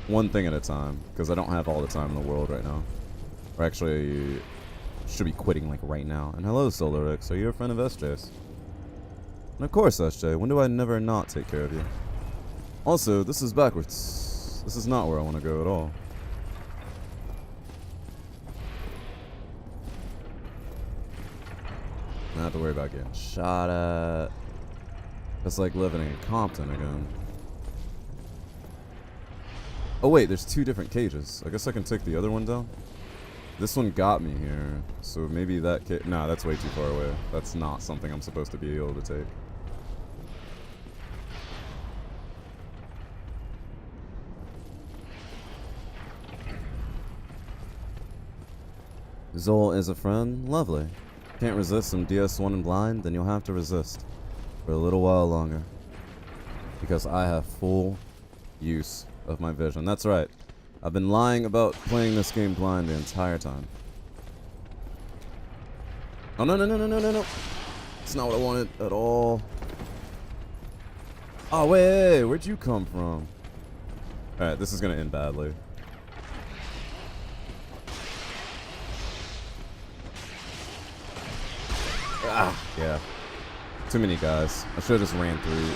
One thing at a time, because I don't have all the time in the world right now. Or actually, should be quitting like right now. And hello, Solarix. Are you a friend of SJ's? And of course, SJ. When do I never not take care of you? Also, this is backwards. This is not where I want to go at all. have to worry about getting shot at. It's like living in Compton again. Oh wait, there's 2 different cages. I guess I can take the other one down. This one got me here, so maybe that cage. Nah, that's way too far away. That's not something I'm supposed to be able to take. Zol is a friend? Lovely. Can't resist some DS1 and blind? Then you'll have to resist. For a little while longer. Because I have full use of my vision. That's right. I've been lying about playing this game blind the entire time. Oh, no, no, no, no, no, no, no. It's not what I wanted at all. Oh, wait, where'd you come from? Alright, this is gonna end badly. Ah, yeah. Too many guys. I should have just ran through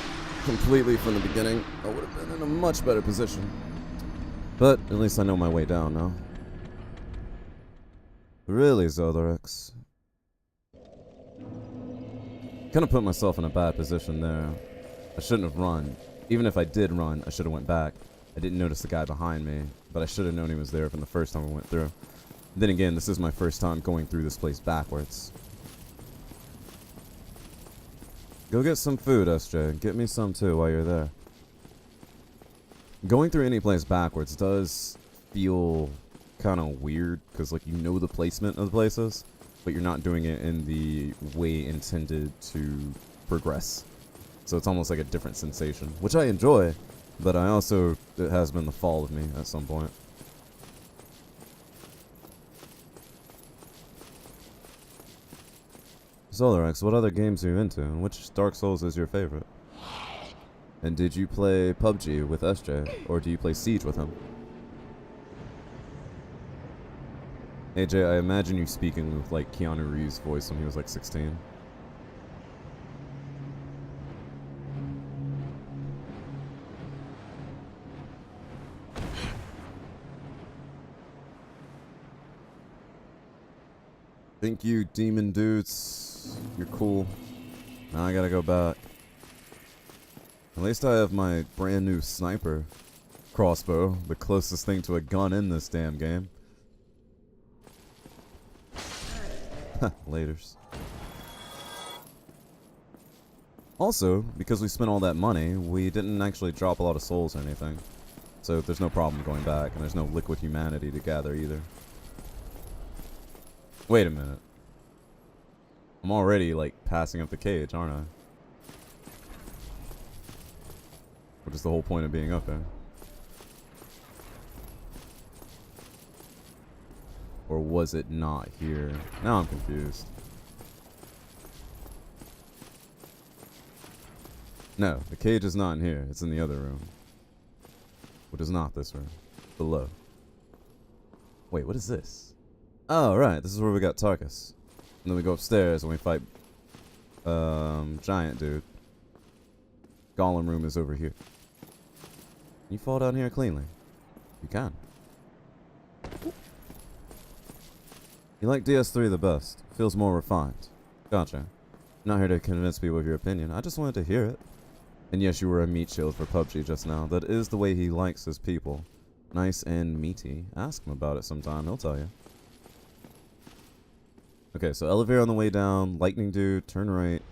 completely from the beginning. I would have been in a much better position. But at least I know my way down now. Really, Zolderix. Kind of put myself in a bad position there. I shouldn't have run. Even if I did run, I should have went back. I didn't notice the guy behind me, but I should have known he was there from the first time we went through. Then again, this is my first time going through this place backwards. Go get some food, SJ. Get me some too while you're there. Going through any place backwards does feel kind of weird, because like you know the placement of the places, but you're not doing it in the way intended to progress. So it's almost like a different sensation, which I enjoy, but I also, it has been the fall of me at some point. Zolarax, what other games are you into, and which Dark Souls is your favorite? And did you play PUBG with SJ, or do you play Siege with him? AJ, I imagine you speaking with like Keanu Reeves' voice when he was like 16. Thank you, demon dudes. You're cool. Now I gotta go back. At least I have my brand new sniper crossbow, the closest thing to a gun in this damn game. Laters. Also, because we spent all that money, we didn't actually drop a lot of souls or anything. So there's no problem going back, and there's no liquid humanity to gather either. Wait a minute. I'm already, like, passing up the cage, aren't I? Which is the whole point of being up there. Or was it not here? Now I'm confused. No, the cage is not in here. It's in the other room. Which is not this room. Below. Wait, what is this? Oh, right. This is where we got Tarkus. And then we go upstairs and we fight giant dude. Golem room is over here. Can you fall down here cleanly? You can. You like DS3 the best. Feels more refined. Gotcha. Not here to convince people of your opinion. I just wanted to hear it. And yes, you were a meat shield for PUBG just now. That is the way he likes his people. Nice and meaty. Ask him about it sometime. He'll tell you. Okay, so elevator on the way down. Lightning dude. Turn right.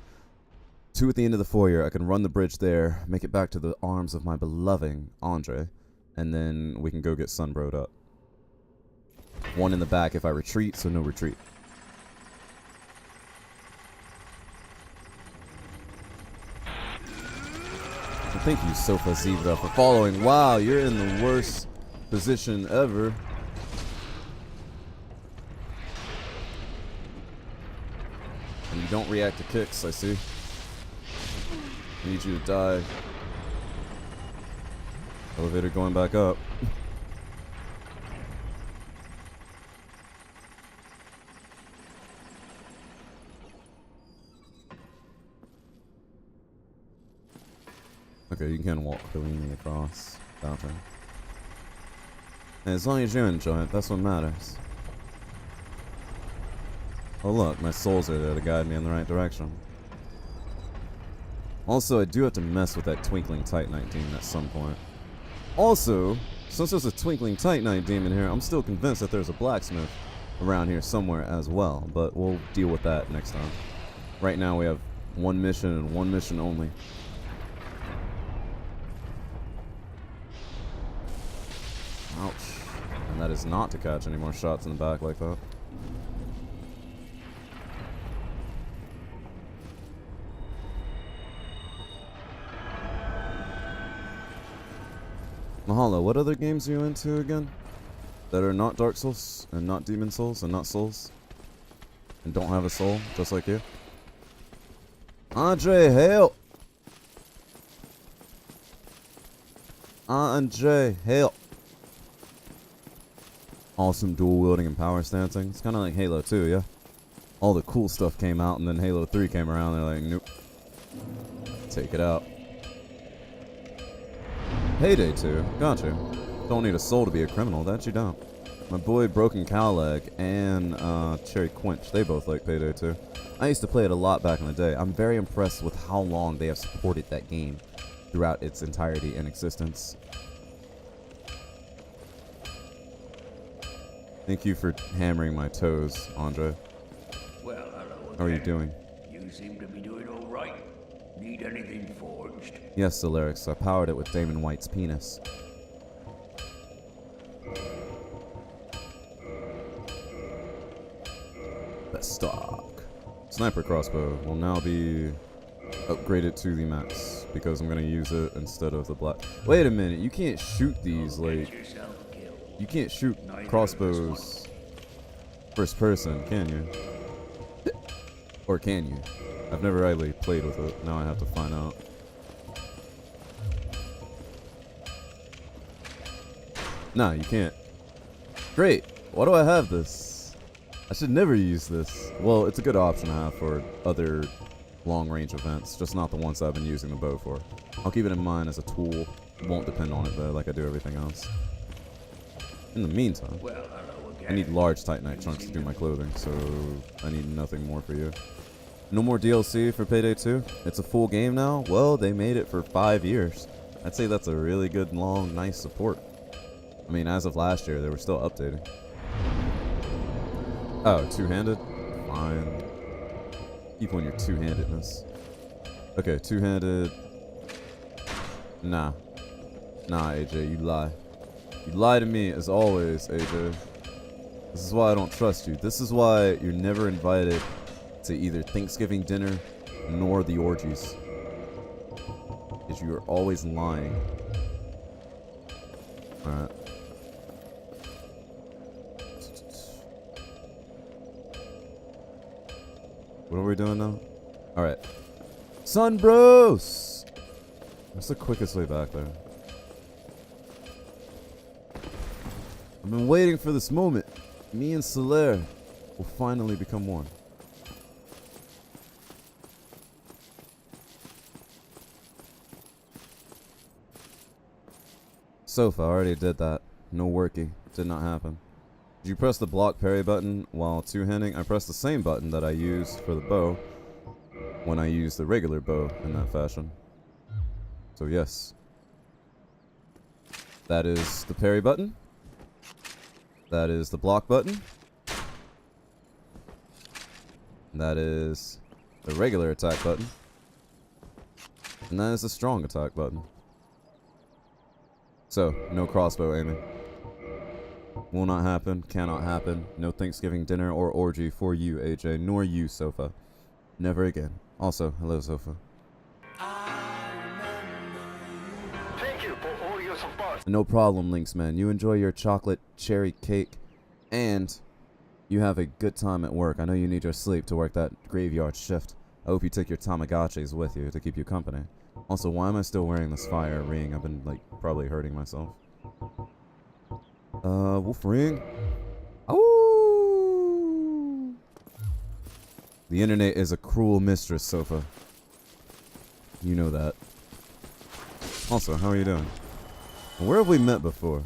2 at the end of the foyer. I can run the bridge there. Make it back to the arms of my beloved Andre. And then we can go get Sunbroed up. 1 in the back if I retreat, so no retreat. And thank you, Sofa Zebra, for following. Wow, you're in the worst position ever. And you don't react to kicks, I see. I need you to die. Elevator going back up. Okay, you can walk cleanly across. Gotcha. And as long as you enjoy it, that's what matters. Oh look, my souls are there to guide me in the right direction. Also, I do have to mess with that Twinkling Titanite demon at some point. Also, since there's a Twinkling Titanite demon here, I'm still convinced that there's a blacksmith around here somewhere as well, but we'll deal with that next time. Right now we have one mission and one mission only. Ouch. And that is not to catch any more shots in the back like that. Mahalo, what other games are you into again? That are not Dark Souls, and not Demon Souls, and not Souls? And don't have a soul, just like you? Andre, hail! Andre, hail! Awesome dual wielding and power stancing. It's kind of like Halo 2, yeah? All the cool stuff came out, and then Halo 3 came around, and they're like, nope. Take it out. Payday 2, gotcha. Don't need a soul to be a criminal, that you don't. My boy Broken Cowleg and Cherry Quench, they both like Payday 2. I used to play it a lot back in the day. I'm very impressed with how long they have supported that game throughout its entirety and existence. Thank you for hammering my toes, Andre. Well, hello. How are you doing? You seem to be doing all right. Need anything forged? Yes, Celerix. I powered it with Damon White's penis. Best stock. Sniper crossbow will now be upgraded to the max because I'm gonna use it instead of the black. Wait a minute, you can't shoot these like. You can't shoot crossbows first person, can you? Or can you? I've never really played with it. Now I have to find out. Nah, you can't. Great. Why do I have this? I should never use this. Well, it's a good option to have for other long-range events, just not the ones I've been using the bow for. I'll keep it in mind as a tool. Won't depend on it though, like I do everything else. In the meantime, I need large Titanite chunks to do my clothing, so I need nothing more for you. No more DLC for Payday 2? It's a full game now? Well, they made it for 5 years. I'd say that's a really good, long, nice support. I mean, as of last year, they were still updating. Oh, two-handed? Fine. Keep on your two-handedness. Okay, two-handed. Nah. Nah, AJ, you lie. You lie to me, as always, AJ. This is why I don't trust you. This is why you're never invited to either Thanksgiving dinner nor the orgies. Because you are always lying. Alright. What are we doing now? Alright. Sun Bros! What's the quickest way back there? I've been waiting for this moment. Me and Soler will finally become one. Sofa, I already did that. No worky. Did not happen. Did you press the block parry button while two-handing? I pressed the same button that I used for the bow when I used the regular bow in that fashion. So yes. That is the parry button. That is the block button. That is the regular attack button. And that is the strong attack button. So, no crossbow aiming. Will not happen, cannot happen. No Thanksgiving dinner or orgy for you, AJ, nor you, Sofa. Never again. Also, hello, Sofa. Thank you for all your support. No problem, Lynxman. You enjoy your chocolate cherry cake, and you have a good time at work. I know you need your sleep to work that graveyard shift. I hope you take your Tamagotchis with you to keep you company. Also, why am I still wearing this fire ring? I've been, like, probably hurting myself. Wolf ring. Oh! The internet is a cruel mistress, Sofa. You know that. Also, how are you doing? Where have we met before?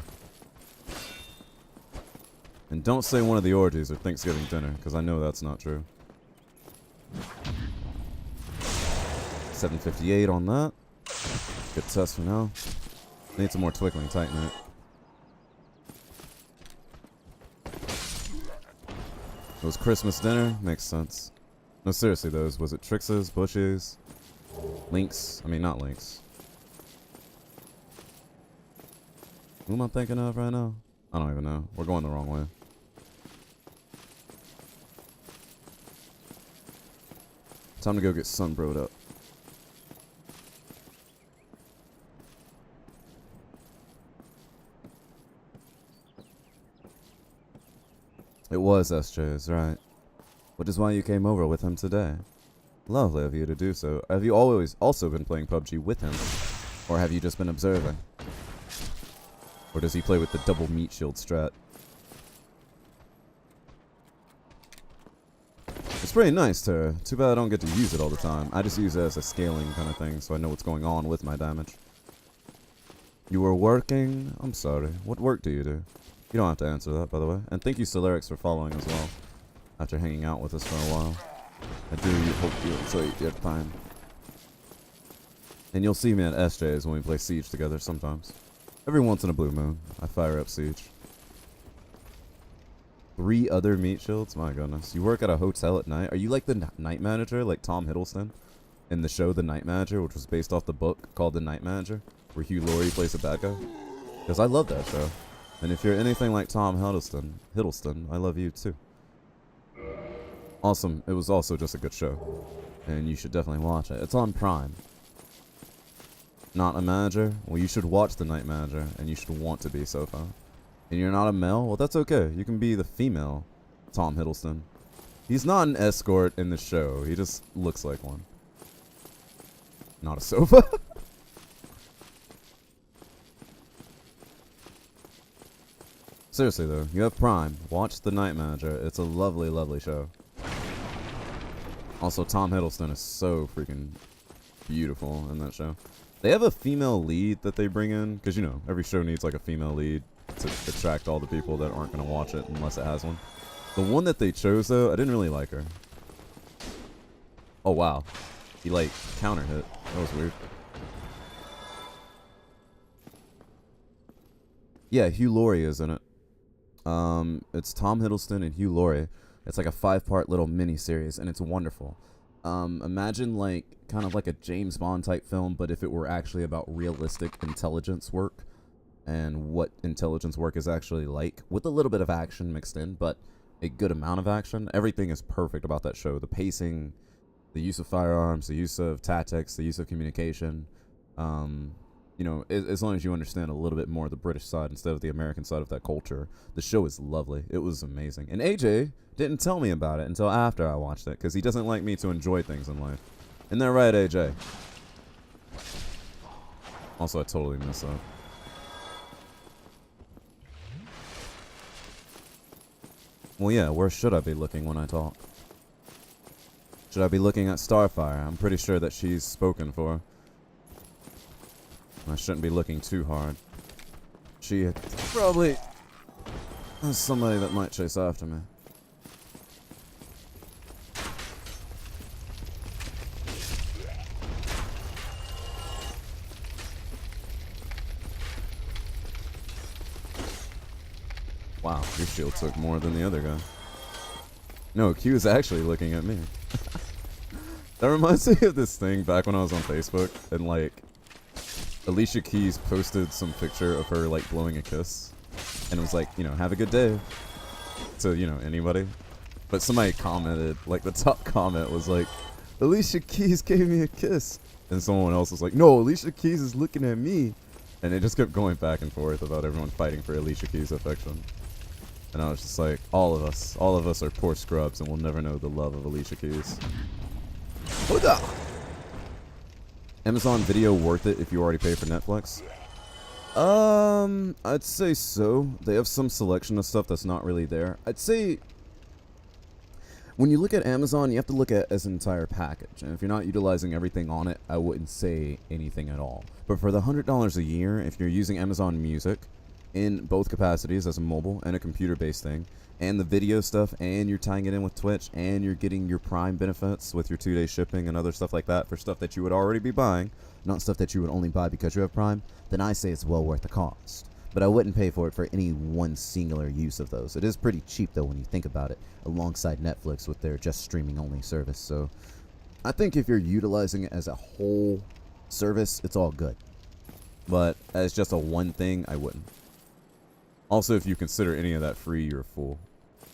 And don't say one of the orgies or Thanksgiving dinner, because I know that's not true. 758 on that. Good test for now. Need some more twiggling, tighten it. It was Christmas dinner? Makes sense. No, seriously though, was it Trix's, Bush's, Link's? I mean, not Link's. Who am I thinking of right now? I don't even know. We're going the wrong way. Time to go get sunbroed up. It was SJ's, right. Which is why you came over with him today. Lovely of you to do so. Have you always also been playing PUBG with him? Or have you just been observing? Or does he play with the double meat shield strat? It's pretty nice, Tara. Too bad I don't get to use it all the time. I just use it as a scaling kind of thing, so I know what's going on with my damage. You were working? I'm sorry. What work do you do? You don't have to answer that, by the way. And thank you, Solarix, for following as well. After hanging out with us for a while. I do hope you enjoy your time. And you'll see me at SJ's when we play Siege together sometimes. Every once in a blue moon, I fire up Siege. 3 other meat shields? My goodness. You work at a hotel at night? Are you like the night manager, like Tom Hiddleston? In the show The Night Manager, which was based off the book called The Night Manager, where Hugh Laurie plays a bad guy? Because I love that show. And if you're anything like Tom Hiddleston, I love you too. Awesome. It was also just a good show. And you should definitely watch it. It's on Prime. Not a manager? Well, you should watch The Night Manager, and you should want to be so far. And you're not a male? Well, that's okay. You can be the female Tom Hiddleston. He's not an escort in the show. He just looks like one. Not a sofa? Seriously, though. You have Prime. Watch The Night Manager. It's a lovely, lovely show. Also, Tom Hiddleston is so freaking beautiful in that show. They have a female lead that they bring in. Because, you know, every show needs like a female lead to attract all the people that aren't going to watch it unless it has one. The one that they chose, though, I didn't really like her. Oh, wow. He, like, counter hit. That was weird. Yeah, Hugh Laurie is in it. It's Tom Hiddleston and Hugh Laurie. It's like a 5-part little mini-series, and it's wonderful. Imagine, like, kind of like a James Bond type film, but if it were actually about realistic intelligence work. And what intelligence work is actually like, with a little bit of action mixed in, but a good amount of action. Everything is perfect about that show. The pacing, the use of firearms, the use of tactics, the use of communication. You know, as long as you understand a little bit more the British side instead of the American side of that culture, the show is lovely. It was amazing. And AJ didn't tell me about it until after I watched it, because he doesn't like me to enjoy things in life. Isn't that right, AJ? Also, I totally missed that. Well, yeah, where should I be looking when I talk? Should I be looking at Starfire? I'm pretty sure that she's spoken for. I shouldn't be looking too hard. She probably has somebody that might chase after me. Wow, your shield took more than the other guy. No, Q is actually looking at me. That reminds me of this thing back when I was on Facebook, and like, Alicia Keys posted some picture of her like blowing a kiss, and it was like, you know, have a good day to, you know, anybody. But somebody commented, like the top comment was like, Alicia Keys gave me a kiss, and someone else was like, no, Alicia Keys is looking at me, and it just kept going back and forth about everyone fighting for Alicia Keys' affection. And I was just like, all of us are poor scrubs, and we'll never know the love of Alicia Keys. Huda! Amazon Video worth it if you already pay for Netflix? I'd say so. They have some selection of stuff that's not really there. I'd say when you look at Amazon, you have to look at it as an entire package. And if you're not utilizing everything on it, I wouldn't say anything at all. But for the $100 a year, if you're using Amazon Music, in both capacities as a mobile and a computer-based thing, and the video stuff, and you're tying it in with Twitch, and you're getting your Prime benefits with your 2-day shipping and other stuff like that for stuff that you would already be buying, not stuff that you would only buy because you have Prime, then I say it's well worth the cost. But I wouldn't pay for it for any one singular use of those. It is pretty cheap, though, when you think about it, alongside Netflix with their just streaming-only service. So I think if you're utilizing it as a whole service, it's all good. But as just a one thing, I wouldn't. Also, if you consider any of that free, you're a fool.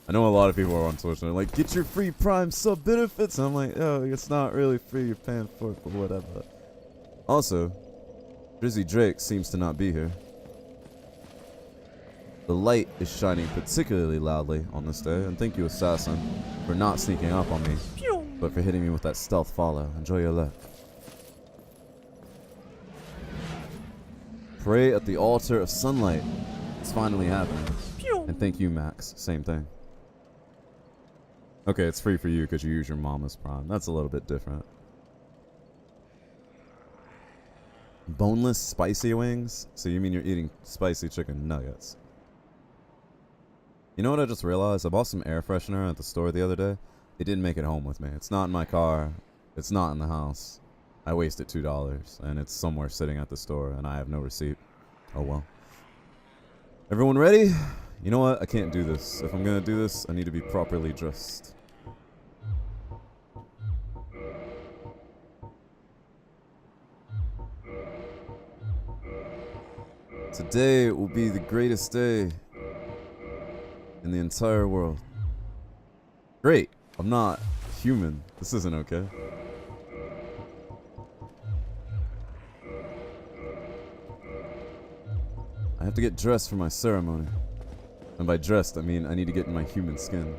I know a lot of people are on Twitch and they're like, get your free Prime sub benefits. And I'm like, oh, it's not really free. You're paying for it, but whatever. Also, Drizzy Drake seems to not be here. The light is shining particularly loudly on this day, and thank you, Assassin, for not sneaking up on me, but for hitting me with that stealth follow. Enjoy your luck. Pray at the altar of sunlight. It's finally happening. And thank you, Max. Same thing. Okay, it's free for you because you use your mama's Prime. That's a little bit different. Boneless spicy wings? So you mean you're eating spicy chicken nuggets? You know what I just realized? I bought some air freshener at the store the other day. It didn't make it home with me. It's not in my car. It's not in the house. I wasted $2, and it's somewhere sitting at the store, and I have no receipt. Oh well. Everyone ready? You know what? I can't do this. If I'm gonna do this, I need to be properly dressed. Today will be the greatest day in the entire world. Great. I'm not human. This isn't okay. I have to get dressed for my ceremony. And by dressed, I mean I need to get in my human skin.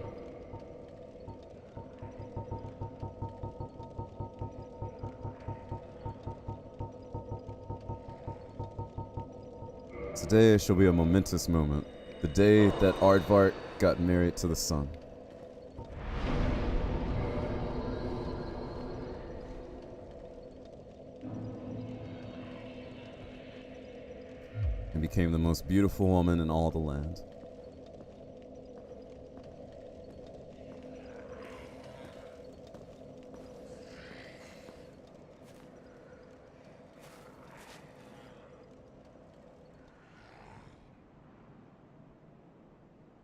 Today shall be a momentous moment. The day that Aardvark got married to the sun. And became the most beautiful woman in all the land.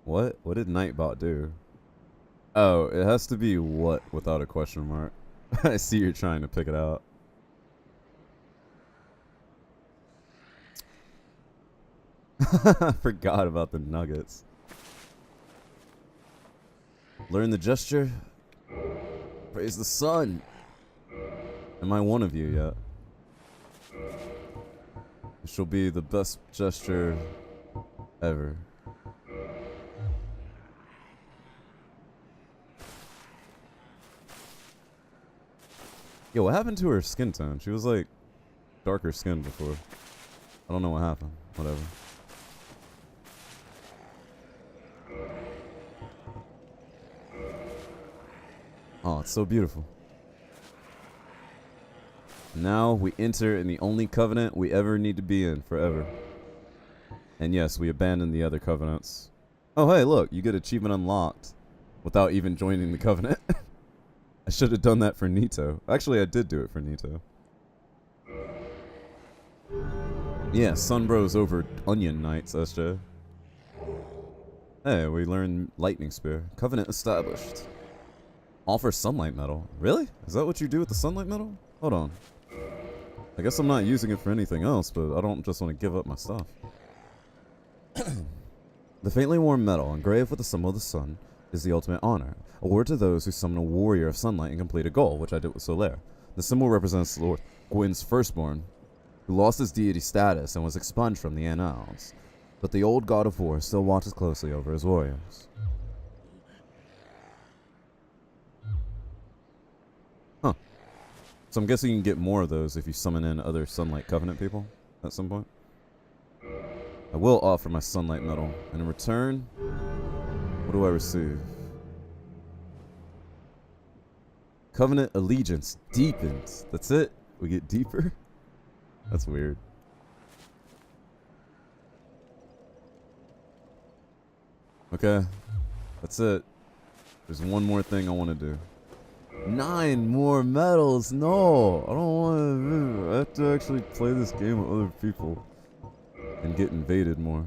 What? What did Nightbot do? Oh, it has to be what without a question mark. I see you're trying to pick it out. I forgot about the nuggets. Learn the gesture. Praise the sun. Am I one of you yet? It shall be the best gesture ever. Yo, what happened to her skin tone? She was like darker skin before. I don't know what happened. Whatever. Oh, it's so beautiful. Now we enter in the only covenant we ever need to be in forever. And yes, we abandon the other covenants. Oh, hey, look, you get achievement unlocked without even joining the covenant. I should have done that for Nito. Actually, I did do it for Nito. Yeah, Sunbros over Onion Knights, SJ. Hey, we learned Lightning Spear. Covenant established. Offer Sunlight Metal. Really? Is that what you do with the Sunlight Metal? Hold on. I guess I'm not using it for anything else, but I don't just want to give up my stuff. The faintly warm metal, engraved with the symbol of the sun, is the ultimate honor. Award to those who summon a warrior of sunlight and complete a goal, which I did with Solaire. The symbol represents Lord Goin's firstborn, who lost his deity status and was expunged from the annals. But the old god of war still watches closely over his warriors. Huh. So I'm guessing you can get more of those if you summon in other Sunlight Covenant people at some point. I will offer my Sunlight Metal, and in return, what do I receive? Covenant allegiance deepens. That's it? We get deeper? That's weird. Okay. That's it. There's one more thing I want to do. 9 more medals. No, I don't want to. I have to actually play this game with other people and get invaded more.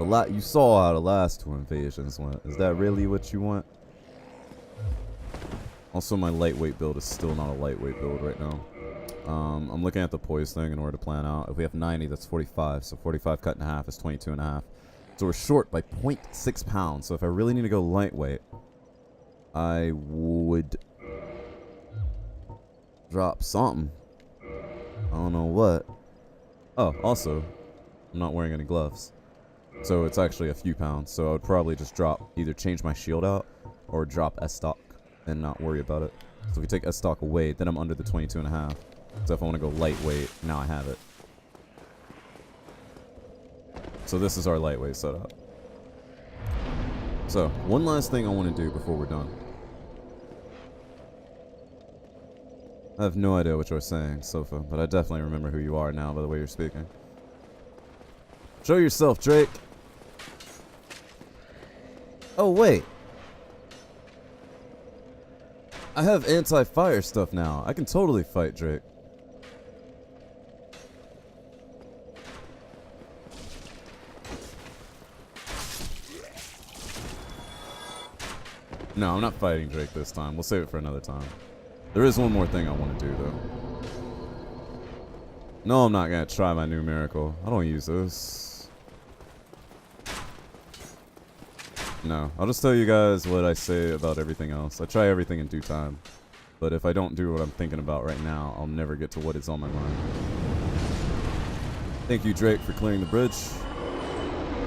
You saw how the last 2 invasions went. Is that really what you want? Also, my lightweight build is still not a lightweight build right now. I'm looking at the poise thing in order to plan out. If we have 90, that's 45. So 45 cut in half is 22 and a half. So we're short by 0.6 pounds. So if I really need to go lightweight, I would drop something. I don't know what. Oh, also, I'm not wearing any gloves. So it's actually a few pounds. So I would probably just either change my shield out or drop S stock and not worry about it. So if we take S stock away, then I'm under the 22 and a half. So if I want to go lightweight, now I have it. So this is our lightweight setup. So one last thing I want to do before we're done. I have no idea what you're saying, Sofa, but I definitely remember who you are now by the way you're speaking. Show yourself, Drake. Oh, wait. I have anti-fire stuff now. I can totally fight Drake. No, I'm not fighting Drake this time. We'll save it for another time. There is one more thing I want to do, though. No, I'm not going to try my new miracle. I don't use this. No, I'll just tell you guys what I say about everything else. I try everything in due time. But if I don't do what I'm thinking about right now, I'll never get to what is on my mind. Thank you, Drake, for clearing the bridge.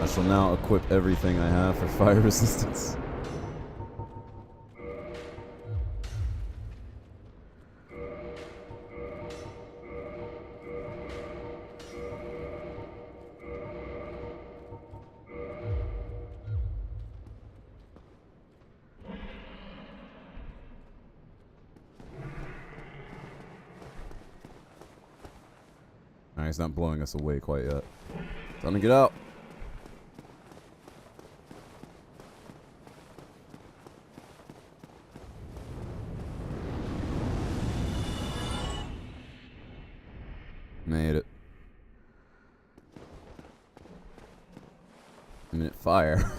I shall now equip everything I have for fire resistance. Alright, he's not blowing us away quite yet. Time to get out. Made it. A minute fire.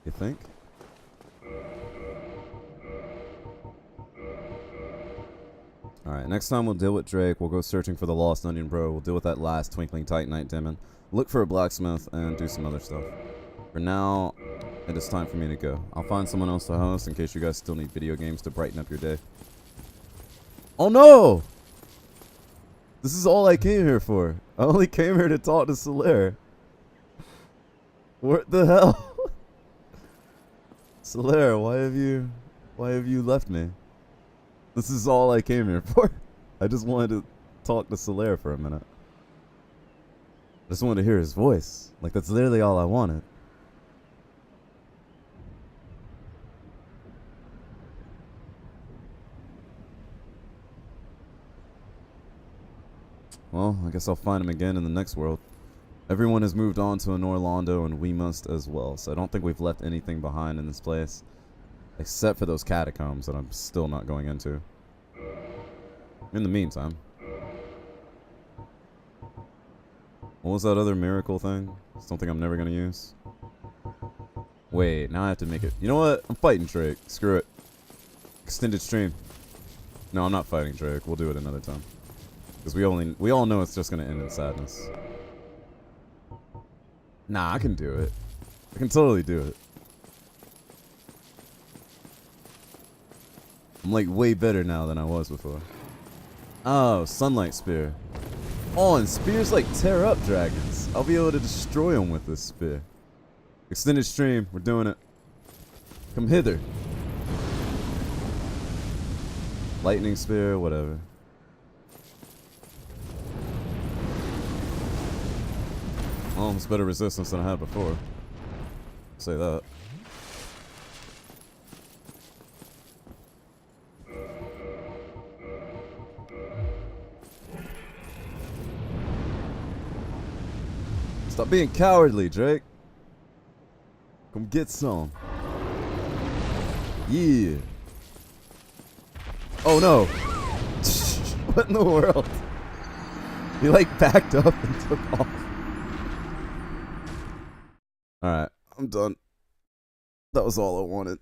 You think? Alright, next time we'll deal with Drake. We'll go searching for the Lost Onion Bro. We'll deal with that last Twinkling Titanite demon. Look for a blacksmith and do some other stuff. For now, it is time for me to go. I'll find someone else to host in case you guys still need video games to brighten up your day. Oh no! This is all I came here for. I only came here to talk to Solaire. What the hell? Solaire, why have you left me? This is all I came here for. I just wanted to talk to Solaire for a minute. I just wanted to hear his voice. Like, that's literally all I wanted. Well, I guess I'll find him again in the next world. Everyone has moved on to Orlando, and we must as well. So I don't think we've left anything behind in this place. Except for those catacombs that I'm still not going into. In the meantime. What was that other miracle thing? Something I'm never going to use? Wait, now I have to make it. You know what? I'm fighting Drake. Screw it. Extended stream. No, I'm not fighting Drake. We'll do it another time. Because we all know it's just going to end in sadness. Nah, I can do it. I can totally do it. I'm like way better now than I was before. Oh, Sunlight Spear. Oh, and spears like tear up dragons. I'll be able to destroy them with this spear. Extended stream. We're doing it. Come hither. Lightning Spear, whatever. Oh, it's better resistance than I had before. Say that. Stop being cowardly, Drake. Come get some. Yeah. Oh no. What in the world? He like backed up and took off. Alright, I'm done. That was all I wanted.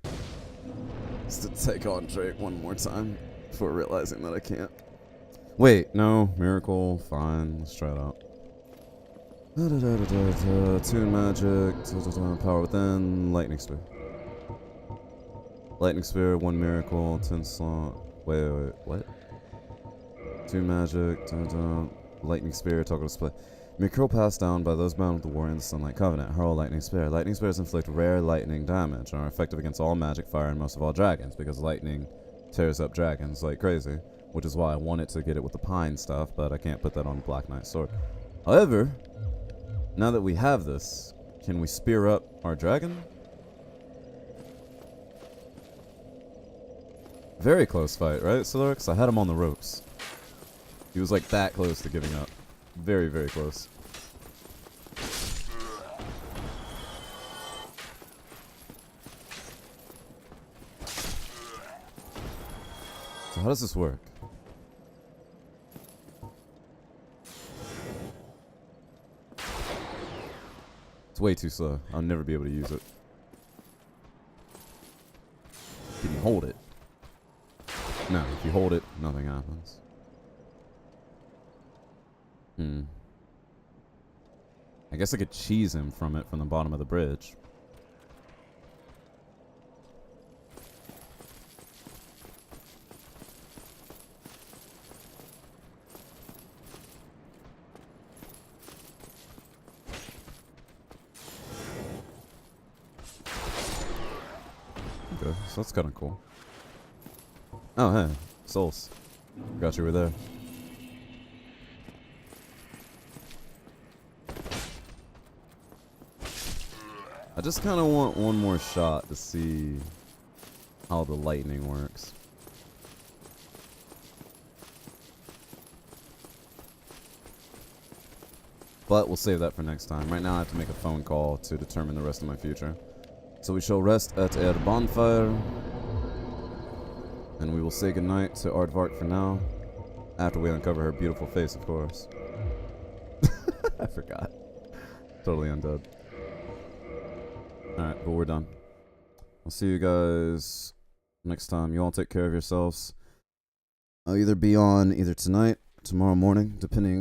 Just to take on Drake one more time before realizing that I can't. Wait, no. Miracle, fine. Let's try it out. Tune magic, power within, lightning spear. Lightning spear, 1 miracle, 10 slot. Wait, what? Tune magic, lightning spear, toggle display. Miracle passed down by those bound with the war in the Sunlight Covenant. Hurl lightning spear. Lightning spears inflict rare lightning damage and are effective against all magic, fire, and most of all dragons, because lightning tears up dragons like crazy, which is why I wanted to get it with the pine stuff, but I can't put that on Black Knight sword. However, now that we have this, can we spear up our dragon? Very close fight, right, Solurix? I had him on the ropes. He was like that close to giving up. Very, very close. So how does this work? It's way too slow. I'll never be able to use it. Can you hold it? No, if you hold it, nothing happens. I guess I could cheese him from it from the bottom of the bridge. Okay, so that's kind of cool. Oh, hey, souls. Forgot you were there. I just kind of want one more shot to see how the lightning works. But we'll save that for next time. Right now I have to make a phone call to determine the rest of my future. So we shall rest at a bonfire. And we will say goodnight to Aardvark for now. After we uncover her beautiful face, of course. I forgot. Totally undead. Alright, but we're done. I'll see you guys next time. You all take care of yourselves. I'll either be on either tonight, tomorrow morning, depending